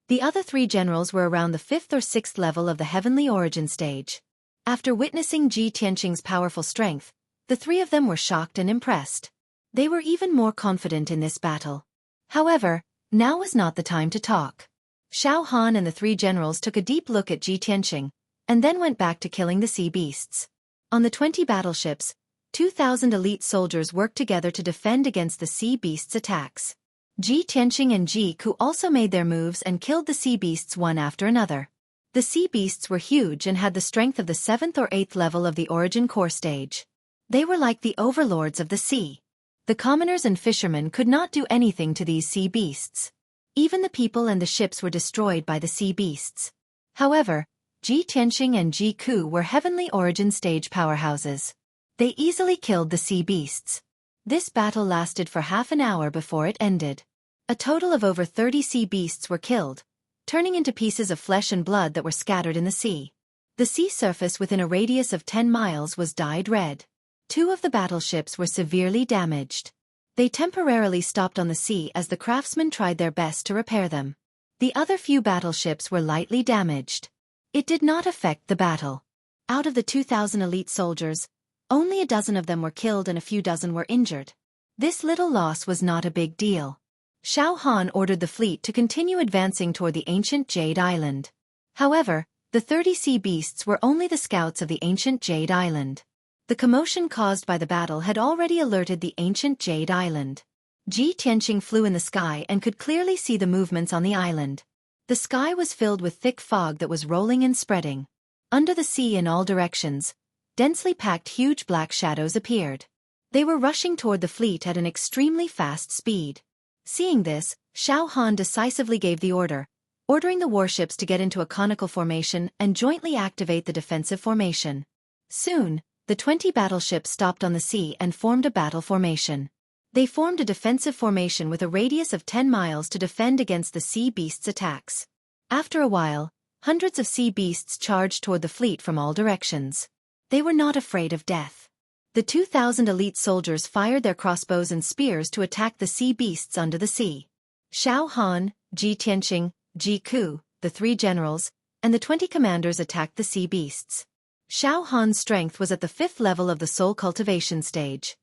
The other 3 generals were around the 5th or 6th level of the heavenly origin stage. After witnessing Ji Tianqing's powerful strength, the 3 of them were shocked and impressed. They were even more confident in this battle. However, now was not the time to talk. Xiao Han and the 3 generals took a deep look at Ji Tianqing, and then went back to killing the sea beasts. On the 20 battleships, 2,000 elite soldiers worked together to defend against the sea beasts' attacks. Ji Tianqing and Ji Ku also made their moves and killed the sea beasts one after another. The sea beasts were huge and had the strength of the 7th or 8th level of the origin core stage. They were like the overlords of the sea. The commoners and fishermen could not do anything to these sea beasts. Even the people and the ships were destroyed by the sea beasts. However, Ji Tianqing and Ji Ku were heavenly origin stage powerhouses. They easily killed the sea beasts. This battle lasted for half an hour before it ended. A total of over 30 sea beasts were killed, turning into pieces of flesh and blood that were scattered in the sea. The sea surface within a radius of 10 miles was dyed red. 2 of the battleships were severely damaged. They temporarily stopped on the sea as the craftsmen tried their best to repair them. The other few battleships were lightly damaged. It did not affect the battle. Out of the 2,000 elite soldiers, only a dozen of them were killed and a few dozen were injured. This little loss was not a big deal. Xiao Han ordered the fleet to continue advancing toward the ancient Jade Island. However, the 30 sea beasts were only the scouts of the ancient Jade Island. The commotion caused by the battle had already alerted the ancient Jade Island. Ji Tianqing flew in the sky and could clearly see the movements on the island. The sky was filled with thick fog that was rolling and spreading. Under the sea in all directions, densely packed huge black shadows appeared. They were rushing toward the fleet at an extremely fast speed. Seeing this, Xiao Han decisively gave the order, ordering the warships to get into a conical formation and jointly activate the defensive formation. Soon, the 20 battleships stopped on the sea and formed a battle formation. They formed a defensive formation with a radius of 10 miles to defend against the sea beasts' attacks. After a while, hundreds of sea beasts charged toward the fleet from all directions. They were not afraid of death. The 2,000 elite soldiers fired their crossbows and spears to attack the sea beasts under the sea. Xiao Han, Ji Tianqing, Ji Ku, the 3 generals, and the 20 commanders attacked the sea beasts. Xiao Han's strength was at the 5th level of the soul cultivation stage.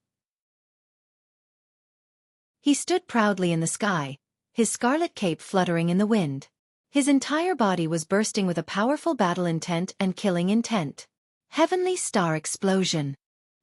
He stood proudly in the sky, his scarlet cape fluttering in the wind. His entire body was bursting with a powerful battle intent and killing intent. Heavenly Star Explosion.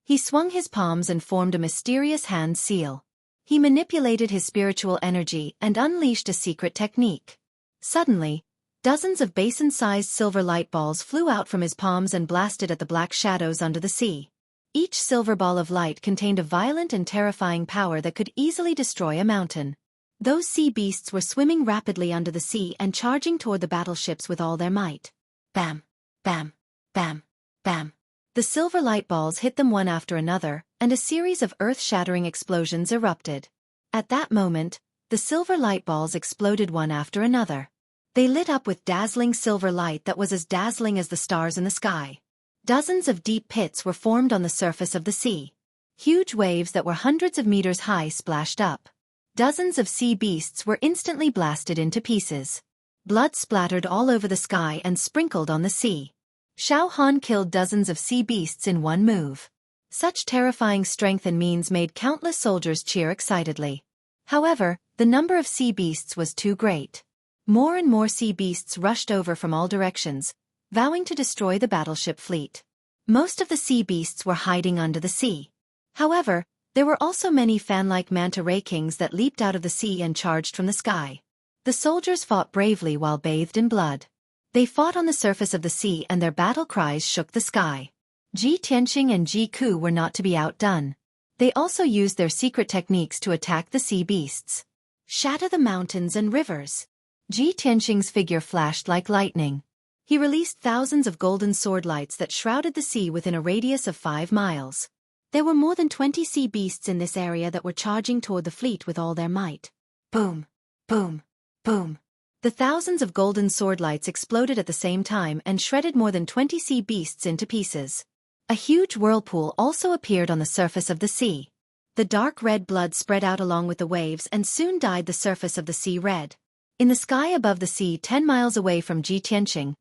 He swung his palms and formed a mysterious hand seal. He manipulated his spiritual energy and unleashed a secret technique. Suddenly, dozens of basin-sized silver light balls flew out from his palms and blasted at the black shadows under the sea. Each silver ball of light contained a violent and terrifying power that could easily destroy a mountain. Those sea beasts were swimming rapidly under the sea and charging toward the battleships with all their might. Bam! Bam! Bam! Bam! The silver light balls hit them one after another, and a series of earth-shattering explosions erupted. At that moment, the silver light balls exploded one after another. They lit up with dazzling silver light that was as dazzling as the stars in the sky. Dozens of deep pits were formed on the surface of the sea. Huge waves that were hundreds of meters high splashed up. Dozens of sea beasts were instantly blasted into pieces. Blood splattered all over the sky and sprinkled on the sea. Xiao Han killed dozens of sea beasts in one move. Such terrifying strength and means made countless soldiers cheer excitedly. However, the number of sea beasts was too great. More and more sea beasts rushed over from all directions, vowing to destroy the battleship fleet. Most of the sea beasts were hiding under the sea. However, there were also many fan-like manta ray kings that leaped out of the sea and charged from the sky. The soldiers fought bravely while bathed in blood. They fought on the surface of the sea and their battle cries shook the sky. Ji Tianqing and Ji Ku were not to be outdone. They also used their secret techniques to attack the sea beasts. Shatter the mountains and rivers. Ji Tianqing's figure flashed like lightning. He released thousands of golden sword lights that shrouded the sea within a radius of 5 miles. There were more than 20 sea beasts in this area that were charging toward the fleet with all their might. Boom! Boom! Boom! The thousands of golden sword lights exploded at the same time and shredded more than 20 sea beasts into pieces. A huge whirlpool also appeared on the surface of the sea. The dark red blood spread out along with the waves and soon dyed the surface of the sea red. In the sky above the sea 10 miles away from Ji Tianqing,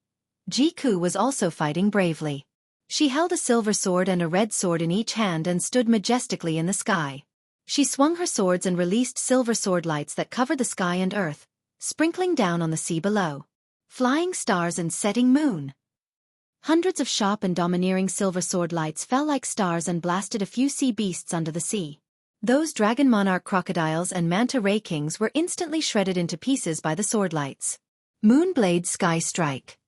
Ji Ku was also fighting bravely. She held a silver sword and a red sword in each hand and stood majestically in the sky. She swung her swords and released silver sword lights that covered the sky and earth, sprinkling down on the sea below. Flying stars and setting moon. Hundreds of sharp and domineering silver sword lights fell like stars and blasted a few sea beasts under the sea. Those dragon monarch crocodiles and manta ray kings were instantly shredded into pieces by the sword lights. Moonblade Sky Strike.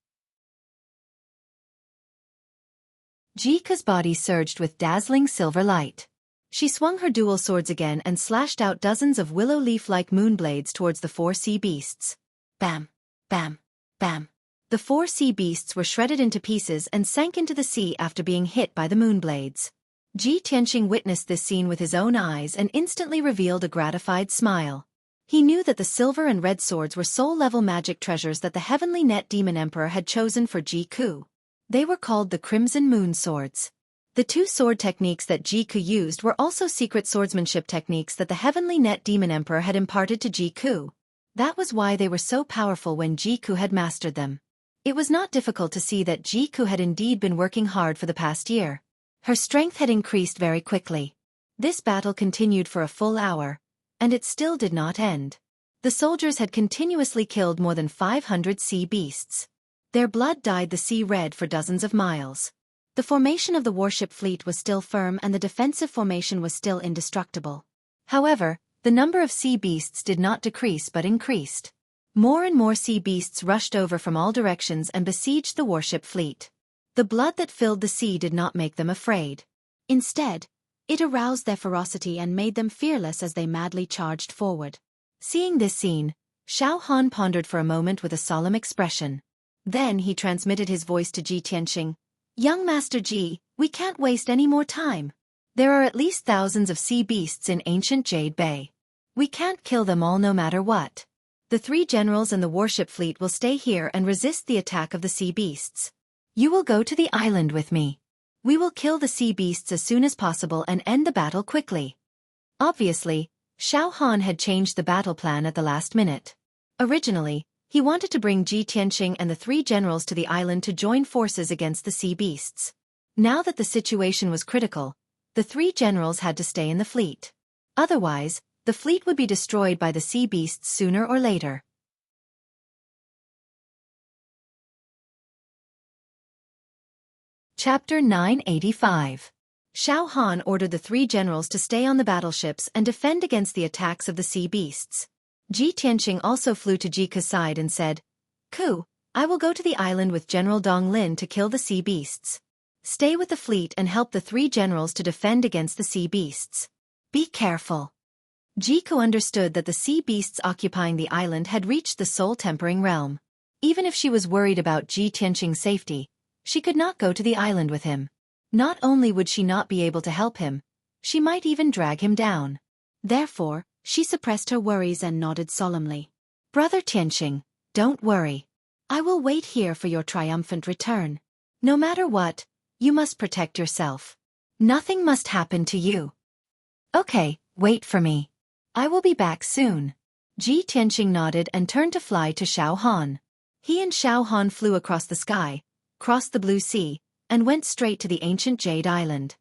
Ji Ku's body surged with dazzling silver light. She swung her dual swords again and slashed out dozens of willow leaf-like moonblades towards the 4 sea beasts. Bam! Bam! Bam! The 4 sea beasts were shredded into pieces and sank into the sea after being hit by the moonblades. Ji Tianqing witnessed this scene with his own eyes and instantly revealed a gratified smile. He knew that the silver and red swords were soul-level magic treasures that the Heavenly Net Demon Emperor had chosen for Ji Ku. They were called the Crimson Moon Swords. The 2 sword techniques that Ji Ku used were also secret swordsmanship techniques that the Heavenly Net Demon Emperor had imparted to Ji Ku. That was why they were so powerful when Ji Ku had mastered them. It was not difficult to see that Ji Ku had indeed been working hard for the past year. Her strength had increased very quickly. This battle continued for a full hour, and it still did not end. The soldiers had continuously killed more than 500 sea beasts. Their blood dyed the sea red for dozens of miles. The formation of the warship fleet was still firm and the defensive formation was still indestructible. However, the number of sea beasts did not decrease but increased. More and more sea beasts rushed over from all directions and besieged the warship fleet. The blood that filled the sea did not make them afraid. Instead, it aroused their ferocity and made them fearless as they madly charged forward. Seeing this scene, Xiao Han pondered for a moment with a solemn expression. Then he transmitted his voice to Ji Tianqing. Young Master Ji, we can't waste any more time. There are at least thousands of sea beasts in ancient Jade Bay. We can't kill them all no matter what. The 3 generals and the warship fleet will stay here and resist the attack of the sea beasts. You will go to the island with me. We will kill the sea beasts as soon as possible and end the battle quickly. Obviously, Xiao Han had changed the battle plan at the last minute. Originally, he wanted to bring Ji Tianqing and the 3 generals to the island to join forces against the sea beasts. Now that the situation was critical, the 3 generals had to stay in the fleet. Otherwise, The fleet would be destroyed by the sea beasts sooner or later. Chapter 985. Xiao Han ordered the 3 generals to stay on the battleships and defend against the attacks of the sea beasts. Ji Tianqing also flew to Jike's side and said, "Ku, I will go to the island with General Dong Lin to kill the sea beasts. Stay with the fleet and help the 3 generals to defend against the sea beasts. Be careful." Jike understood that the sea beasts occupying the island had reached the soul-tempering realm. Even if she was worried about Ji Tianqing's safety, she could not go to the island with him. Not only would she not be able to help him, she might even drag him down. Therefore, she suppressed her worries and nodded solemnly. "Brother Tianqing, don't worry. I will wait here for your triumphant return. No matter what, you must protect yourself. Nothing must happen to you." "Okay, wait for me. I will be back soon." Ji Tianqing nodded and turned to fly to Xiao Han. He and Xiao Han flew across the sky, crossed the blue sea, and went straight to the ancient Jade Island.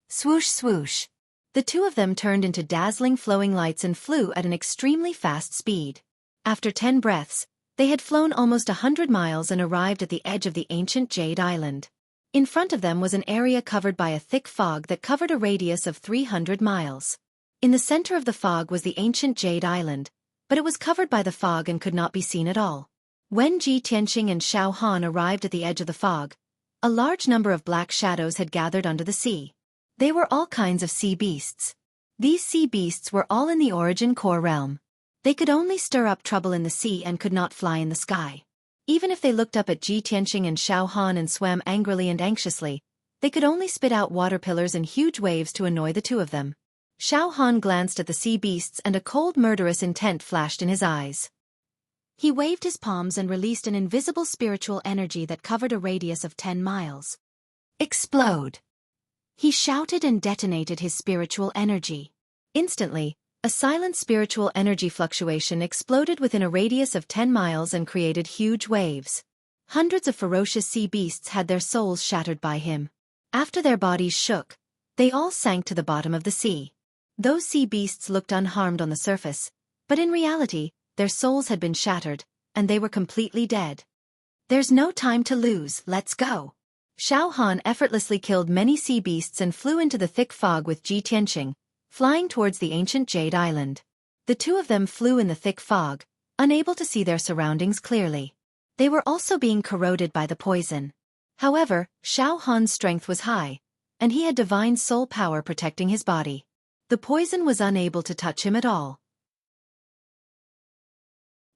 Swoosh swoosh. The 2 of them turned into dazzling flowing lights and flew at an extremely fast speed. After 10 breaths, they had flown almost 100 miles and arrived at the edge of the ancient Jade Island. In front of them was an area covered by a thick fog that covered a radius of 300 miles. In the center of the fog was the ancient Jade Island, but it was covered by the fog and could not be seen at all. When Ji Tianqing and Xiao Han arrived at the edge of the fog, a large number of black shadows had gathered under the sea. They were all kinds of sea beasts. These sea beasts were all in the origin core realm. They could only stir up trouble in the sea and could not fly in the sky. Even if they looked up at Ji Tianqing and Xiao Han and swam angrily and anxiously, they could only spit out water pillars and huge waves to annoy the 2 of them. Xiao Han glanced at the sea beasts and a cold murderous intent flashed in his eyes. He waved his palms and released an invisible spiritual energy that covered a radius of 10 miles. "Explode!" He shouted and detonated his spiritual energy. Instantly, a silent spiritual energy fluctuation exploded within a radius of 10 miles and created huge waves. Hundreds of ferocious sea beasts had their souls shattered by him. After their bodies shook, they all sank to the bottom of the sea. Those sea beasts looked unharmed on the surface, but in reality, their souls had been shattered, and they were completely dead. "There's no time to lose, let's go." Xiao Han effortlessly killed many sea beasts and flew into the thick fog with Ji Tianqing, flying towards the ancient Jade Island. The 2 of them flew in the thick fog, unable to see their surroundings clearly. They were also being corroded by the poison. However, Xiao Han's strength was high, and he had divine soul power protecting his body. The poison was unable to touch him at all.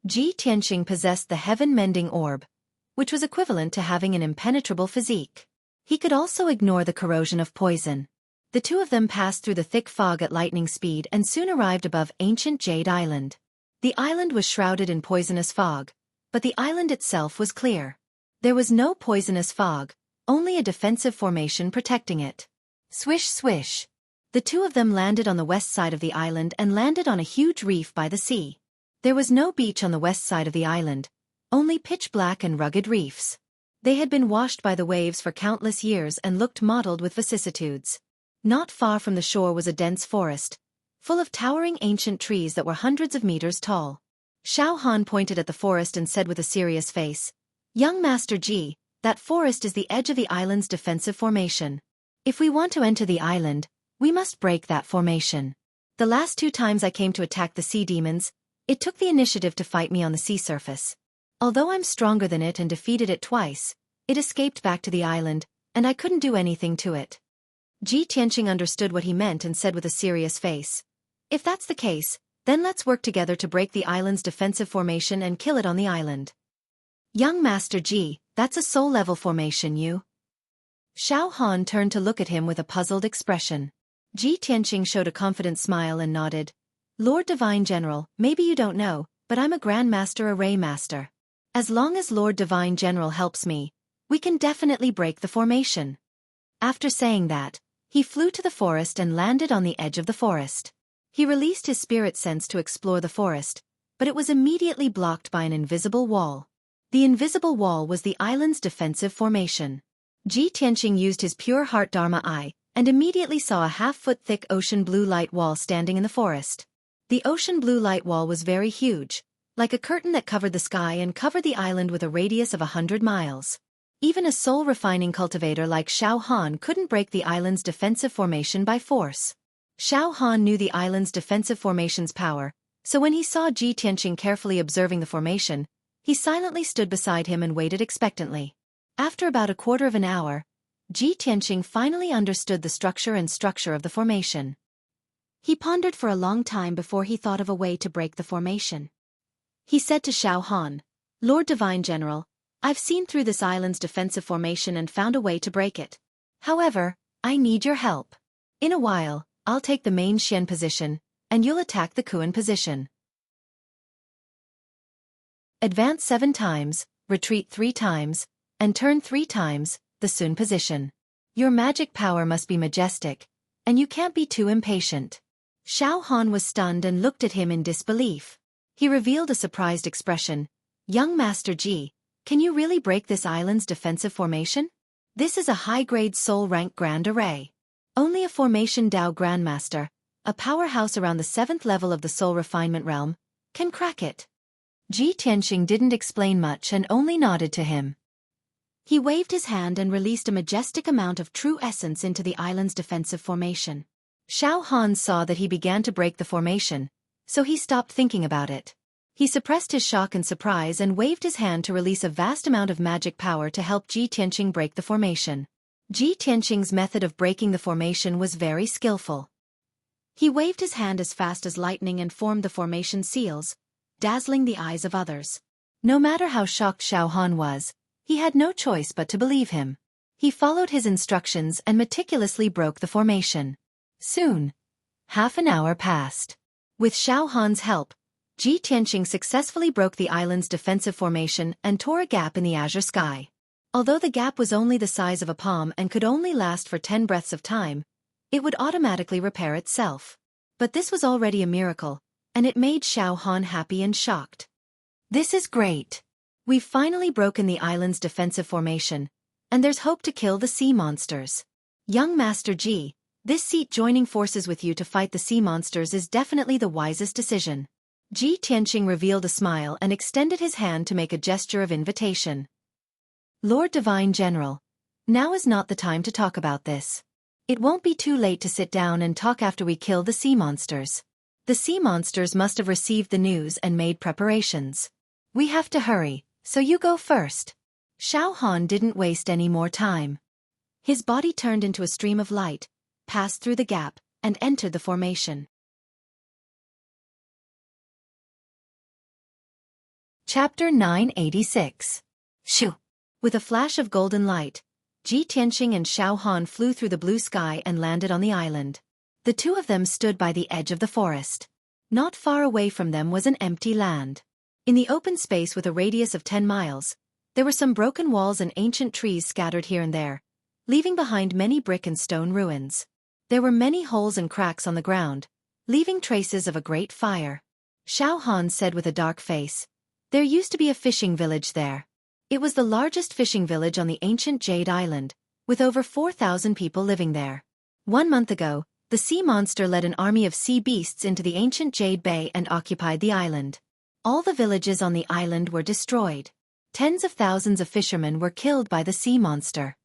Ji Tianqing possessed the heaven-mending orb, which was equivalent to having an impenetrable physique. He could also ignore the corrosion of poison. The 2 of them passed through the thick fog at lightning speed and soon arrived above ancient Jade Island. The island was shrouded in poisonous fog, but the island itself was clear. There was no poisonous fog, only a defensive formation protecting it. Swish swish. The 2 of them landed on the west side of the island and landed on a huge reef by the sea. There was no beach on the west side of the island, only pitch-black and rugged reefs. They had been washed by the waves for countless years and looked mottled with vicissitudes. Not far from the shore was a dense forest, full of towering ancient trees that were hundreds of meters tall. Xiao Han pointed at the forest and said with a serious face, "Young Master Ji, that forest is the edge of the island's defensive formation. If we want to enter the island, we must break that formation. The last 2 times I came to attack the sea demons, it took the initiative to fight me on the sea surface. Although I'm stronger than it and defeated it twice, it escaped back to the island, and I couldn't do anything to it." Ji Tianqing understood what he meant and said with a serious face, "If that's the case, then let's work together to break the island's defensive formation and kill it on the island." "Young Master Ji, that's a soul-level formation you." Xiao Han turned to look at him with a puzzled expression. Ji Tianqing showed a confident smile and nodded. "Lord Divine General, maybe you don't know, but I'm a Grand Master Array Master. As long as Lord Divine General helps me, we can definitely break the formation." After saying that, he flew to the forest and landed on the edge of the forest. He released his spirit sense to explore the forest, but it was immediately blocked by an invisible wall. The invisible wall was the island's defensive formation. Ji Tianqing used his pure heart Dharma eye, and immediately saw a half-foot thick ocean blue light wall standing in the forest. The ocean blue light wall was very huge, like a curtain that covered the sky and covered the island with a radius of 100 miles. Even a soul-refining cultivator like Xiao Han couldn't break the island's defensive formation by force. Xiao Han knew the island's defensive formation's power, so when he saw Ji Tianqing carefully observing the formation, he silently stood beside him and waited expectantly. After about a quarter of an hour, Ji Tianqing finally understood the structure of the formation. He pondered for a long time before he thought of a way to break the formation. He said to Xiao Han, "Lord Divine General, I've seen through this island's defensive formation and found a way to break it. However, I need your help. In a while, I'll take the main Xian position, and you'll attack the Kuan position. Advance 7 times, retreat 3 times, and turn 3 times, the Sun position. Your magic power must be majestic, and you can't be too impatient." Xiao Han was stunned and looked at him in disbelief. He revealed a surprised expression. "Young Master Ji, can you really break this island's defensive formation? This is a high-grade soul-rank Grand Array. Only a Formation Dao Grandmaster, a powerhouse around the 7th level of the Soul Refinement Realm, can crack it." Ji Tianqing didn't explain much and only nodded to him. He waved his hand and released a majestic amount of true essence into the island's defensive formation. Xiao Han saw that he began to break the formation, so he stopped thinking about it. He suppressed his shock and surprise and waved his hand to release a vast amount of magic power to help Ji Tianqing break the formation. Ji Tianqing's method of breaking the formation was very skillful. He waved his hand as fast as lightning and formed the formation seals, dazzling the eyes of others. No matter how shocked Xiao Han was, he had no choice but to believe him. He followed his instructions and meticulously broke the formation. Soon, half an hour passed. With Xiao Han's help, Ji Tianqing successfully broke the island's defensive formation and tore a gap in the azure sky. Although the gap was only the size of a palm and could only last for 10 breaths of time, it would automatically repair itself. But this was already a miracle, and it made Xiao Han happy and shocked. "This is great. We've finally broken the island's defensive formation, and there's hope to kill the sea monsters. Young Master Ji, this seat joining forces with you to fight the sea monsters is definitely the wisest decision." Ji Tianqing revealed a smile and extended his hand to make a gesture of invitation. "Lord Divine General, now is not the time to talk about this. It won't be too late to sit down and talk after we kill the sea monsters. The sea monsters must have received the news and made preparations. We have to hurry, so you go first." Xiao Han didn't waste any more time. His body turned into a stream of light, passed through the gap, and entered the formation. Chapter 986. Shoo! With a flash of golden light, Ji Tianqing and Xiao Han flew through the blue sky and landed on the island. The two of them stood by the edge of the forest. Not far away from them was an empty land. In the open space with a radius of 10 miles, there were some broken walls and ancient trees scattered here and there, leaving behind many brick and stone ruins. There were many holes and cracks on the ground, leaving traces of a great fire. Xiao Han said with a dark face, "There used to be a fishing village there. It was the largest fishing village on the ancient Jade Island, with over 4,000 people living there. 1 month ago, the sea monster led an army of sea beasts into the ancient Jade Bay and occupied the island. All the villages on the island were destroyed. Tens of thousands of fishermen were killed by the sea monster."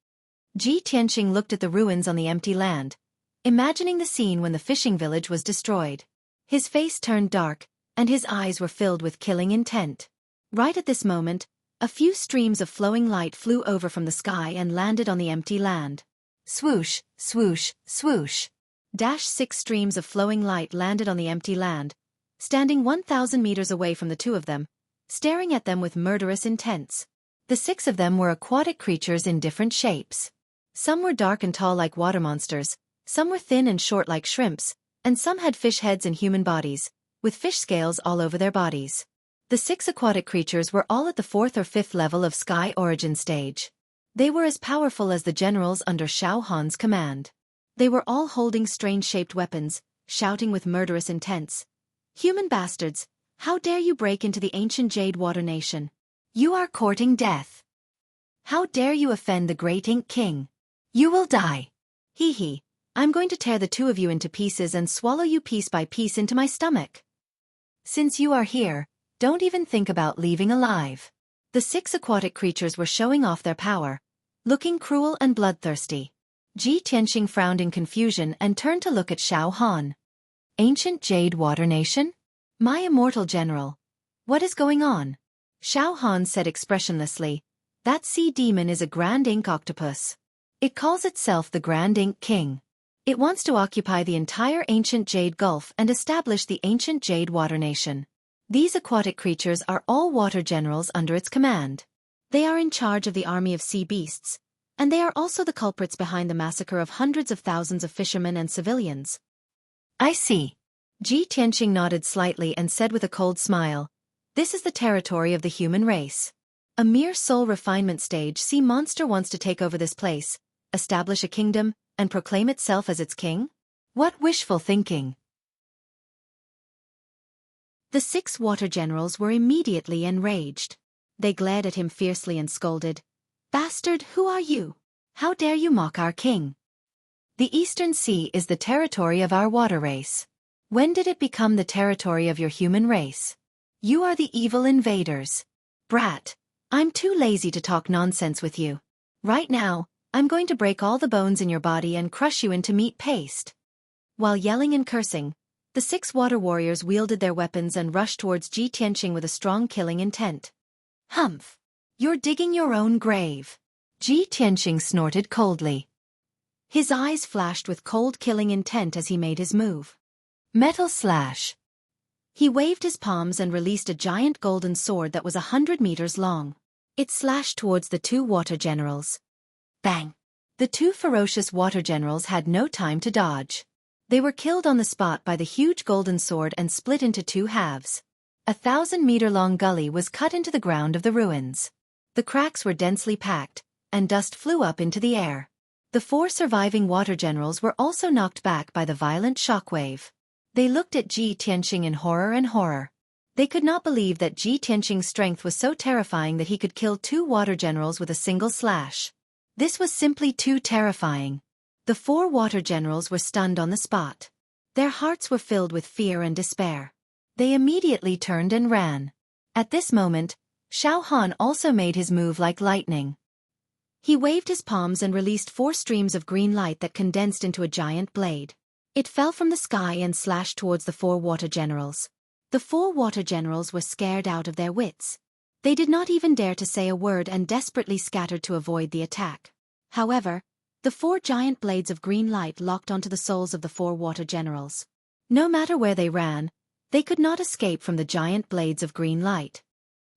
Ji Tianqing looked at the ruins on the empty land, imagining the scene when the fishing village was destroyed. His face turned dark, and his eyes were filled with killing intent. Right at this moment, a few streams of flowing light flew over from the sky and landed on the empty land. Swoosh, swoosh, swoosh. 6 streams of flowing light landed on the empty land, standing 1,000 meters away from the two of them, staring at them with murderous intents. The 6 of them were aquatic creatures in different shapes. Some were dark and tall like water monsters, some were thin and short like shrimps, and some had fish heads and human bodies, with fish scales all over their bodies. The 6 aquatic creatures were all at the 4th or 5th level of Sky Origin stage. They were as powerful as the generals under Xiao Han's command. They were all holding strange-shaped weapons, shouting with murderous intents. "Human bastards, how dare you break into the ancient Jade Water Nation? You are courting death. How dare you offend the great Ink King? You will die. Hee hee, I'm going to tear the two of you into pieces and swallow you piece by piece into my stomach." Since you are here, don't even think about leaving alive. The 6 aquatic creatures were showing off their power, looking cruel and bloodthirsty. Ji Tianqing frowned in confusion and turned to look at Xiao Han. Ancient Jade Water Nation? My immortal general. What is going on? Xiao Han said expressionlessly, that sea demon is a Grand Ink octopus. It calls itself the Grand Ink King. It wants to occupy the entire ancient Jade Gulf and establish the ancient Jade Water Nation. These aquatic creatures are all water generals under its command. They are in charge of the army of sea beasts, and they are also the culprits behind the massacre of hundreds of thousands of fishermen and civilians. I see. Ji Tianqing nodded slightly and said with a cold smile, this is the territory of the human race. A mere soul refinement stage sea monster wants to take over this place, establish a kingdom, and proclaim itself as its king? What wishful thinking! The 6 water generals were immediately enraged. They glared at him fiercely and scolded, bastard, who are you? How dare you mock our king? The Eastern Sea is the territory of our water race. When did it become the territory of your human race? You are the evil invaders. Brat, I'm too lazy to talk nonsense with you. Right now, I'm going to break all the bones in your body and crush you into meat paste. While yelling and cursing, the 6 water warriors wielded their weapons and rushed towards Ji Tianqing with a strong killing intent. Humph! You're digging your own grave. Ji Tianqing snorted coldly. His eyes flashed with cold killing intent as he made his move. Metal slash. He waved his palms and released a giant golden sword that was 100 meters long. It slashed towards the 2 water generals. Bang! The 2 ferocious water generals had no time to dodge. They were killed on the spot by the huge golden sword and split into 2 halves. A 1,000-meter-long gully was cut into the ground of the ruins. The cracks were densely packed, and dust flew up into the air. The 4 surviving water generals were also knocked back by the violent shockwave. They looked at Ji Tianqing in horror and horror. They could not believe that Ji Tianqing's strength was so terrifying that he could kill 2 water generals with a single slash. This was simply too terrifying. The 4 water generals were stunned on the spot. Their hearts were filled with fear and despair. They immediately turned and ran. At this moment, Xiao Han also made his move like lightning. He waved his palms and released 4 streams of green light that condensed into a giant blade. It fell from the sky and slashed towards the 4 water generals. The 4 water generals were scared out of their wits. They did not even dare to say a word and desperately scattered to avoid the attack. However, the 4 giant blades of green light locked onto the souls of the 4 water generals. No matter where they ran, they could not escape from the giant blades of green light.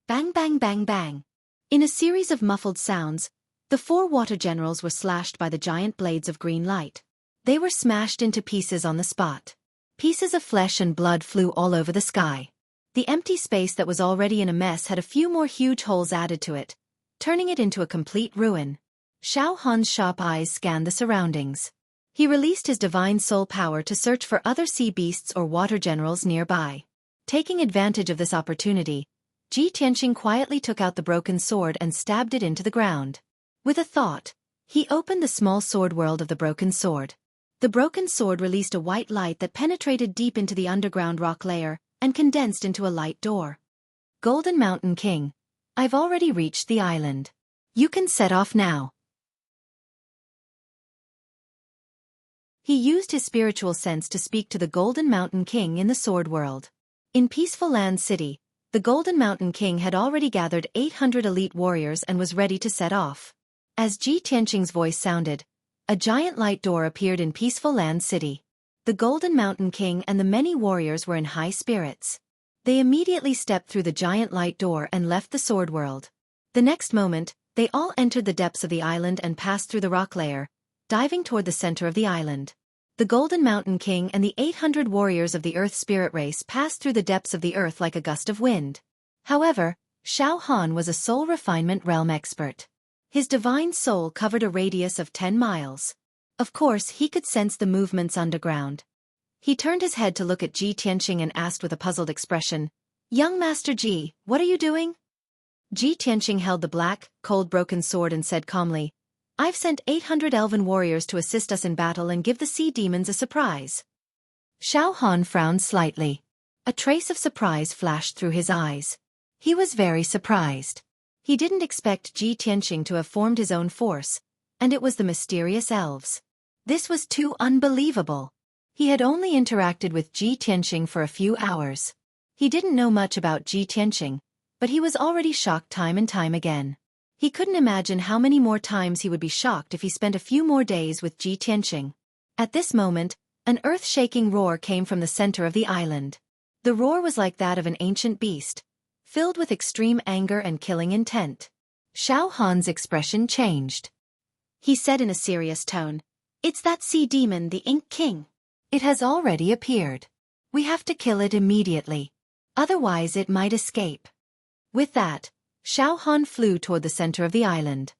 Bang bang bang bang. In a series of muffled sounds, the 4 water generals were slashed by the giant blades of green light. They were smashed into pieces on the spot. Pieces of flesh and blood flew all over the sky. The empty space that was already in a mess had a few more huge holes added to it, turning it into a complete ruin. Xiao Han's sharp eyes scanned the surroundings. He released his divine soul power to search for other sea beasts or water generals nearby. Taking advantage of this opportunity, Ji Tianqing quietly took out the broken sword and stabbed it into the ground. With a thought, he opened the small sword world of the broken sword. The broken sword released a white light that penetrated deep into the underground rock layer and condensed into a light door. Golden Mountain King, I've already reached the island. You can set off now. He used his spiritual sense to speak to the Golden Mountain King in the Sword World. In Peaceful Land City, the Golden Mountain King had already gathered 800 elite warriors and was ready to set off. As Ji Tianqing's voice sounded, a giant light door appeared in Peaceful Land City. The Golden Mountain King and the many warriors were in high spirits. They immediately stepped through the giant light door and left the Sword World. The next moment, they all entered the depths of the island and passed through the rock layer, diving toward the center of the island. The Golden Mountain King and the 800 warriors of the Earth Spirit race passed through the depths of the earth like a gust of wind. However, Xiao Han was a soul refinement realm expert. His divine soul covered a radius of 10 miles. Of course, he could sense the movements underground. He turned his head to look at Ji Tianqing and asked with a puzzled expression, "Young Master Ji, what are you doing?" Ji Tianqing held the black, cold broken sword and said calmly, "I've sent 800 elven warriors to assist us in battle and give the sea demons a surprise." Xiao Han frowned slightly. A trace of surprise flashed through his eyes. He was very surprised. He didn't expect Ji Tianqing to have formed his own force, and it was the mysterious elves. This was too unbelievable. He had only interacted with Ji Tianqing for a few hours. He didn't know much about Ji Tianqing, but he was already shocked time and time again. He couldn't imagine how many more times he would be shocked if he spent a few more days with Ji Tianqing. At this moment, an earth-shaking roar came from the center of the island. The roar was like that of an ancient beast, filled with extreme anger and killing intent. Xiao Han's expression changed. He said in a serious tone, "It's that sea demon, the Ink King. It has already appeared. We have to kill it immediately. Otherwise it might escape." With that, Xiao Han flew toward the center of the island.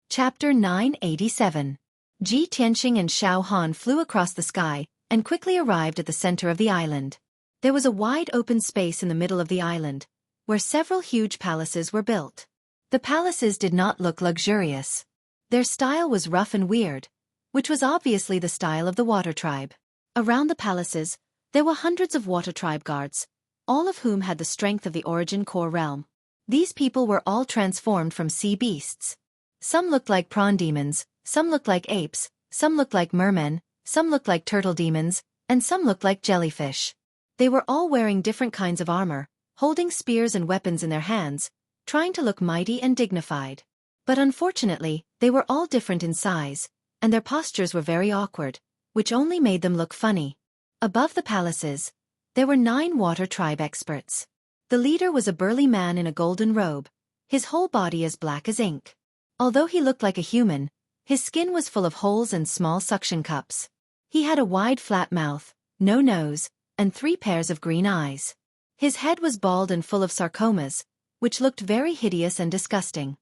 Chapter 987. Ji Tianqing and Xiao Han flew across the sky and quickly arrived at the center of the island. There was a wide open space in the middle of the island, where several huge palaces were built. The palaces did not look luxurious. Their style was rough and weird, which was obviously the style of the Water Tribe. Around the palaces, there were hundreds of Water Tribe guards, all of whom had the strength of the Origin Core realm. These people were all transformed from sea beasts. Some looked like prawn demons, some looked like apes, some looked like mermen, some looked like turtle demons, and some looked like jellyfish. They were all wearing different kinds of armor, holding spears and weapons in their hands, trying to look mighty and dignified. But unfortunately, they were all different in size, and their postures were very awkward, which only made them look funny. Above the palaces, there were 9 Water Tribe experts. The leader was a burly man in a golden robe, his whole body as black as ink. Although he looked like a human, his skin was full of holes and small suction cups. He had a wide flat mouth, no nose, and 3 pairs of green eyes. His head was bald and full of sarcomas, which looked very hideous and disgusting.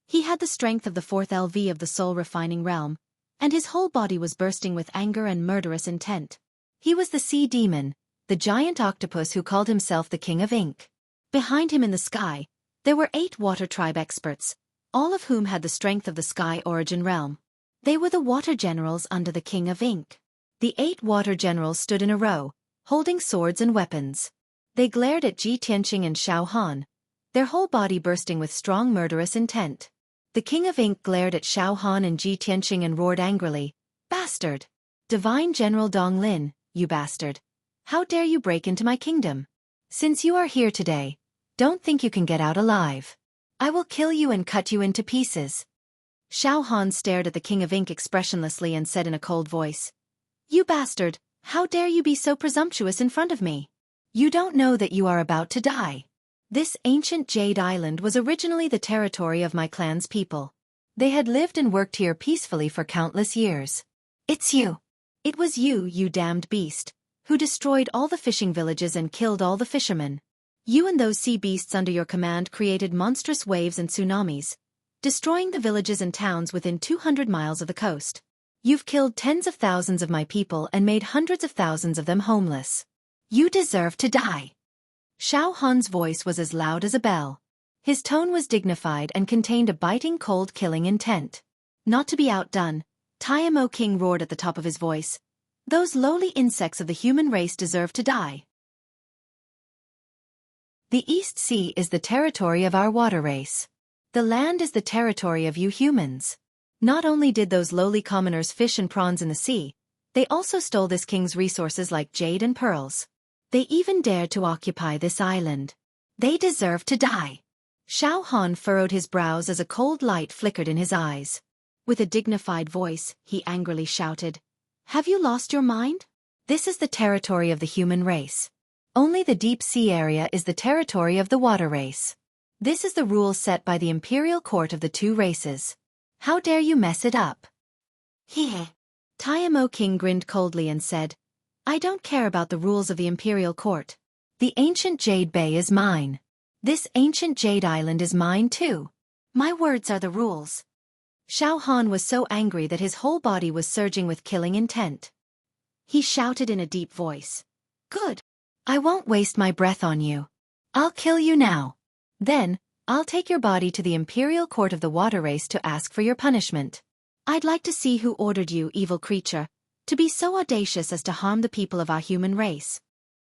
He had the strength of the 4th LV of the soul refining realm, and his whole body was bursting with anger and murderous intent. He was the sea demon, the giant octopus who called himself the King of Ink. Behind him in the sky, there were 8 Water Tribe experts, all of whom had the strength of the Sky Origin realm. They were the water generals under the King of Ink. The 8 water generals stood in a row, holding swords and weapons. They glared at Ji Tianqing and Xiao Han, their whole body bursting with strong murderous intent. The King of Ink glared at Xiao Han and Ji Tianqing and roared angrily, "Bastard! Divine General Dong Lin, you bastard! How dare you break into my kingdom? Since you are here today, don't think you can get out alive. I will kill you and cut you into pieces." Xiao Han stared at the King of Ink expressionlessly and said in a cold voice, "You bastard, how dare you be so presumptuous in front of me? You don't know that you are about to die. This ancient Jade Island was originally the territory of my clan's people. They had lived and worked here peacefully for countless years. It's you. It was you, you damned beast, who destroyed all the fishing villages and killed all the fishermen. You and those sea beasts under your command created monstrous waves and tsunamis, destroying the villages and towns within 200 miles of the coast. You've killed tens of thousands of my people and made hundreds of thousands of them homeless. You deserve to die." Xiao Han's voice was as loud as a bell. His tone was dignified and contained a biting cold killing intent. Not to be outdone, Taimo King roared at the top of his voice, "Those lowly insects of the human race deserve to die." The East Sea is the territory of our water race. The land is the territory of you humans. Not only did those lowly commoners fish and prawns in the sea, they also stole this king's resources like jade and pearls. They even dared to occupy this island. They deserve to die. Xiao Han furrowed his brows as a cold light flickered in his eyes. With a dignified voice, he angrily shouted, "Have you lost your mind? This is the territory of the human race. Only the deep sea area is the territory of the water race. This is the rule set by the imperial court of the 2 races. How dare you mess it up?" "Heh." Taimo King grinned coldly and said, "I don't care about the rules of the imperial court. The ancient Jade Bay is mine. This ancient Jade Island is mine too. My words are the rules." Xiao Han was so angry that his whole body was surging with killing intent. He shouted in a deep voice, "Good. I won't waste my breath on you. I'll kill you now. Then, I'll take your body to the imperial court of the water race to ask for your punishment." I'd like to see who ordered you, evil creature, to be so audacious as to harm the people of our human race.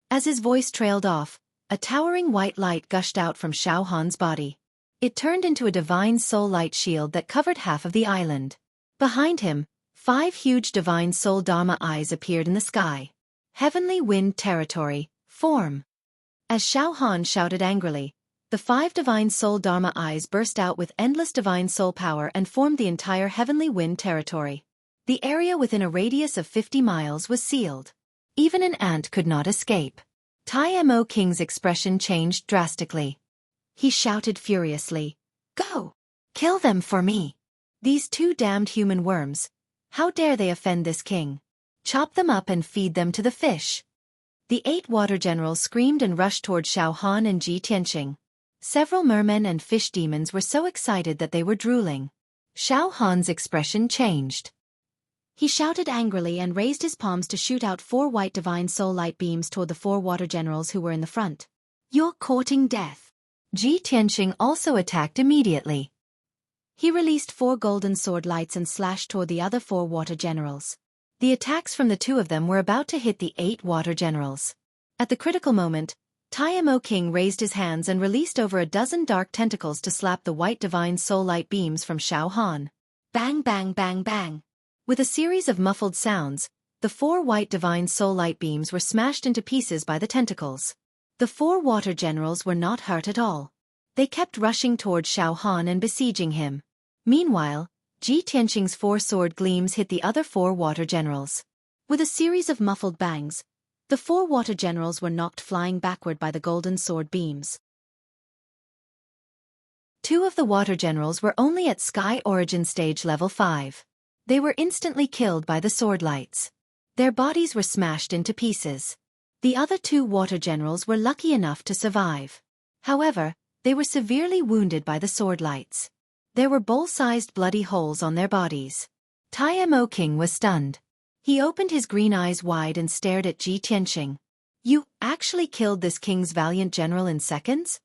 As his voice trailed off, a towering white light gushed out from Xiao Han's body. It turned into a divine soul light shield that covered half of the island. Behind him, 5 huge divine soul Dharma eyes appeared in the sky. Heavenly wind territory, form. As Xiao Han shouted angrily, the 5 divine soul Dharma eyes burst out with endless divine soul power and formed the entire heavenly wind territory. The area within a radius of 50 miles was sealed. Even an ant could not escape. Tai Mo King's expression changed drastically. He shouted furiously, "Go! Kill them for me! These 2 damned human worms! How dare they offend this king? Chop them up and feed them to the fish!" The 8 water generals screamed and rushed toward Xiao Han and Ji Tianqing. Several mermen and fish demons were so excited that they were drooling. Xiao Han's expression changed. He shouted angrily and raised his palms to shoot out 4 white divine soul light beams toward the 4 water generals who were in the front. "You're courting death." Ji Tianqing also attacked immediately. He released 4 golden sword lights and slashed toward the other 4 water generals. The attacks from the 2 of them were about to hit the 8 water generals. At the critical moment, Tai Mo King raised his hands and released over a dozen dark tentacles to slap the white divine soul light beams from Xiao Han. Bang bang bang bang. With a series of muffled sounds, the 4 white divine soul light beams were smashed into pieces by the tentacles. The 4 water generals were not hurt at all. They kept rushing toward Xiao Han and besieging him. Meanwhile, Ji Tianqing's 4 sword gleams hit the other 4 water generals. With a series of muffled bangs, the 4 water generals were knocked flying backward by the golden sword beams. 2 of the water generals were only at Sky Origin Stage Level 5. They were instantly killed by the sword lights. Their bodies were smashed into pieces. The other 2 water generals were lucky enough to survive. However, they were severely wounded by the sword lights. There were bowl-sized bloody holes on their bodies. Tai Mo King was stunned. He opened his green eyes wide and stared at Ji Tianqing. "You actually killed this king's valiant general in seconds?"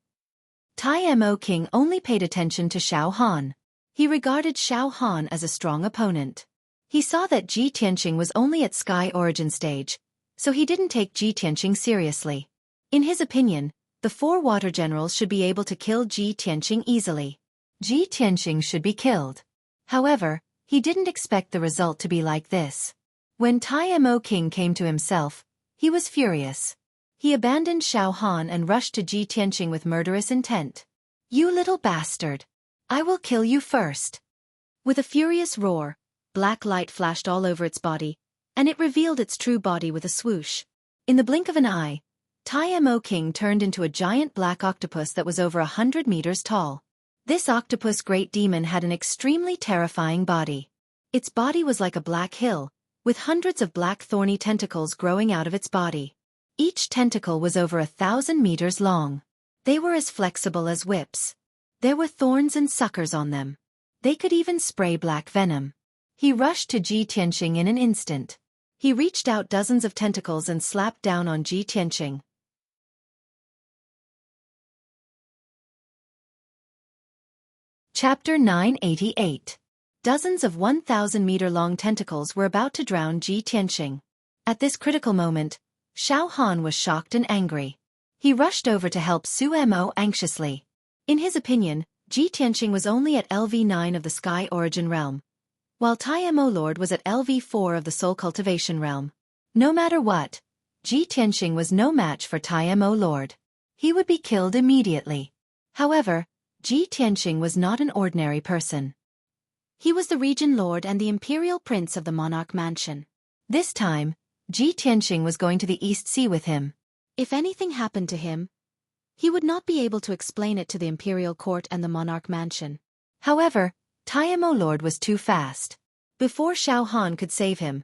Tai Mo King only paid attention to Xiao Han. He regarded Xiao Han as a strong opponent. He saw that Ji Tianqing was only at Sky Origin stage, so he didn't take Ji Tianqing seriously. In his opinion, the 4 water generals should be able to kill Ji Tianqing easily. Ji Tianqing should be killed. However, he didn't expect the result to be like this. When Tai Mo King came to himself, he was furious. He abandoned Xiao Han and rushed to Ji Tianqing with murderous intent. "You little bastard! I will kill you first!" With a furious roar, black light flashed all over its body, and it revealed its true body with a swoosh. In the blink of an eye, Tai Mo King turned into a giant black octopus that was over 100 meters tall. This octopus great demon had an extremely terrifying body. Its body was like a black hill, with hundreds of black thorny tentacles growing out of its body. Each tentacle was over 1,000 meters long. They were as flexible as whips. There were thorns and suckers on them. They could even spray black venom. He rushed to Ji Tianqing in an instant. He reached out dozens of tentacles and slapped down on Ji Tianqing. Chapter 988. Dozens of 1,000-meter-long tentacles were about to drown Ji Tianqing. At this critical moment, Xiao Han was shocked and angry. He rushed over to help Xueqi anxiously. In his opinion, Ji Tianqing was only at LV9 of the Sky Origin realm, while Tai Mo Lord was at LV4 of the Soul Cultivation realm. No matter what, Ji Tianqing was no match for Tai Mo Lord. He would be killed immediately. However, Ji Tianqing was not an ordinary person. He was the Region Lord and the Imperial Prince of the Monarch Mansion. This time, Ji Tianqing was going to the East Sea with him. If anything happened to him, he would not be able to explain it to the Imperial Court and the Monarch Mansion. However, Tai Mo Lord was too fast. Before Xiao Han could save him,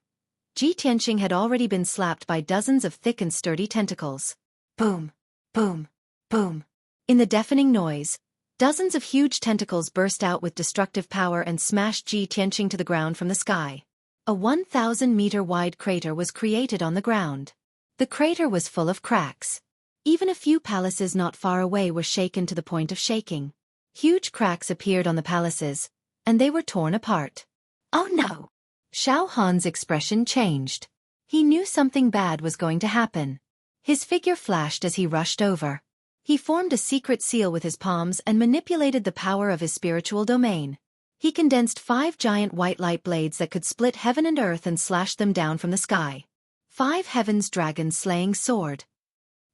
Ji Tianqing had already been slapped by dozens of thick and sturdy tentacles. Boom, boom, boom. In the deafening noise, dozens of huge tentacles burst out with destructive power and smashed Ji Tianqing to the ground from the sky. A 1,000-meter-wide crater was created on the ground. The crater was full of cracks. Even a few palaces not far away were shaken to the point of shaking. Huge cracks appeared on the palaces, and they were torn apart. Oh no! Xiao Han's expression changed. He knew something bad was going to happen. His figure flashed as he rushed over. He formed a secret seal with his palms and manipulated the power of his spiritual domain. He condensed 5 giant white light blades that could split heaven and earth and slash them down from the sky. 5 heavens dragon slaying sword.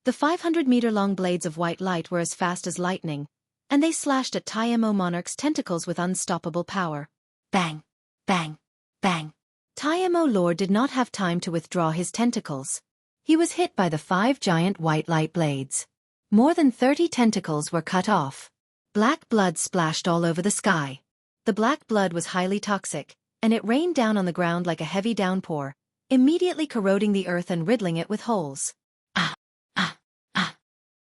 The 500-meter-long blades of white light were as fast as lightning, and they slashed at Taimo Monarch's tentacles with unstoppable power. Bang! Bang! Bang! Taimo Lord did not have time to withdraw his tentacles. He was hit by the 5 giant white light blades. More than 30 tentacles were cut off. Black blood splashed all over the sky. The black blood was highly toxic, and it rained down on the ground like a heavy downpour, immediately corroding the earth and riddling it with holes. Ah! Ah! Ah!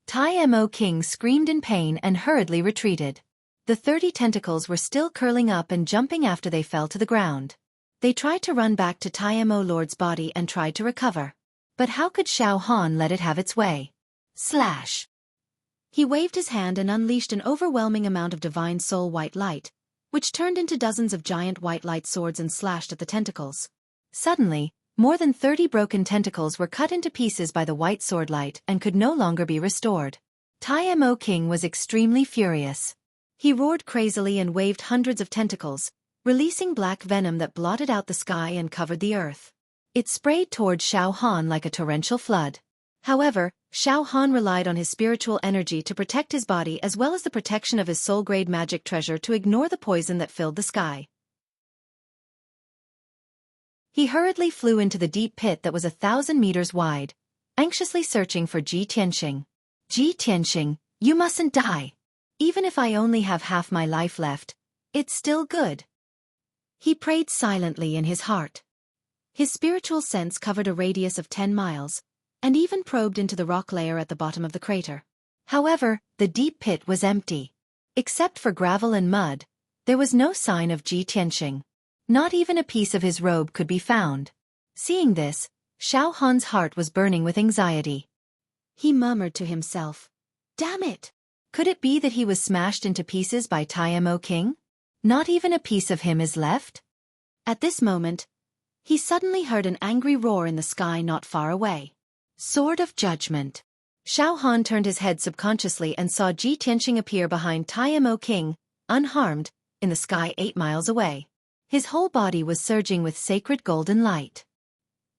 Taimo King screamed in pain and hurriedly retreated. The 30 tentacles were still curling up and jumping after they fell to the ground. They tried to run back to Taimo Lord's body and tried to recover. But how could Xiao Han let it have its way? Slash! He waved his hand and unleashed an overwhelming amount of divine soul white light, which turned into dozens of giant white light swords and slashed at the tentacles. Suddenly, more than 30 broken tentacles were cut into pieces by the white sword light and could no longer be restored. Taimo King was extremely furious. He roared crazily and waved hundreds of tentacles, releasing black venom that blotted out the sky and covered the earth. It sprayed toward Xiao Han like a torrential flood. However, Xiao Han relied on his spiritual energy to protect his body as well as the protection of his soul-grade magic treasure to ignore the poison that filled the sky. He hurriedly flew into the deep pit that was 1,000 meters wide, anxiously searching for Ji Tianxing. Ji Tianxing, you mustn't die. Even if I only have half my life left, it's still good. He prayed silently in his heart. His spiritual sense covered a radius of 10 miles, and even probed into the rock layer at the bottom of the crater. However, the deep pit was empty. Except for gravel and mud, there was no sign of Ji Tianxing. Not even a piece of his robe could be found. Seeing this, Xiao Han's heart was burning with anxiety. He murmured to himself, "Damn it! Could it be that he was smashed into pieces by Taimo King? Not even a piece of him is left?" At this moment, he suddenly heard an angry roar in the sky not far away. Sword of Judgment. Xiao Han turned his head subconsciously and saw Ji Tianxing appear behind Taimo King, unharmed, in the sky 8 miles away. His whole body was surging with sacred golden light.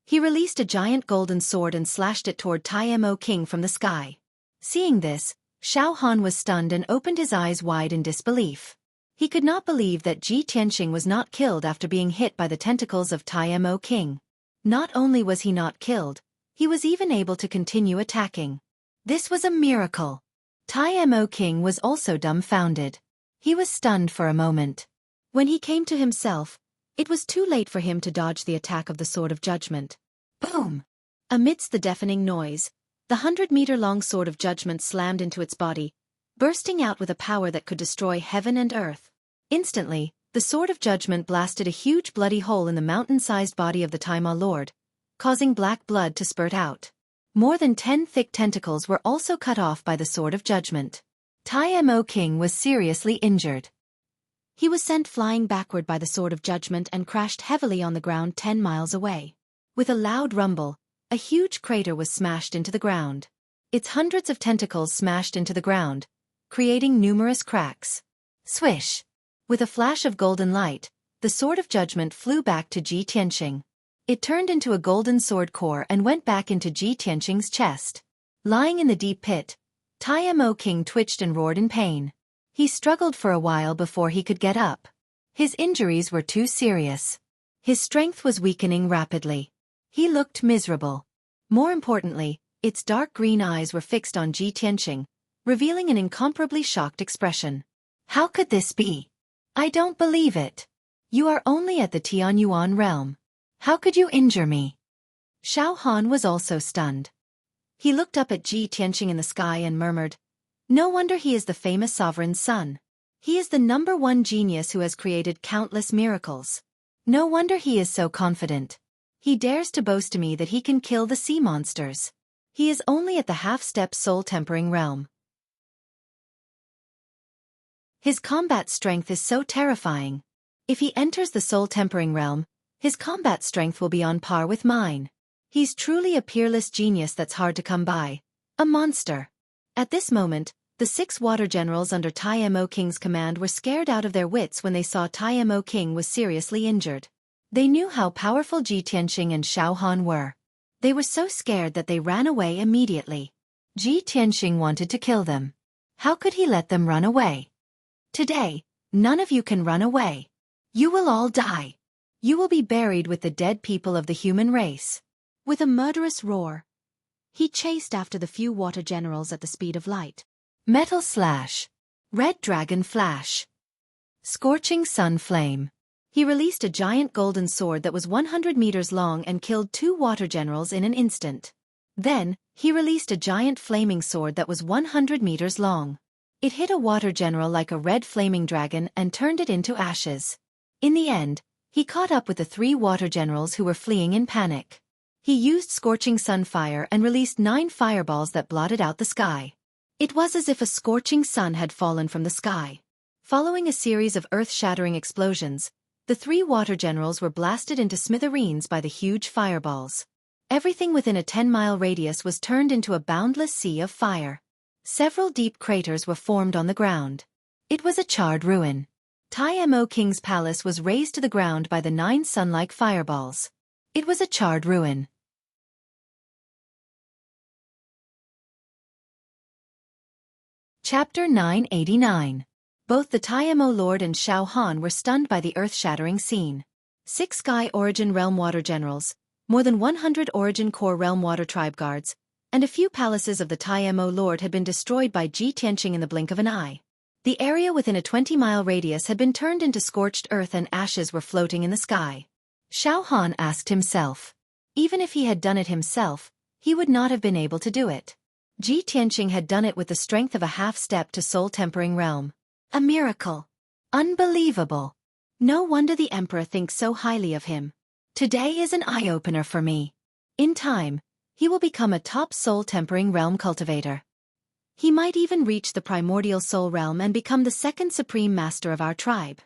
He released a giant golden sword and slashed it toward Taimo King from the sky. Seeing this, Xiao Han was stunned and opened his eyes wide in disbelief. He could not believe that Ji Tianxing was not killed after being hit by the tentacles of Taimo King. Not only was he not killed, he was even able to continue attacking. This was a miracle. Taimo King was also dumbfounded. He was stunned for a moment. When he came to himself, it was too late for him to dodge the attack of the Sword of Judgment. Boom! Amidst the deafening noise, the 100-meter-long Sword of Judgment slammed into its body, bursting out with a power that could destroy heaven and earth. Instantly, the Sword of Judgment blasted a huge bloody hole in the mountain-sized body of the Taima Lord, causing black blood to spurt out. More than 10 thick tentacles were also cut off by the Sword of Judgment. Taimo King was seriously injured. He was sent flying backward by the Sword of Judgment and crashed heavily on the ground 10 miles away. With a loud rumble, a huge crater was smashed into the ground. Its hundreds of tentacles smashed into the ground, creating numerous cracks. Swish! With a flash of golden light, the Sword of Judgment flew back to Ji Tianxing. It turned into a golden sword core and went back into Ji Tianxing's chest. Lying in the deep pit, Taimo King twitched and roared in pain. He struggled for a while before he could get up. His injuries were too serious. His strength was weakening rapidly. He looked miserable. More importantly, its dark green eyes were fixed on Ji Tianxing, revealing an incomparably shocked expression. How could this be? I don't believe it. You are only at the Tianyuan realm. How could you injure me? Xiao Han was also stunned. He looked up at Ji Tianxing in the sky and murmured, "No wonder he is the famous sovereign's son. He is the #1 genius who has created countless miracles. No wonder he is so confident. He dares to boast to me that he can kill the sea monsters. He is only at the half-step soul-tempering realm. His combat strength is so terrifying. If he enters the soul-tempering realm, his combat strength will be on par with mine. He's truly a peerless genius that's hard to come by. A monster. At this moment, the 6 water generals under Tai Mo King's command were scared out of their wits when they saw Tai Mo King was seriously injured. They knew how powerful Ji Tianxing and Xiao Han were. They were so scared that they ran away immediately. Ji Tianxing wanted to kill them. How could he let them run away? Today, none of you can run away. You will all die. You will be buried with the dead people of the human race. With a murderous roar, he chased after the few water generals at the speed of light. Metal slash. Red dragon flash. Scorching sun flame. He released a giant golden sword that was 100 meters long and killed 2 water generals in an instant. Then, he released a giant flaming sword that was 100 meters long. It hit a water general like a red flaming dragon and turned it into ashes. In the end, he caught up with the 3 water generals who were fleeing in panic. He used scorching sun fire and released 9 fireballs that blotted out the sky. It was as if a scorching sun had fallen from the sky. Following a series of earth-shattering explosions, the 3 water generals were blasted into smithereens by the huge fireballs. Everything within a 10-mile radius was turned into a boundless sea of fire. Several deep craters were formed on the ground. It was a charred ruin. Tai Mo King's palace was razed to the ground by the 9 sun-like fireballs. It was a charred ruin. Chapter 989. Both the Tai Mo Lord and Xiao Han were stunned by the earth-shattering scene. 6 Sky Origin Realm Water Generals, more than 100 Origin Core Realm Water Tribe Guards, and a few palaces of the Tai Mo Lord had been destroyed by Ji Tianxing in the blink of an eye. The area within a 20-mile radius had been turned into scorched earth and ashes were floating in the sky. Xiao Han asked himself. Even if he had done it himself, he would not have been able to do it. Ji Tianxing had done it with the strength of a half-step to soul-tempering realm. A miracle. Unbelievable. No wonder the Emperor thinks so highly of him. Today is an eye-opener for me. In time, he will become a top soul-tempering realm cultivator. He might even reach the primordial soul realm and become the 2nd supreme master of our tribe.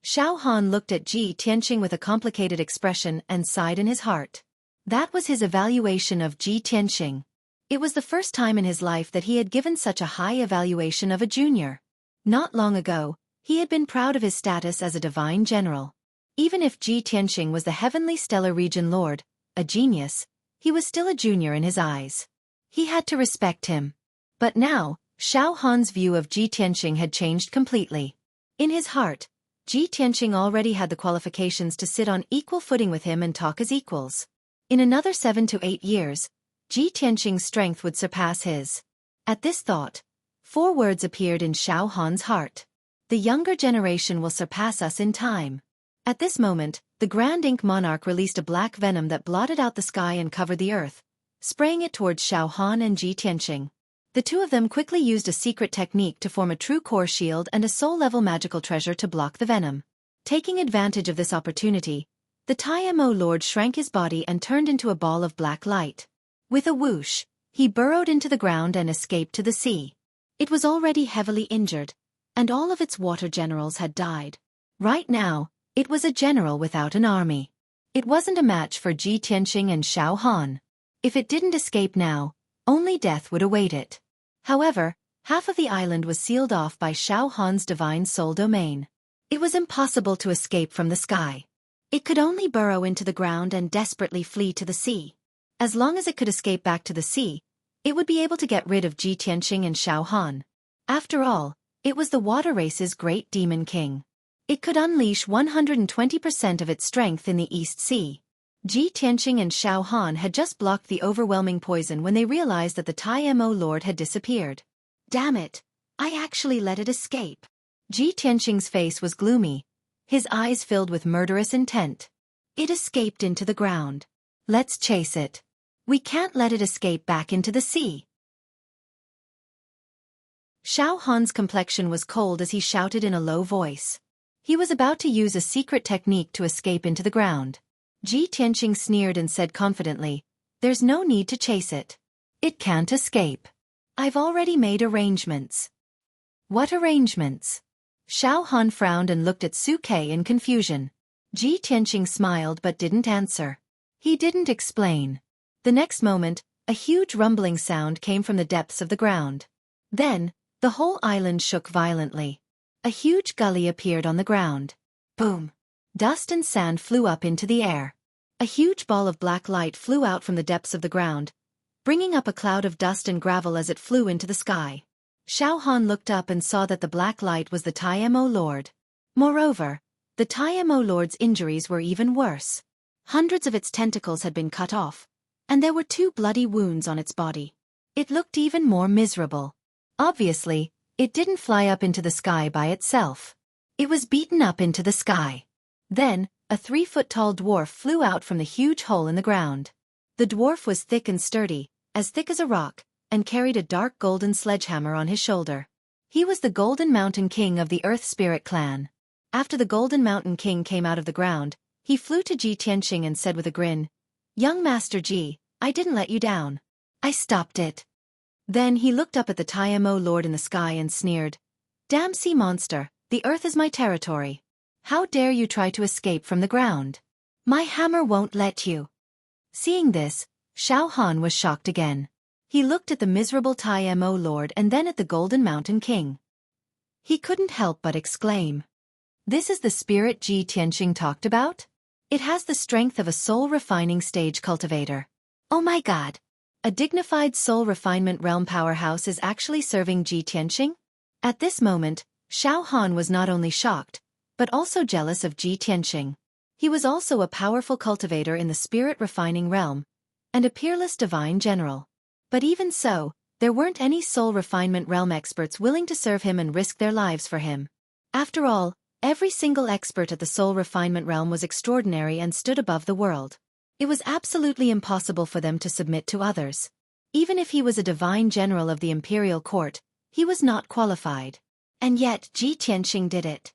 Xiao Han looked at Ji Tianxing with a complicated expression and sighed in his heart. That was his evaluation of Ji Tianxing. It was the first time in his life that he had given such a high evaluation of a junior. Not long ago, he had been proud of his status as a divine general. Even if Ji Tianxing was the heavenly stellar region lord, a genius, he was still a junior in his eyes. He had to respect him. But now, Xiao Han's view of Ji Tianxing had changed completely. In his heart, Ji Tianxing already had the qualifications to sit on equal footing with him and talk as equals. In another 7 to 8 years, Ji Tianxing's strength would surpass his. At this thought, 4 words appeared in Xiao Han's heart. The younger generation will surpass us in time. At this moment, the Grand Ink Monarch released a black venom that blotted out the sky and covered the earth, spraying it towards Xiao Han and Ji Tianxing. The 2 of them quickly used a secret technique to form a true core shield and a soul-level magical treasure to block the venom. Taking advantage of this opportunity, the Tai Mo Lord shrank his body and turned into a ball of black light. With a whoosh, he burrowed into the ground and escaped to the sea. It was already heavily injured, and all of its water generals had died. Right now, it was a general without an army. It wasn't a match for Ji Tianxing and Xiao Han. If it didn't escape now, only death would await it. However, half of the island was sealed off by Xiao Han's divine soul domain. It was impossible to escape from the sky. It could only burrow into the ground and desperately flee to the sea. As long as it could escape back to the sea, it would be able to get rid of Ji Tianxing and Xiao Han. After all, it was the water race's great demon king. It could unleash 120% of its strength in the East Sea. Ji Tianxing and Xiao Han had just blocked the overwhelming poison when they realized that the Tai Mo Lord had disappeared. Damn it, I actually let it escape. Ji Tianxing's face was gloomy, his eyes filled with murderous intent. It escaped into the ground. Let's chase it. We can't let it escape back into the sea. Xiao Han's complexion was cold as he shouted in a low voice. He was about to use a secret technique to escape into the ground. Ji Tianxing sneered and said confidently, "There's no need to chase it. It can't escape. I've already made arrangements." "What arrangements?" Xiao Han frowned and looked at Xueqi in confusion. Ji Tianqing smiled but didn't answer. He didn't explain. The next moment, a huge rumbling sound came from the depths of the ground. Then, the whole island shook violently. A huge gully appeared on the ground. Boom! Dust and sand flew up into the air. A huge ball of black light flew out from the depths of the ground, bringing up a cloud of dust and gravel as it flew into the sky. Xiao Han looked up and saw that the black light was the Timo Lord. Moreover, the Timo Lord's injuries were even worse. Hundreds of its tentacles had been cut off, and there were 2 bloody wounds on its body. It looked even more miserable. Obviously, it didn't fly up into the sky by itself. It was beaten up into the sky. Then, a 3-foot-tall dwarf flew out from the huge hole in the ground. The dwarf was thick and sturdy, as thick as a rock, and carried a dark golden sledgehammer on his shoulder. He was the Golden Mountain King of the Earth Spirit clan. After the Golden Mountain King came out of the ground, he flew to Ji Tianqing and said with a grin, "Young Master Ji, I didn't let you down. I stopped it." Then he looked up at the Timo Lord in the sky and sneered, "Damn sea monster, the earth is my territory. How dare you try to escape from the ground? My hammer won't let you." Seeing this, Xiao Han was shocked again. He looked at the miserable Timo Lord and then at the Golden Mountain King. He couldn't help but exclaim, "This is the spirit Ji Tianqing talked about? It has the strength of a soul-refining stage cultivator. Oh my god! A dignified soul refinement realm powerhouse is actually serving Ji Tianqing?" At this moment, Xiao Han was not only shocked, but also jealous of Ji Tianqing. He was also a powerful cultivator in the spirit-refining realm, and a peerless divine general. But even so, there weren't any soul refinement realm experts willing to serve him and risk their lives for him. After all, every single expert at the soul refinement realm was extraordinary and stood above the world. It was absolutely impossible for them to submit to others. Even if he was a divine general of the imperial court, he was not qualified. And yet Ji Tianqing did it.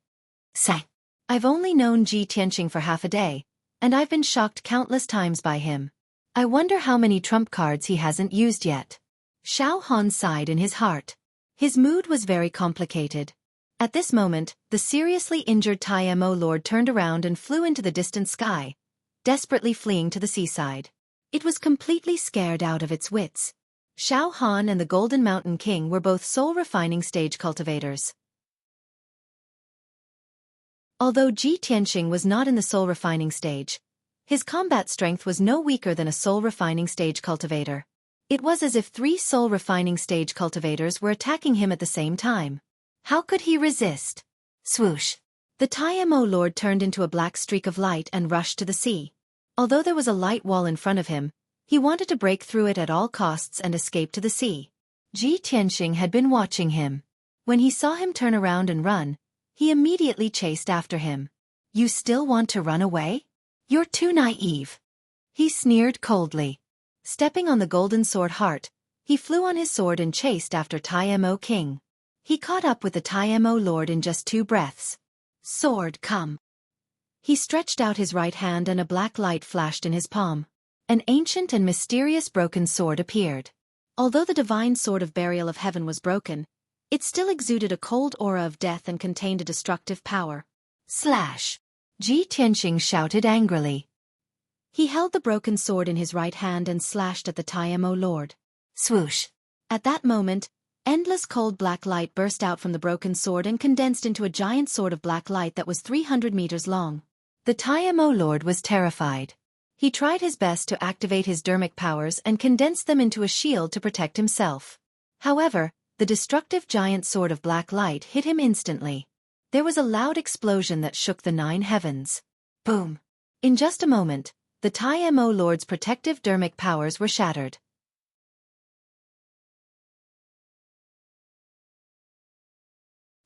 Say, I've only known Ji Tianqing for half a day, and I've been shocked countless times by him. I wonder how many trump cards he hasn't used yet. Xiao Han sighed in his heart. His mood was very complicated. At this moment, the seriously injured Timo Lord turned around and flew into the distant sky, desperately fleeing to the seaside. It was completely scared out of its wits. Xiao Han and the Golden Mountain King were both soul-refining stage cultivators. Although Ji Tianqing was not in the soul-refining stage, his combat strength was no weaker than a soul-refining stage cultivator. It was as if 3 soul-refining stage cultivators were attacking him at the same time. How could he resist? Swoosh! The Timo Lord turned into a black streak of light and rushed to the sea. Although there was a light wall in front of him, he wanted to break through it at all costs and escape to the sea. Ji Tianqing had been watching him. When he saw him turn around and run, he immediately chased after him. "You still want to run away? You're too naive." He sneered coldly. Stepping on the golden sword heart, he flew on his sword and chased after Timo King. He caught up with the Timo Lord in just 2 breaths. "Sword, come." He stretched out his right hand and a black light flashed in his palm. An ancient and mysterious broken sword appeared. Although the divine sword of burial of heaven was broken, it still exuded a cold aura of death and contained a destructive power. Slash! Ji Tianqing shouted angrily. He held the broken sword in his right hand and slashed at the Timo Lord. Swoosh! At that moment, endless cold black light burst out from the broken sword and condensed into a giant sword of black light that was 300 meters long. The Timo Lord was terrified. He tried his best to activate his dermic powers and condense them into a shield to protect himself. However, the destructive giant sword of black light hit him instantly. There was a loud explosion that shook the 9 heavens. Boom! In just a moment, the Timo Lord's protective dermic powers were shattered.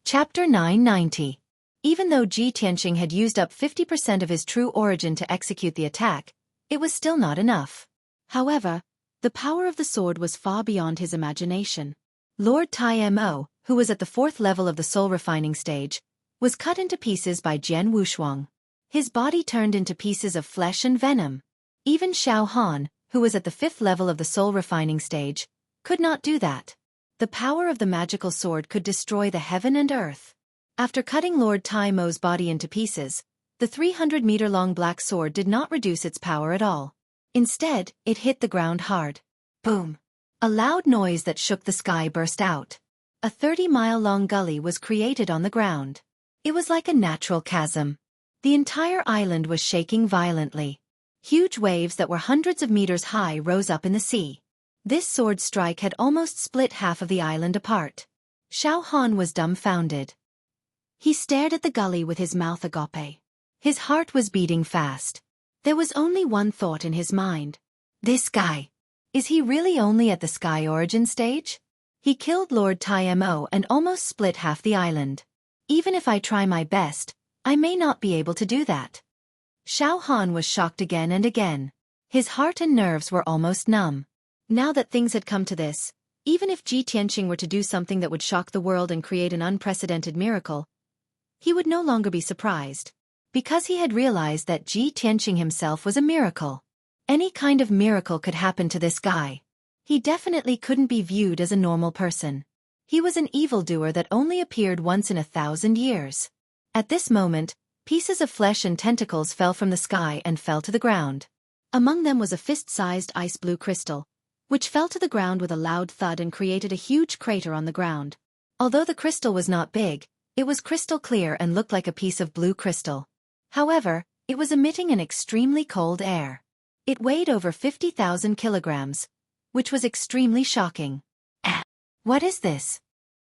Chapter 990. Even though Ji Tianqing had used up 50% of his true origin to execute the attack, it was still not enough. However, the power of the sword was far beyond his imagination. Lord Timo, who was at the 4th level of the soul-refining stage, was cut into pieces by Jian Wushuang. His body turned into pieces of flesh and venom. Even Xiao Han, who was at the 5th level of the soul-refining stage, could not do that. The power of the magical sword could destroy the heaven and earth. After cutting Lord Tai Mo's body into pieces, the 300-meter-long black sword did not reduce its power at all. Instead, it hit the ground hard. Boom! A loud noise that shook the sky burst out. A 30-mile-long gully was created on the ground. It was like a natural chasm. The entire island was shaking violently. Huge waves that were hundreds of meters high rose up in the sea. This sword strike had almost split half of the island apart. Xiao Han was dumbfounded. He stared at the gully with his mouth agape. His heart was beating fast. There was only one thought in his mind. This guy. Is he really only at the sky origin stage? He killed Lord Tai Mo and almost split half the island. Even if I try my best, I may not be able to do that. Xiao Han was shocked again and again. His heart and nerves were almost numb. Now that things had come to this, even if Ji Tianqing were to do something that would shock the world and create an unprecedented miracle, he would no longer be surprised. Because he had realized that Ji Tianqing himself was a miracle. Any kind of miracle could happen to this guy. He definitely couldn't be viewed as a normal person. He was an evildoer that only appeared once in 1,000 years. At this moment, pieces of flesh and tentacles fell from the sky and fell to the ground. Among them was a fist-sized ice blue crystal, which fell to the ground with a loud thud and created a huge crater on the ground. Although the crystal was not big, it was crystal clear and looked like a piece of blue crystal. However, it was emitting an extremely cold air. It weighed over 50,000 kilograms, which was extremely shocking. What is this?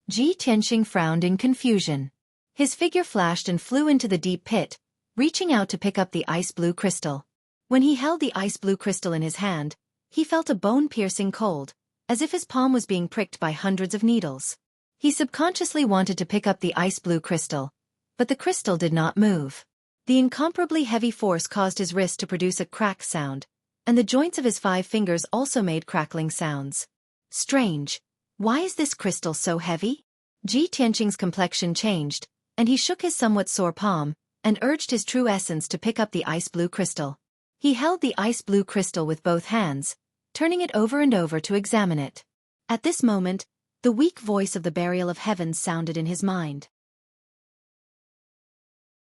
Ji Tianqing frowned in confusion. His figure flashed and flew into the deep pit, reaching out to pick up the ice blue crystal. When he held the ice blue crystal in his hand, he felt a bone-piercing cold, as if his palm was being pricked by hundreds of needles. He subconsciously wanted to pick up the ice blue crystal, but the crystal did not move. The incomparably heavy force caused his wrist to produce a crack sound, and the joints of his 5 fingers also made crackling sounds. Strange. Why is this crystal so heavy? Ji Tianqing's complexion changed, and he shook his somewhat sore palm, and urged his true essence to pick up the ice blue crystal. He held the ice blue crystal with both hands, turning it over and over to examine it. At this moment, the weak voice of the burial of heavens sounded in his mind.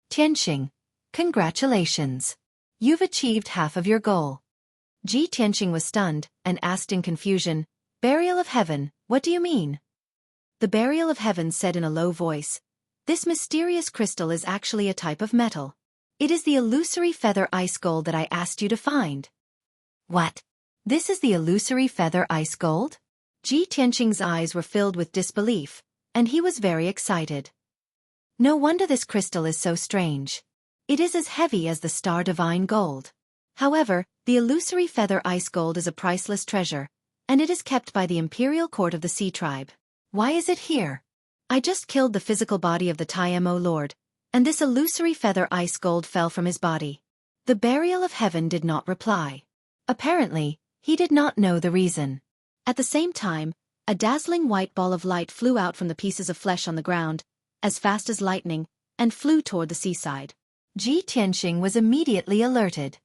Tianqing, congratulations. You've achieved half of your goal. Ji Tianqing was stunned, and asked in confusion, Burial of heaven, what do you mean? The burial of heaven said in a low voice, This mysterious crystal is actually a type of metal. It is the illusory feather ice gold that I asked you to find. What? This is the illusory feather ice gold? Ji Tianqing's eyes were filled with disbelief, and he was very excited. No wonder this crystal is so strange. It is as heavy as the star divine gold. However, the illusory feather ice gold is a priceless treasure, and it is kept by the imperial court of the Sea Tribe. Why is it here? I just killed the physical body of the Tai Mo Lord, and this illusory feather ice gold fell from his body. The burial of heaven did not reply. Apparently, he did not know the reason. At the same time, a dazzling white ball of light flew out from the pieces of flesh on the ground, as fast as lightning, and flew toward the seaside. Ji Tianqing was immediately alerted.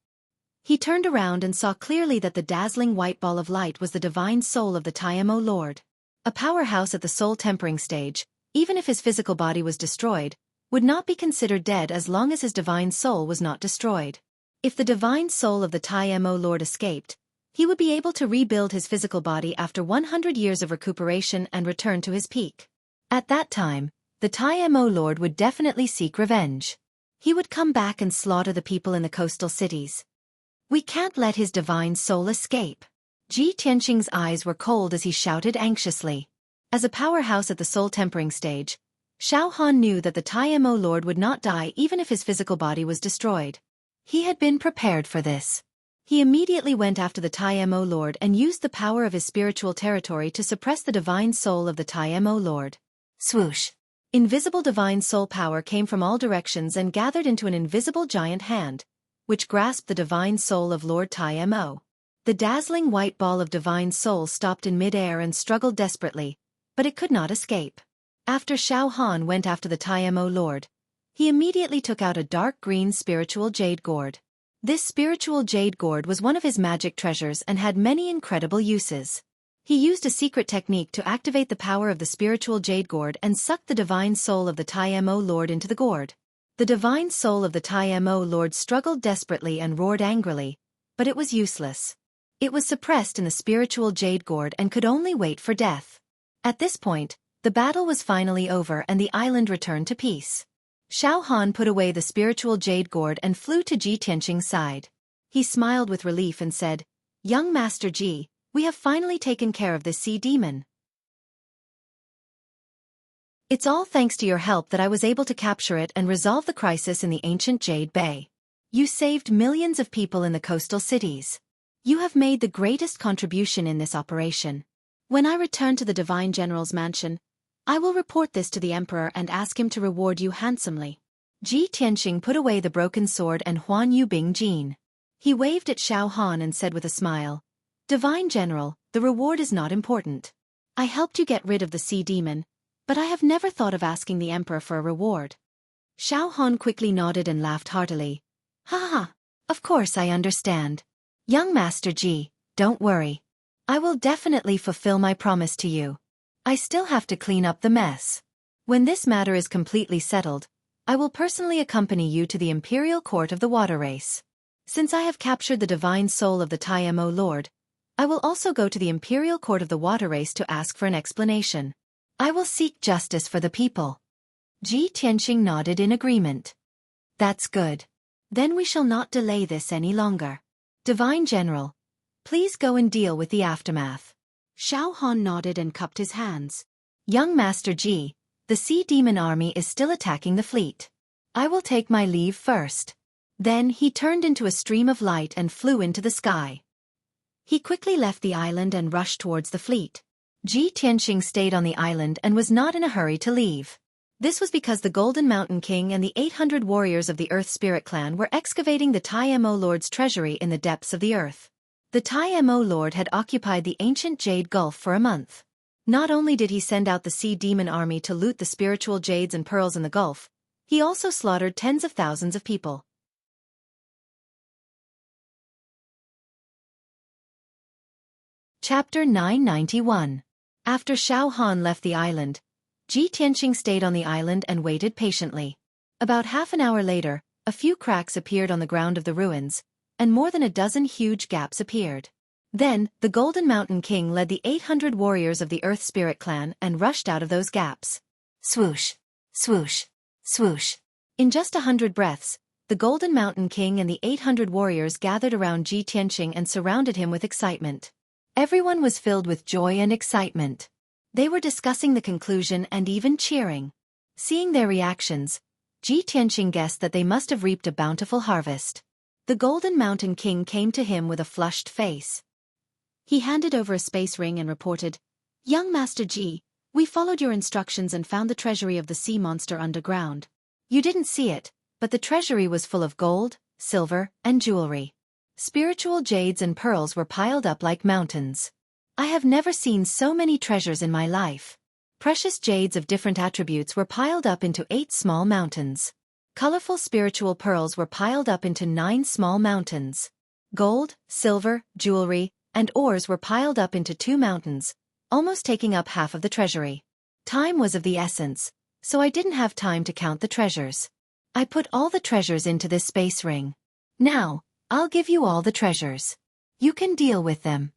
He turned around and saw clearly that the dazzling white ball of light was the divine soul of the Tai Mo Lord. A powerhouse at the soul tempering stage, even if his physical body was destroyed, would not be considered dead as long as his divine soul was not destroyed. If the divine soul of the Tai Mo Lord escaped, he would be able to rebuild his physical body after 100 years of recuperation and return to his peak. At that time, the Tai Mo Lord would definitely seek revenge. He would come back and slaughter the people in the coastal cities. We can't let his divine soul escape. Ji Tianqing's eyes were cold as he shouted anxiously. As a powerhouse at the soul tempering stage, Xiao Han knew that the Tai Mo Lord would not die even if his physical body was destroyed. He had been prepared for this. He immediately went after the Tai Mo Lord and used the power of his spiritual territory to suppress the divine soul of the Tai Mo Lord. Swoosh! Invisible divine soul power came from all directions and gathered into an invisible giant hand, which grasped the divine soul of Lord Tai Mo. The dazzling white ball of divine soul stopped in mid-air and struggled desperately, but it could not escape. After Xiao Han went after the Tai Mo Lord, he immediately took out a dark green spiritual jade gourd. This spiritual jade gourd was one of his magic treasures and had many incredible uses. He used a secret technique to activate the power of the spiritual jade gourd and sucked the divine soul of the Mo Lord into the gourd. The divine soul of the Mo Lord struggled desperately and roared angrily, but it was useless. It was suppressed in the spiritual jade gourd and could only wait for death. At this point, the battle was finally over and the island returned to peace. Xiao Han put away the spiritual jade gourd and flew to Ji Tianqing's side. He smiled with relief and said, "Young Master Ji, we have finally taken care of this sea demon. It's all thanks to your help that I was able to capture it and resolve the crisis in the ancient Jade Bay. You saved millions of people in the coastal cities. You have made the greatest contribution in this operation. When I return to the Divine General's mansion, I will report this to the Emperor and ask him to reward you handsomely." Ji Tianqing put away the broken sword and Huan Yubing Jin. He waved at Xiao Han and said with a smile, "Divine General, the reward is not important. I helped you get rid of the sea demon, but I have never thought of asking the Emperor for a reward." Xiao Han quickly nodded and laughed heartily. "Ha ha, of course I understand. Young Master Ji, don't worry. I will definitely fulfill my promise to you. I still have to clean up the mess. When this matter is completely settled, I will personally accompany you to the Imperial Court of the Water Race. Since I have captured the divine soul of the Mo Lord, I will also go to the Imperial Court of the Water Race to ask for an explanation. I will seek justice for the people." Ji Tianqing nodded in agreement. "That's good. Then we shall not delay this any longer. Divine General, please go and deal with the aftermath." Xiao Han nodded and cupped his hands. "Young Master Ji, the sea demon army is still attacking the fleet. I will take my leave first." Then he turned into a stream of light and flew into the sky. He quickly left the island and rushed towards the fleet. Ji Tianqing stayed on the island and was not in a hurry to leave. This was because the Golden Mountain King and the 800 warriors of the Earth Spirit clan were excavating the Mo Lord's treasury in the depths of the earth. The Mo Lord had occupied the ancient Jade Gulf for a month. Not only did he send out the sea demon army to loot the spiritual jades and pearls in the Gulf, he also slaughtered tens of thousands of people. Chapter 991. After Xiao Han left the island, Ji Tianqing stayed on the island and waited patiently. About half an hour later, a few cracks appeared on the ground of the ruins, and more than a dozen huge gaps appeared. Then, the Golden Mountain King led the 800 warriors of the Earth Spirit clan and rushed out of those gaps. Swoosh, swoosh, swoosh. In just 100 breaths, the Golden Mountain King and the 800 warriors gathered around Ji Tianqing and surrounded him with excitement. Everyone was filled with joy and excitement. They were discussing the conclusion and even cheering. Seeing their reactions, Ji Tianqing guessed that they must have reaped a bountiful harvest. The Golden Mountain King came to him with a flushed face. He handed over a space ring and reported, "Young Master Ji, we followed your instructions and found the treasury of the sea monster underground. You didn't see it, but the treasury was full of gold, silver, and jewelry. Spiritual jades and pearls were piled up like mountains. I have never seen so many treasures in my life. Precious jades of different attributes were piled up into 8 small mountains. Colorful spiritual pearls were piled up into 9 small mountains. Gold, silver, jewelry, and ores were piled up into 2 mountains, almost taking up half of the treasury. Time was of the essence, so I didn't have time to count the treasures. I put all the treasures into this space ring. Now, I'll give you all the treasures. You can deal with them."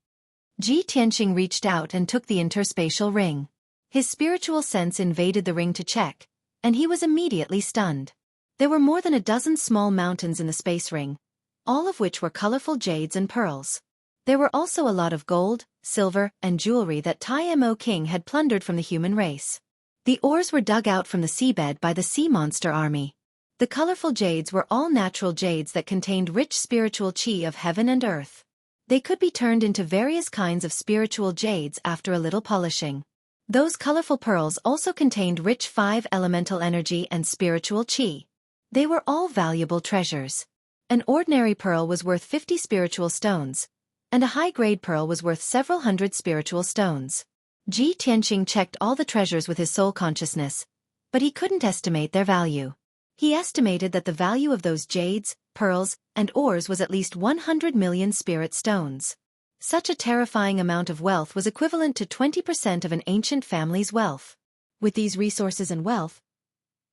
Ji Tianqing reached out and took the interspatial ring. His spiritual sense invaded the ring to check, and he was immediately stunned. There were more than a dozen small mountains in the space ring, all of which were colorful jades and pearls. There were also a lot of gold, silver, and jewelry that Mo King had plundered from the human race. The ores were dug out from the seabed by the sea monster army. The colorful jades were all natural jades that contained rich spiritual chi of heaven and earth. They could be turned into various kinds of spiritual jades after a little polishing. Those colorful pearls also contained rich 5 elemental energy and spiritual chi. They were all valuable treasures. An ordinary pearl was worth 50 spiritual stones, and a high-grade pearl was worth several hundred spiritual stones. Ji Tianqing checked all the treasures with his soul consciousness, but he couldn't estimate their value. He estimated that the value of those jades, pearls, and ores was at least 100 million spirit stones. Such a terrifying amount of wealth was equivalent to 20% of an ancient family's wealth. With these resources and wealth,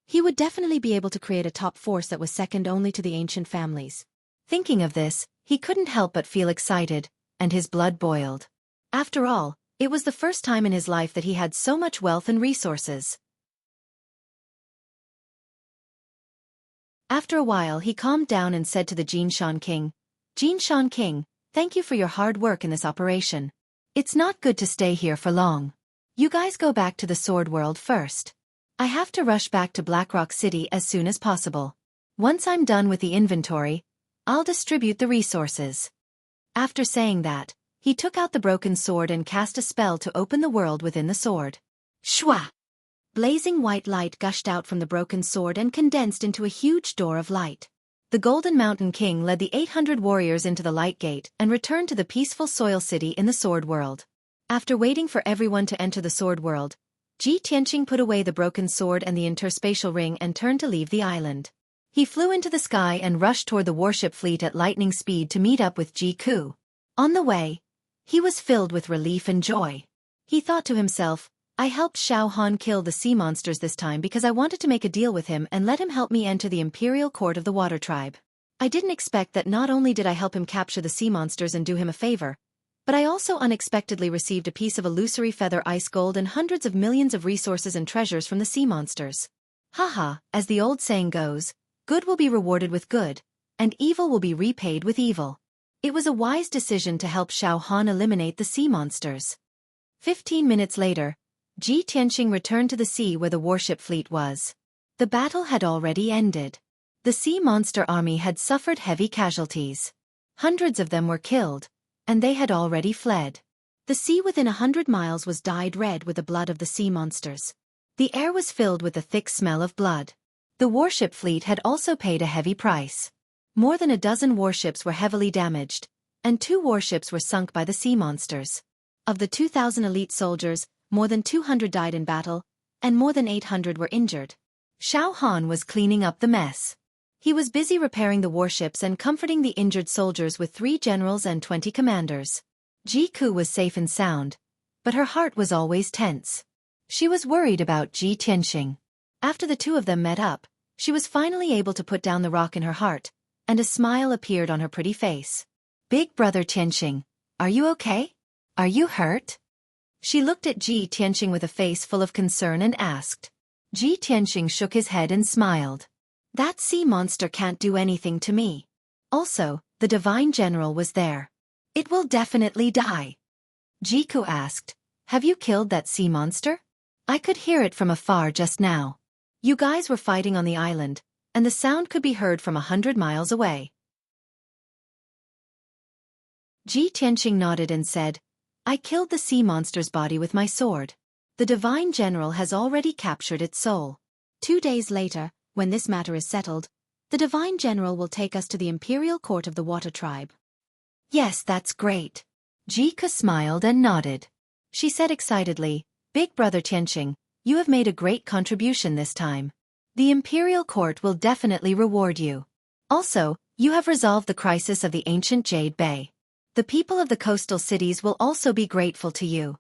he would definitely be able to create a top force that was second only to the ancient families. Thinking of this, he couldn't help but feel excited, and his blood boiled. After all, it was the first time in his life that he had so much wealth and resources. After a while he calmed down and said to the Jinshan King, Jinshan King, thank you for your hard work in this operation. It's not good to stay here for long. You guys go back to the Sword World first. I have to rush back to Blackrock City as soon as possible. Once I'm done with the inventory, I'll distribute the resources. After saying that, he took out the broken sword and cast a spell to open the world within the sword. Shwa! Blazing white light gushed out from the broken sword and condensed into a huge door of light. The Golden Mountain King led the 800 warriors into the light gate and returned to the peaceful soil city in the Sword World. After waiting for everyone to enter the Sword World, Ji Tianqing put away the broken sword and the interspatial ring and turned to leave the island. He flew into the sky and rushed toward the warship fleet at lightning speed to meet up with Ji Ku. On the way, he was filled with relief and joy. He thought to himself, I helped Xiao Han kill the sea monsters this time because I wanted to make a deal with him and let him help me enter the imperial court of the water tribe. I didn't expect that not only did I help him capture the sea monsters and do him a favor, but I also unexpectedly received a piece of illusory feather ice gold and hundreds of millions of resources and treasures from the sea monsters. Haha, as the old saying goes, good will be rewarded with good, and evil will be repaid with evil. It was a wise decision to help Xiao Han eliminate the sea monsters. 15 minutes later, Ji Tianqing returned to the sea where the warship fleet was. The battle had already ended. The sea monster army had suffered heavy casualties. Hundreds of them were killed, and they had already fled. The sea within 100 miles was dyed red with the blood of the sea monsters. The air was filled with the thick smell of blood. The warship fleet had also paid a heavy price. More than a dozen warships were heavily damaged, and 2 warships were sunk by the sea monsters. Of the 2,000 elite soldiers, more than 200 died in battle, and more than 800 were injured. Xiao Han was cleaning up the mess. He was busy repairing the warships and comforting the injured soldiers with 3 generals and 20 commanders. Ji Ku was safe and sound, but her heart was always tense. She was worried about Ji Tianqing. After the two of them met up, she was finally able to put down the rock in her heart, and a smile appeared on her pretty face. Big brother Tianqing, are you okay? Are you hurt? She looked at Ji Tianqing with a face full of concern and asked. Ji Tianqing shook his head and smiled. That sea monster can't do anything to me. Also, the divine general was there. It will definitely die. Ji Ku asked, have you killed that sea monster? I could hear it from afar just now. You guys were fighting on the island, and the sound could be heard from 100 miles away. Ji Tianqing nodded and said, I killed the sea monster's body with my sword. The divine general has already captured its soul. 2 days later, when this matter is settled, the divine general will take us to the imperial court of the water tribe. Yes, that's great. Ji Ku smiled and nodded. She said excitedly, Big brother Tianqing, you have made a great contribution this time. The imperial court will definitely reward you. Also, you have resolved the crisis of the ancient Jade Bay. The people of the coastal cities will also be grateful to you.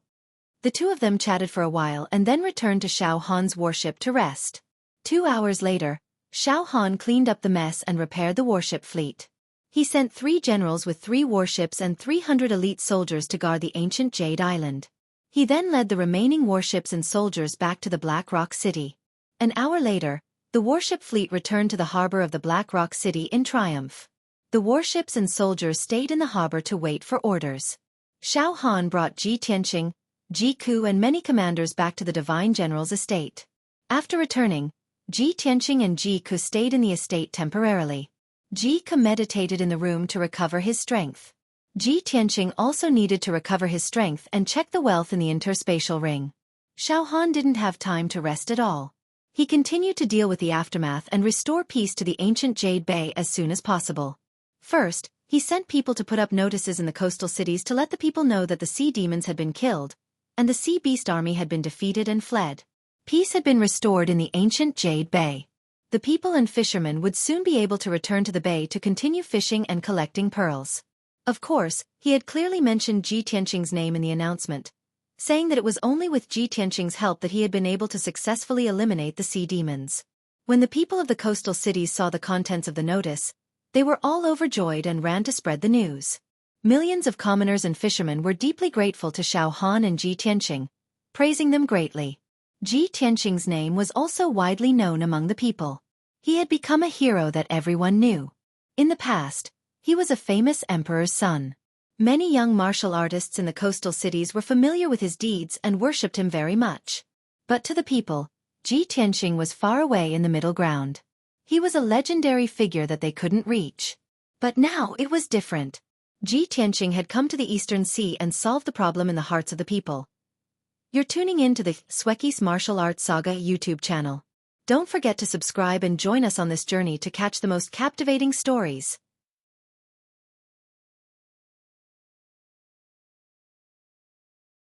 The two of them chatted for a while and then returned to Xiao Han's warship to rest. 2 hours later, Xiao Han cleaned up the mess and repaired the warship fleet. He sent 3 generals with 3 warships and 300 elite soldiers to guard the ancient Jade Island. He then led the remaining warships and soldiers back to the Black Rock City. An hour later, the warship fleet returned to the harbor of the Black Rock City in triumph. The warships and soldiers stayed in the harbor to wait for orders. Xiao Han brought Ji Tianqing, Ji Ku and many commanders back to the divine general's estate. After returning, Ji Tianqing and Ji Ku stayed in the estate temporarily. Ji Ku meditated in the room to recover his strength. Ji Tianqing also needed to recover his strength and check the wealth in the interspatial ring. Xiao Han didn't have time to rest at all. He continued to deal with the aftermath and restore peace to the ancient Jade Bay as soon as possible. First, he sent people to put up notices in the coastal cities to let the people know that the sea demons had been killed, and the sea beast army had been defeated and fled. Peace had been restored in the ancient Jade Bay. The people and fishermen would soon be able to return to the bay to continue fishing and collecting pearls. Of course, he had clearly mentioned Ji Tianqing's name in the announcement, saying that it was only with Ji Tianqing's help that he had been able to successfully eliminate the sea demons. When the people of the coastal cities saw the contents of the notice, they were all overjoyed and ran to spread the news. Millions of commoners and fishermen were deeply grateful to Xiao Han and Ji Tianqing, praising them greatly. Ji Tianqing's name was also widely known among the people. He had become a hero that everyone knew. In the past, he was a famous emperor's son. Many young martial artists in the coastal cities were familiar with his deeds and worshipped him very much. But to the people, Ji Tianqing was far away in the middle ground. He was a legendary figure that they couldn't reach. But now it was different. Ji Tianqing had come to the Eastern Sea and solved the problem in the hearts of the people. You're tuning in to the Xueqi's Martial Arts Saga YouTube channel. Don't forget to subscribe and join us on this journey to catch the most captivating stories.